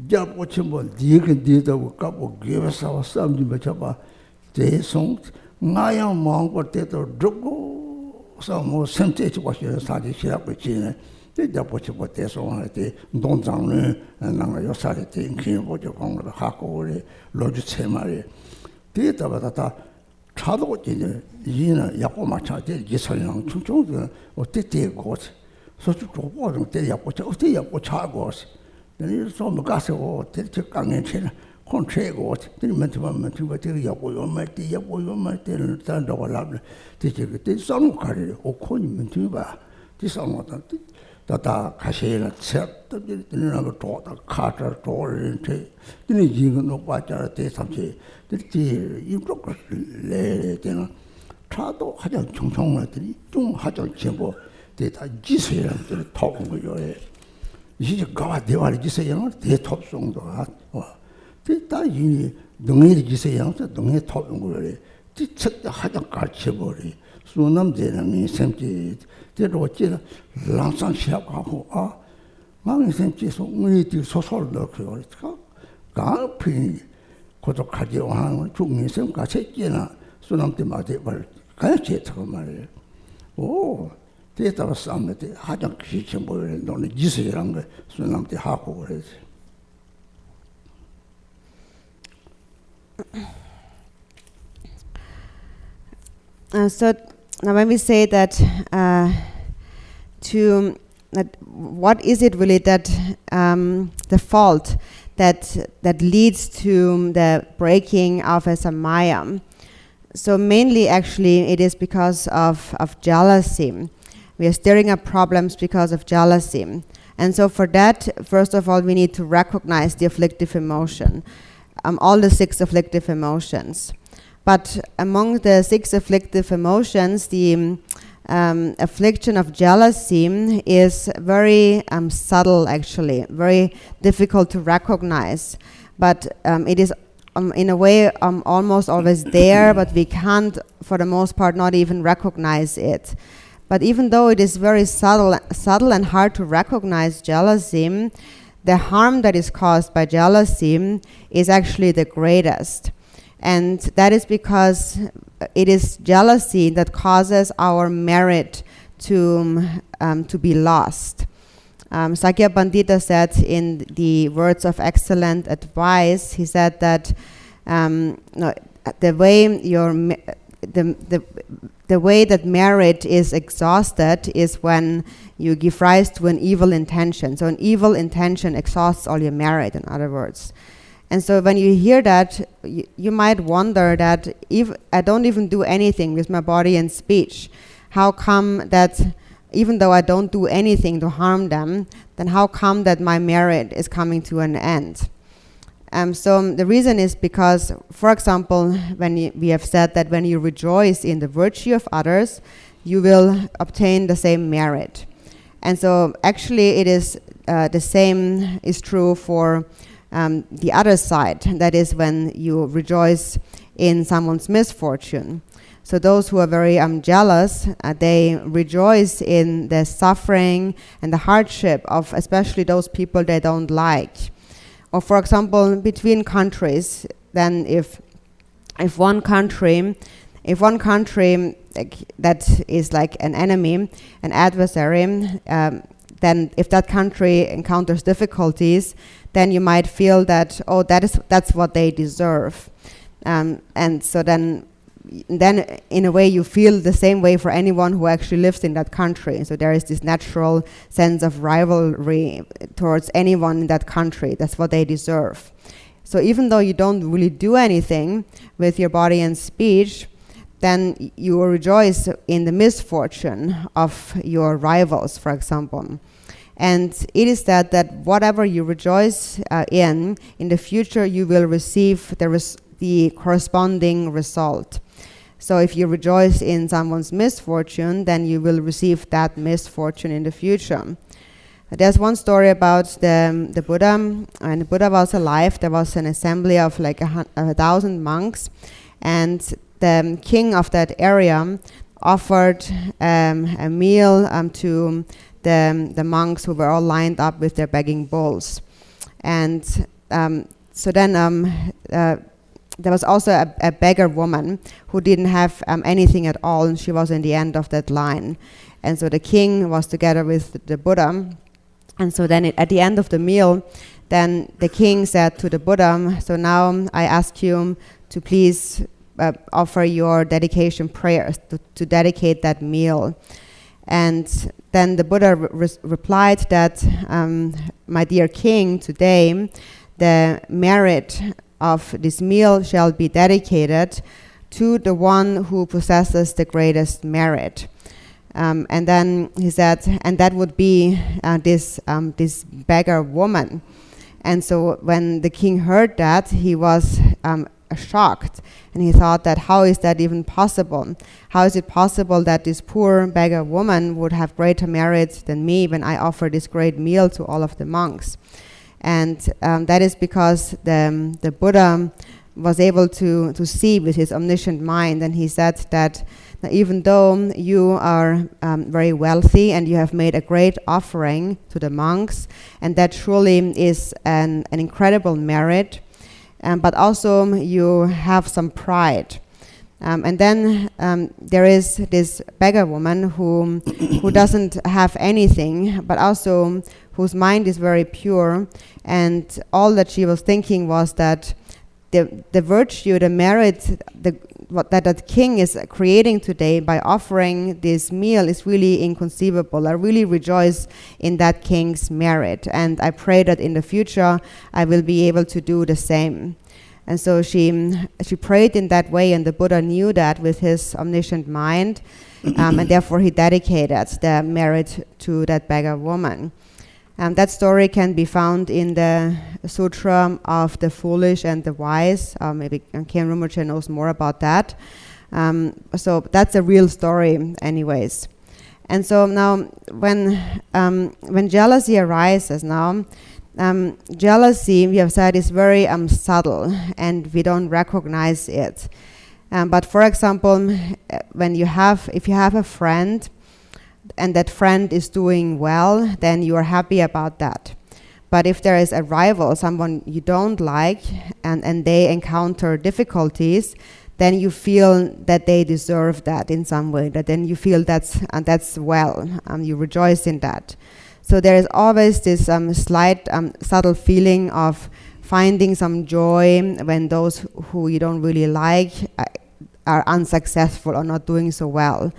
잡고치 뭐 디게 디도 갖고 개버서 싸움지 맞아봐 대송 나양 망고 때도 죽고 서뭐 선택지 와서 사지 시작을 지네 잡고치 뭐 대송한테 동장을 나가 요사리 땡긴 보죠 공부를 하고 우리 로주 체말이 뒤에다가 차도 이제 이는 약고 마찬가지 기설랑 충충도 어떻게 거지 소주 조고는 때 약고 어떻게 약고 차고 근데 좀 가서 대체 강에 체는 콘트레고 근데 맨투만 되게 약고 요말 때 약고 요말 때는 단다고 라블 되게 그때 싸움 가리 오콘이 맨투바 뒤싸움다 다다 가시나 쳇도 되는 거 카터 도르한테 되는 이건 놓고자 대삼지 들지 이쪽 레 되는 차도 하장 총총들이 좀 하장 제보 대다 지세랑들 토은 거요. 이제 가와 대화를 지세랑 대톱송도 와 대다 이 능이 지세랑서 능이 토은 거요. 지책 하장 가르쳐 버리 수남제는 샘지 대로지 랑상 시작하고 망이 샘지서 우리 뒤 소설 넣고 그러니까 가피 고독하지 않은 중에서 같이나 수남때 맞에 말 같이 저 말이에요. 오 대다가 싸움때 하장 기체 보이는 너는 지세랑 거 수남때 하고 그러지. So now when we say that what is it really that the fault that leads to the breaking of a samaya? So mainly actually it is because of jealousy. We are stirring up problems because of jealousy. And so for that, first of all, we need to recognize the afflictive emotion, all the 6 afflictive emotions. But among the 6 afflictive emotions, the affliction of jealousy is very subtle, actually, very difficult to recognize. But it is in a way almost always there, but we can't, for the most part, not even recognize it. But even though it is very subtle and hard to recognize jealousy, the harm that is caused by jealousy is actually the greatest. And that is because it is jealousy that causes our merit to be lost. Sakya Pandita said in the Words of Excellent Advice, he said that the way that merit is exhausted is when you give rise to an evil intention. So an evil intention exhausts all your merit, in other words. And so when you hear that, you might wonder that if I don't even do anything with my body and speech, how come that even though I don't do anything to harm them, then how come that my merit is coming to an end? So the reason is because, for example, we have said that when you rejoice in the virtue of others, you will obtain the same merit. And so actually it is the same is true for the other side. That is when you rejoice in someone's misfortune. So those who are very jealous, they rejoice in the suffering and the hardship of especially those people they don't like. Or for example, between countries, then if one country that is like an enemy, an adversary, then if that country encounters difficulties, then you might feel that, oh, that's what they deserve. And so then in a way you feel the same way for anyone who actually lives in that country. So there is this natural sense of rivalry towards anyone in that country. That's what they deserve. So even though you don't really do anything with your body and speech, then you will rejoice in the misfortune of your rivals, for example. And it is that whatever you rejoice in the future you will receive the corresponding result. So if you rejoice in someone's misfortune, then you will receive that misfortune in the future. There's one story about the Buddha. When the Buddha was alive, there was an assembly of like 1,000 monks, and the king of that area offered a meal to the monks who were all lined up with their begging bowls. And so then there was also a beggar woman who didn't have anything at all, and she was in the end of that line. And so the king was together with the Buddha. And so then at the end of the meal, then the king said to the Buddha, so now I ask you to please offer your dedication prayers to dedicate that meal. And then the Buddha replied that, my dear king, today the merit of this meal shall be dedicated to the one who possesses the greatest merit. And then he said, and that would be this beggar woman. And so when the king heard that, he was shocked, and he thought that how is that even possible? How is it possible that this poor beggar woman would have greater merit than me when I offer this great meal to all of the monks? And that is because the Buddha was able to see with his omniscient mind, and he said that even though you are very wealthy and you have made a great offering to the monks, and that truly is an incredible merit, but also you have some pride. And then there is this beggar woman who doesn't have anything, but also whose mind is very pure, and all that she was thinking was that the virtue, the merit, that king is creating today by offering this meal is really inconceivable. I really rejoice in that king's merit, and I pray that in the future I will be able to do the same. And so she prayed in that way, and the Buddha knew that with his omniscient mind, and therefore he dedicated the merit to that beggar woman. That story can be found in the Sutra of the Foolish and the Wise. Maybe Garchen Rinpoche knows more about that. So that's a real story anyways. And so now when jealousy arises now, jealousy, we have said, is very subtle and we don't recognize it. But for example, if you have a friend and that friend is doing well, then you are happy about that. But if there is a rival, someone you don't like, and they encounter difficulties, then you feel that they deserve that in some way, that then you feel that's well, you rejoice in that. So there is always this slight subtle feeling of finding some joy when those who you don't really like are unsuccessful or not doing so well.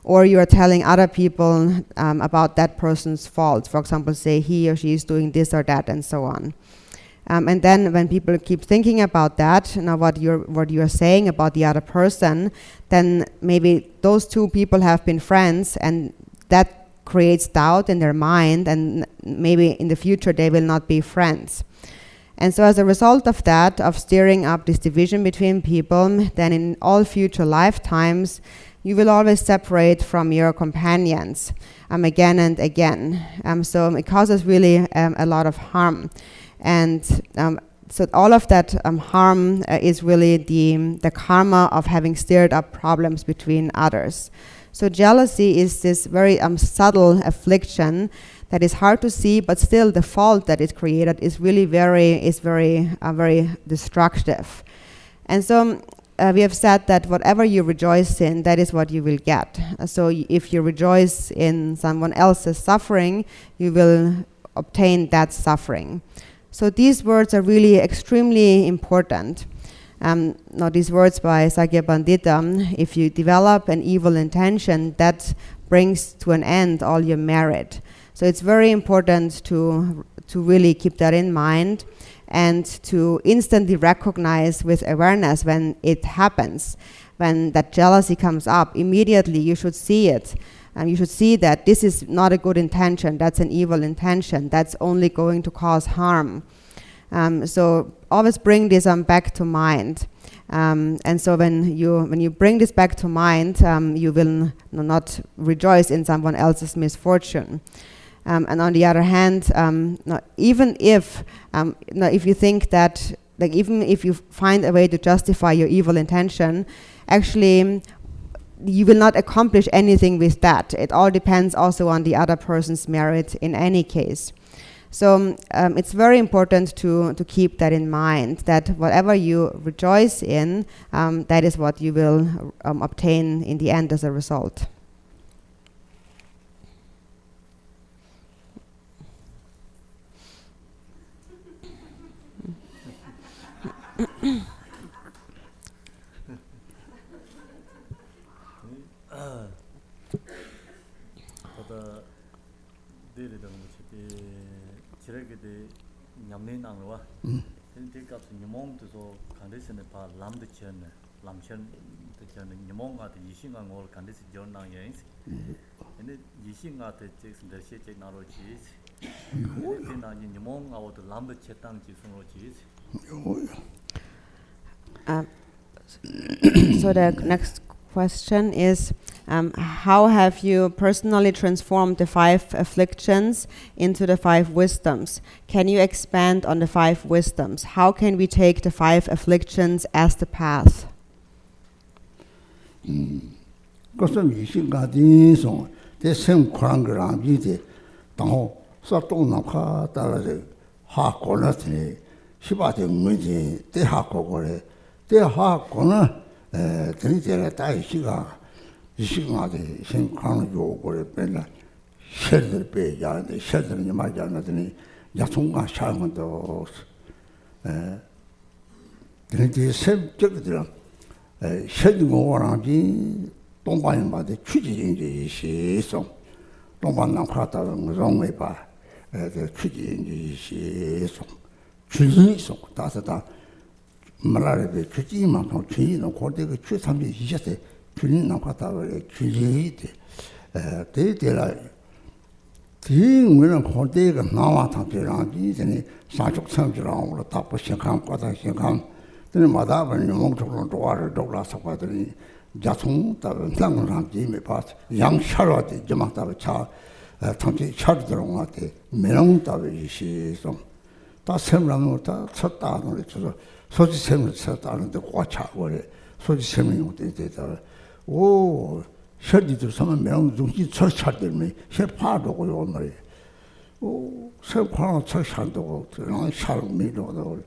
Or you are telling other people about that person's fault. For example, say he or she is doing this or that, and so on. And then when people keep thinking about that, what you're saying about the other person, then maybe those two people have been friends, and that creates doubt in their mind, and maybe in the future they will not be friends. And so as a result of that, of stirring up this division between people, then in all future lifetimes, you will always separate from your companions again and again. So it causes really a lot of harm. And so all of that harm is really the karma of having stirred up problems between others. So jealousy is this very subtle affliction that is hard to see, but still the fault that it created is really very destructive. And so we have said that whatever you rejoice in, that is what you will get. So if you rejoice in someone else's suffering, you will obtain that suffering. So these words are really extremely important. Now these words by Sakya Pandita, if you develop an evil intention, that brings to an end all your merit. So it's very important to really keep that in mind, and to instantly recognize with awareness when it happens, when that jealousy comes up. Immediately you should see it. You should see that this is not a good intention, that's an evil intention, that's only going to cause harm. So always bring this back to mind. And so when you bring this back to mind, you will not rejoice in someone else's misfortune. And on the other hand, even if you think that, like, even if you find a way to justify your evil intention, actually you will not accomplish anything with that. It all depends also on the other person's merit in any case. So it's very important to keep that in mind, that whatever you rejoice in, that is what you will obtain in the end as a result. So the next question is, how have you personally transformed the 5 afflictions into the 5 wisdoms? Can you expand on the 5 wisdoms? How can we take the 5 afflictions as the path? the same job, shedding over on the don't buy him by the treaty in the she so don't buy them crata wrong way by the treaty in the she so. Treaty so that's that Malaria treaty man on treaty no quarter the truth something he just a treaty no crata treaty. They like thing when a quarter now at the and Sancho comes around the top of Shakam, Quata Shakam. Then Madame and Monk to water, Douglas of Quatri, Jatung, Tangan, Jimmy Pass, young Charlotte, Jamata Cha, Tanti Chardron at the Melon Tavi, so that's him Ramuta, Satan, so the same Satan, the watch out, so the same did. Oh, Shady to some Melon, Zunki church had me, she part of all my. Oh, so crown church had the world, and shall me no.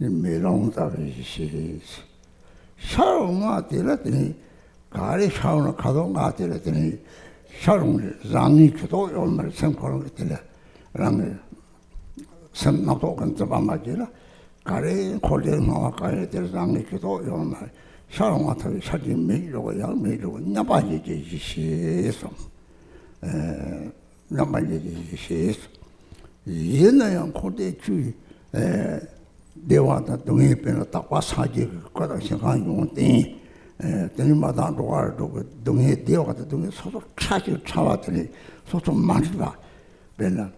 In Melon Tavi, Sharon at the Latini, Gary Sharon Cadon at the Latini, Sharon Zangi to all my same column, Rang some not open to Bamagilla, Gary called him Mawaka, the Zangi to all my Sharon at the Shaddy made or young made, nobody she is. Nobody she is. Yen called a tree. They want to do it in a Tawasaji, Quatashan, then Madame Duarte doing it, they want to do it sort of tragic chawately, sort of mantra. Then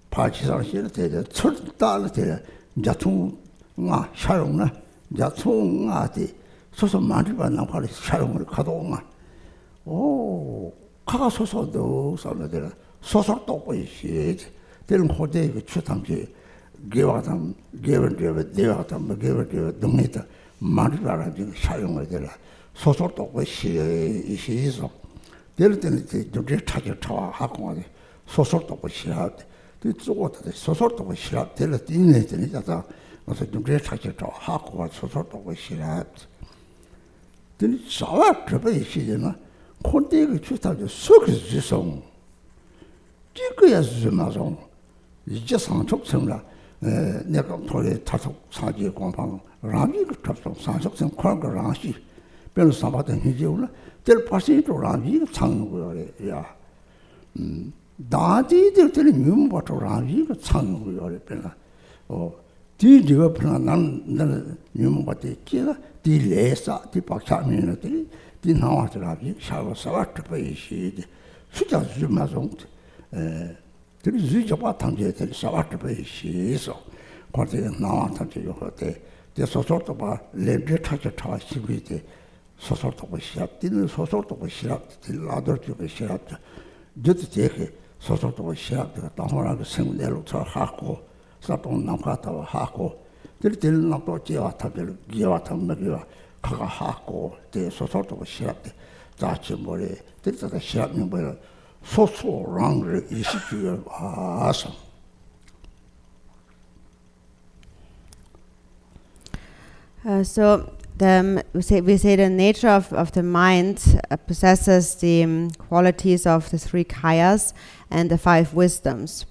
parties are here, the third dollar, Jatu, Sharona, Jatu, sort of mantra, now what is Sharon Cadona. Oh, Caso those on the sort of top of shit, then what they would shoot them. Give out them, give it, give out them, give it, donate, Mandra, Sharon with the so sort of way she is. There didn't do touch a tower, Hakon, so sort of what she had. It's what the so sort of what she had, tell it in it, and it was a great touch a tower, Hakon, so sort of what she had. Then it's so up to be she, you know, could they just have the circus this song? Jiggers Zimazon. It's just on top similar. 내가 돌에 타석 사지에 공방 라미 그 접속 사석선 콜거 라시 별로 사바던 희지우나 될 파시도 라미 창는 거야 다디들 때는 유무바토 라미 그 창는 거야 별로 디디가 별로 나는 유무바토 끼가 디레사 디박사미는들이 디 나와서 라미 샤워 사와트 베이시 수자 주마송 there is a bottom yet, and so what to be she is so. What they now touch you for the sort of a lady touch a toss with the sort of a shop, didn't so sort of a shop, the other to be shop. Just take it, so sort of a shop, the Tamara, the same little Hako, Sapon Nakata Hako. They didn't not go to Giatam, Kaka Hako, the sort of a shop, Dutch body, this is a shop number. So wrong is awesome. So we say the nature of the mind possesses the qualities of the 3 kayas and the 5 wisdoms.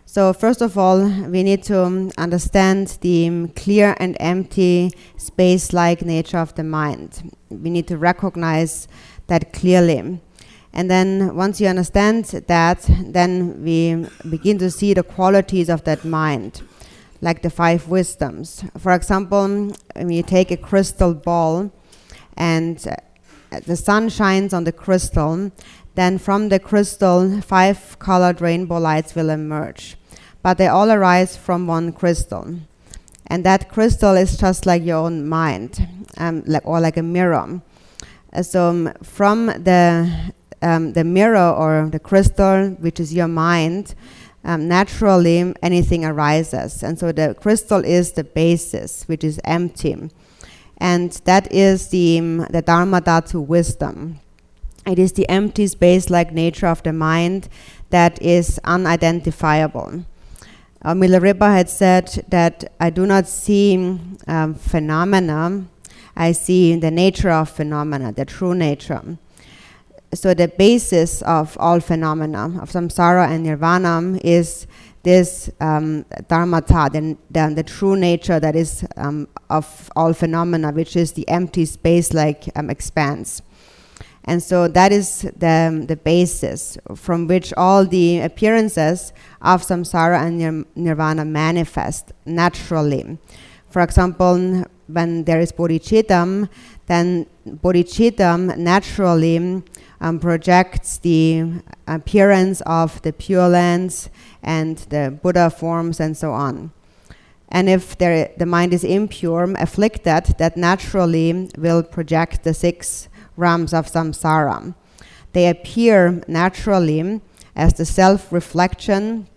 So first of all, we need to understand the clear and empty space-like nature of the mind. We need to recognize that clearly. And then once you understand that, then we begin to see the qualities of that mind, like the 5 wisdoms. For example, when you take a crystal ball and the sun shines on the crystal, then from the crystal 5 colored rainbow lights will emerge. But they all arise from one crystal. And that crystal is just like your own mind, like a mirror. So from the mirror or the crystal, which is your mind, naturally anything arises. And so the crystal is the basis, which is empty. And that is the Dharma Dhatu wisdom. It is the empty space-like nature of the mind that is unidentifiable. Milarepa had said that I do not see phenomena, I see the nature of phenomena, the true nature. So the basis of all phenomena, of samsara and nirvana, is this dharmata, the true nature that is of all phenomena, which is the empty space-like expanse. And so that is the basis from which all the appearances of samsara and nirvana manifest naturally. For example, when there is bodhicitta, then bodhicitta naturally projects the appearance of the Pure Lands and the Buddha forms and so on. And if the mind is impure, afflicted, that naturally will project the 6 realms of samsara. They appear naturally as the self-reflection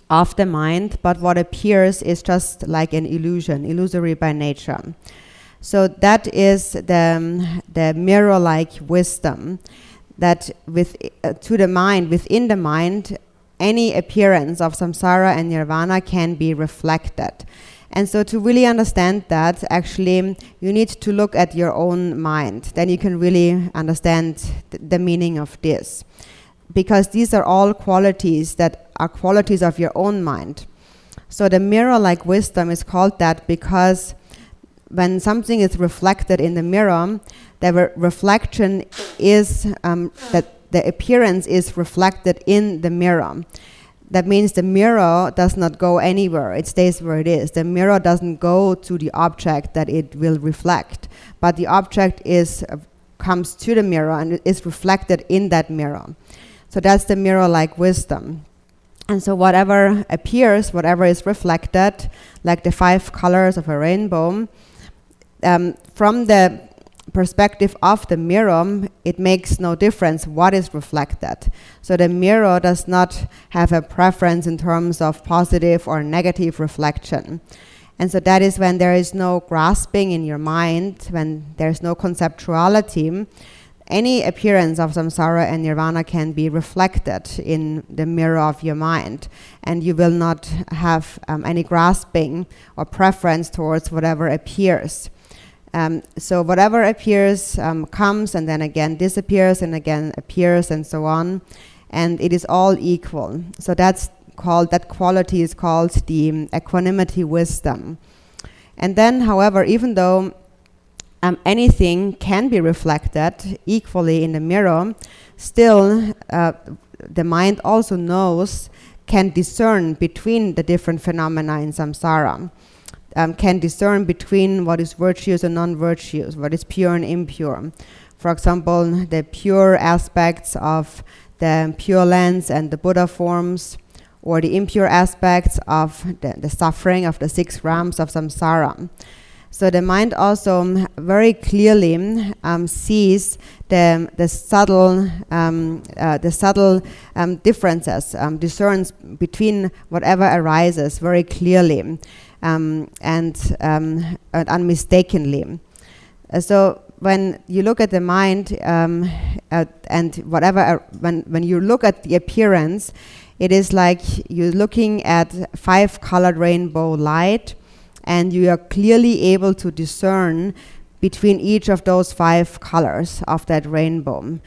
of the mind, but what appears is just like an illusion, illusory by nature. So that is the mirror-like wisdom that to the mind, within the mind, any appearance of samsara and nirvana can be reflected. And so to really understand that, actually, you need to look at your own mind. Then you can really understand the meaning of this. Because these are all qualities that are qualities of your own mind. So the mirror-like wisdom is called that because when something is reflected in the mirror, the reflection is that the appearance is reflected in the mirror. That means the mirror does not go anywhere. It stays where it is. The mirror doesn't go to the object that it will reflect, but the object comes to the mirror and is reflected in that mirror. So that's the mirror-like wisdom. And so whatever appears, whatever is reflected, like the 5 colors of a rainbow, from the perspective of the mirror, it makes no difference what is reflected. So the mirror does not have a preference in terms of positive or negative reflection. And so that is when there is no grasping in your mind, when there's no conceptuality, any appearance of samsara and nirvana can be reflected in the mirror of your mind, and you will not have any grasping or preference towards whatever appears. So whatever appears comes and then again disappears and again appears and so on, and it is all equal. So that quality is called the equanimity wisdom. And then, however, even though anything can be reflected equally in the mirror, still the mind also can discern between the different phenomena in samsara. Can discern between what is virtuous and non-virtuous, what is pure and impure. For example, the pure aspects of the Pure Lands and the Buddha forms, or the impure aspects of the suffering of the 6 realms of samsara. So the mind also very clearly sees the subtle differences, discerns between whatever arises very clearly. And unmistakably. So when you look at the mind and whatever, when you look at the appearance, it is like you're looking at 5-colored rainbow light, and you are clearly able to discern between each of those 5 colors of that rainbow.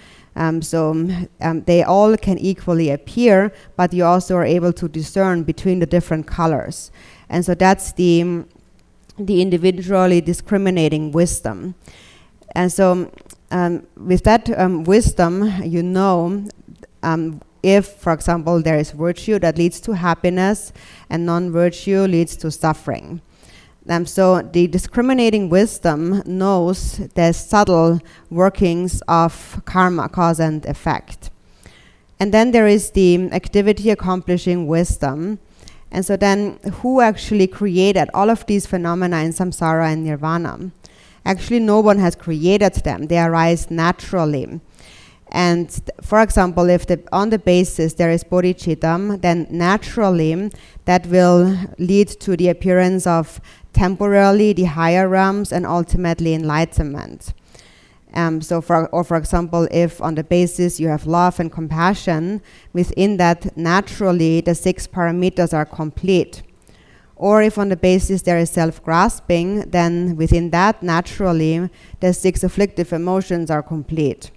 So they all can equally appear, but you also are able to discern between the different colors. And so that's the individually discriminating wisdom. And so with that wisdom, you know if, for example, there is virtue that leads to happiness and non-virtue leads to suffering. So the discriminating wisdom knows the subtle workings of karma, cause and effect. And then there is the activity accomplishing wisdom. And so then who actually created all of these phenomena in samsara and nirvana? Actually, no one has created them. They arise naturally. And for example, if on the basis there is bodhicitta, then naturally that will lead to the appearance of temporarily the higher realms and ultimately enlightenment. For example, if on the basis you have love and compassion, within that naturally the 6 paramitas are complete. Or if on the basis there is self-grasping, then within that naturally the 6 afflictive emotions are complete.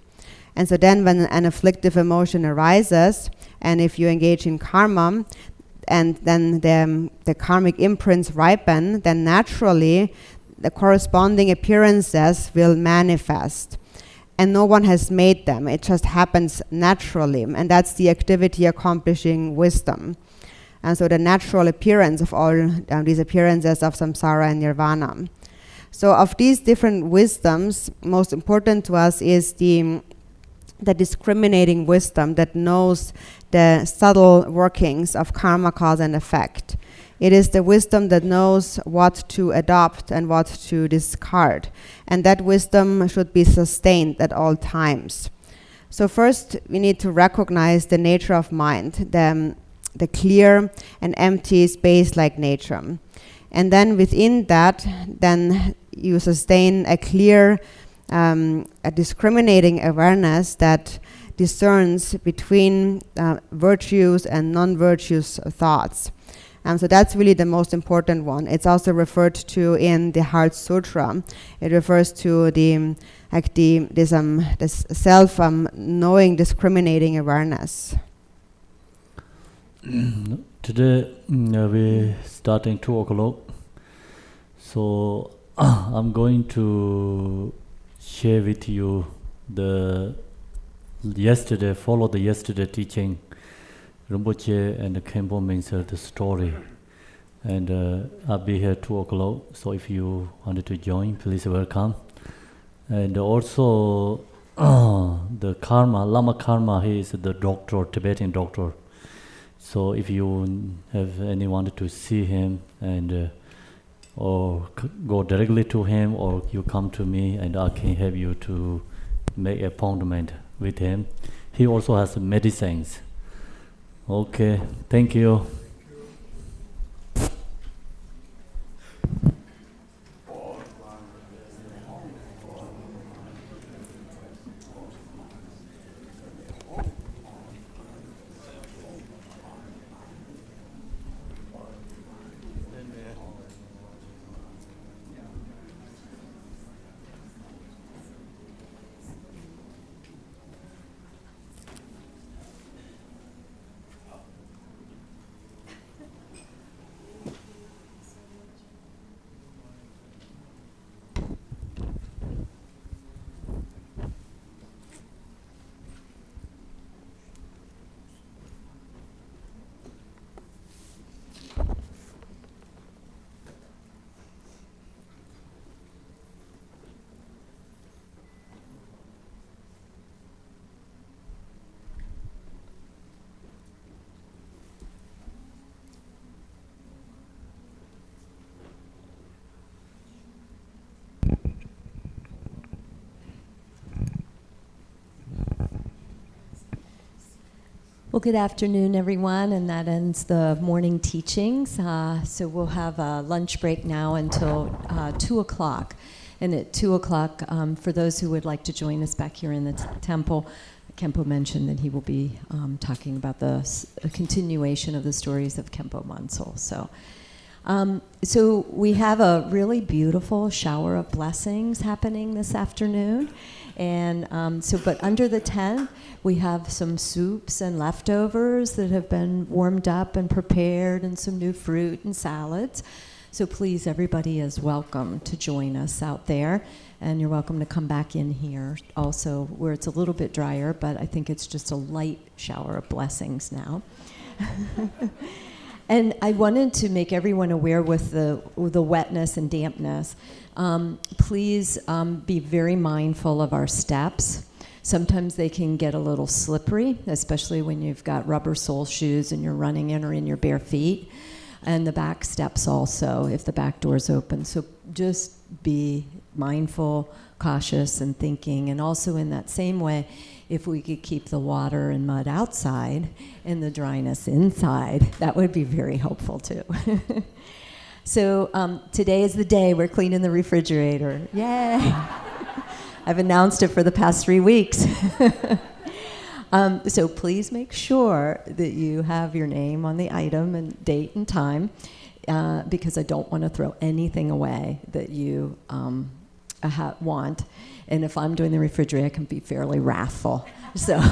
And so then when an afflictive emotion arises, and if you engage in karma, and then the karmic imprints ripen, then naturally the corresponding appearances will manifest. And no one has made them. It just happens naturally. And that's the activity accomplishing wisdom. And so the natural appearance of all these appearances of samsara and nirvana. So of these different wisdoms, most important to us is the discriminating wisdom that knows the subtle workings of karma, cause and effect. It is the wisdom that knows what to adopt and what to discard. And that wisdom should be sustained at all times. So first, we need to recognize the nature of mind, the clear and empty space-like nature. And then within that, then you sustain a clear, a discriminating awareness that discerns between virtuous and non-virtuous thoughts. So that's really the most important one. It's also referred to in the Heart Sutra. It refers to this self-knowing, discriminating awareness. Today we're starting 2 o'clock. So I'm going to share with you follow the yesterday teaching. Rinpoche and Khenpo mentioned the story, and I'll be here 2 o'clock. So if you wanted to join, please welcome. And also the karma, Lama Karma, he is the doctor, Tibetan doctor. So if you have anyone to see him and or go directly to him, or you come to me and I can have you to make an appointment with him. He also has medicines. Okay, thank you. Well, good afternoon, everyone, and that ends the morning teachings. So we'll have a lunch break now until 2 o'clock. And at 2 o'clock, for those who would like to join us back here in the temple, Khenpo mentioned that he will be talking about the continuation of the stories of Khenpo Munsel. So we have a really beautiful shower of blessings happening this afternoon. And but under the tent, we have some soups and leftovers that have been warmed up and prepared, and some new fruit and salads. So please, everybody is welcome to join us out there. And you're welcome to come back in here also, where it's a little bit drier, but I think it's just a light shower of blessings now. And I wanted to make everyone aware with the wetness and dampness. Please be very mindful of our steps. Sometimes they can get a little slippery, especially when you've got rubber sole shoes and you're running in or in your bare feet. And the back steps also, if the back door's open. So just be mindful, cautious, and thinking. And also in that same way, if we could keep the water and mud outside and the dryness inside, that would be very helpful too. So today is the day we're cleaning the refrigerator. Yay! I've announced it for the past 3 weeks. So please make sure that you have your name on the item and date and time, because I don't want to throw anything away that you want. And if I'm doing the refrigerator, I can be fairly wrathful. So,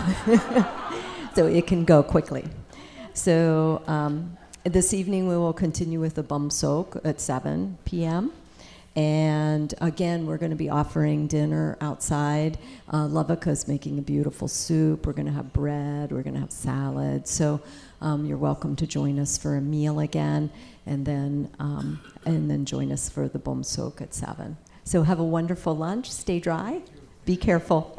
so it can go quickly. So This evening we will continue with the bum soak at 7 p.m. And again, we're going to be offering dinner outside. Lavika's making a beautiful soup. We're going to have bread. We're going to have salad. So you're welcome to join us for a meal again, and then join us for the bum soak at 7. So have a wonderful lunch. Stay dry. Be careful.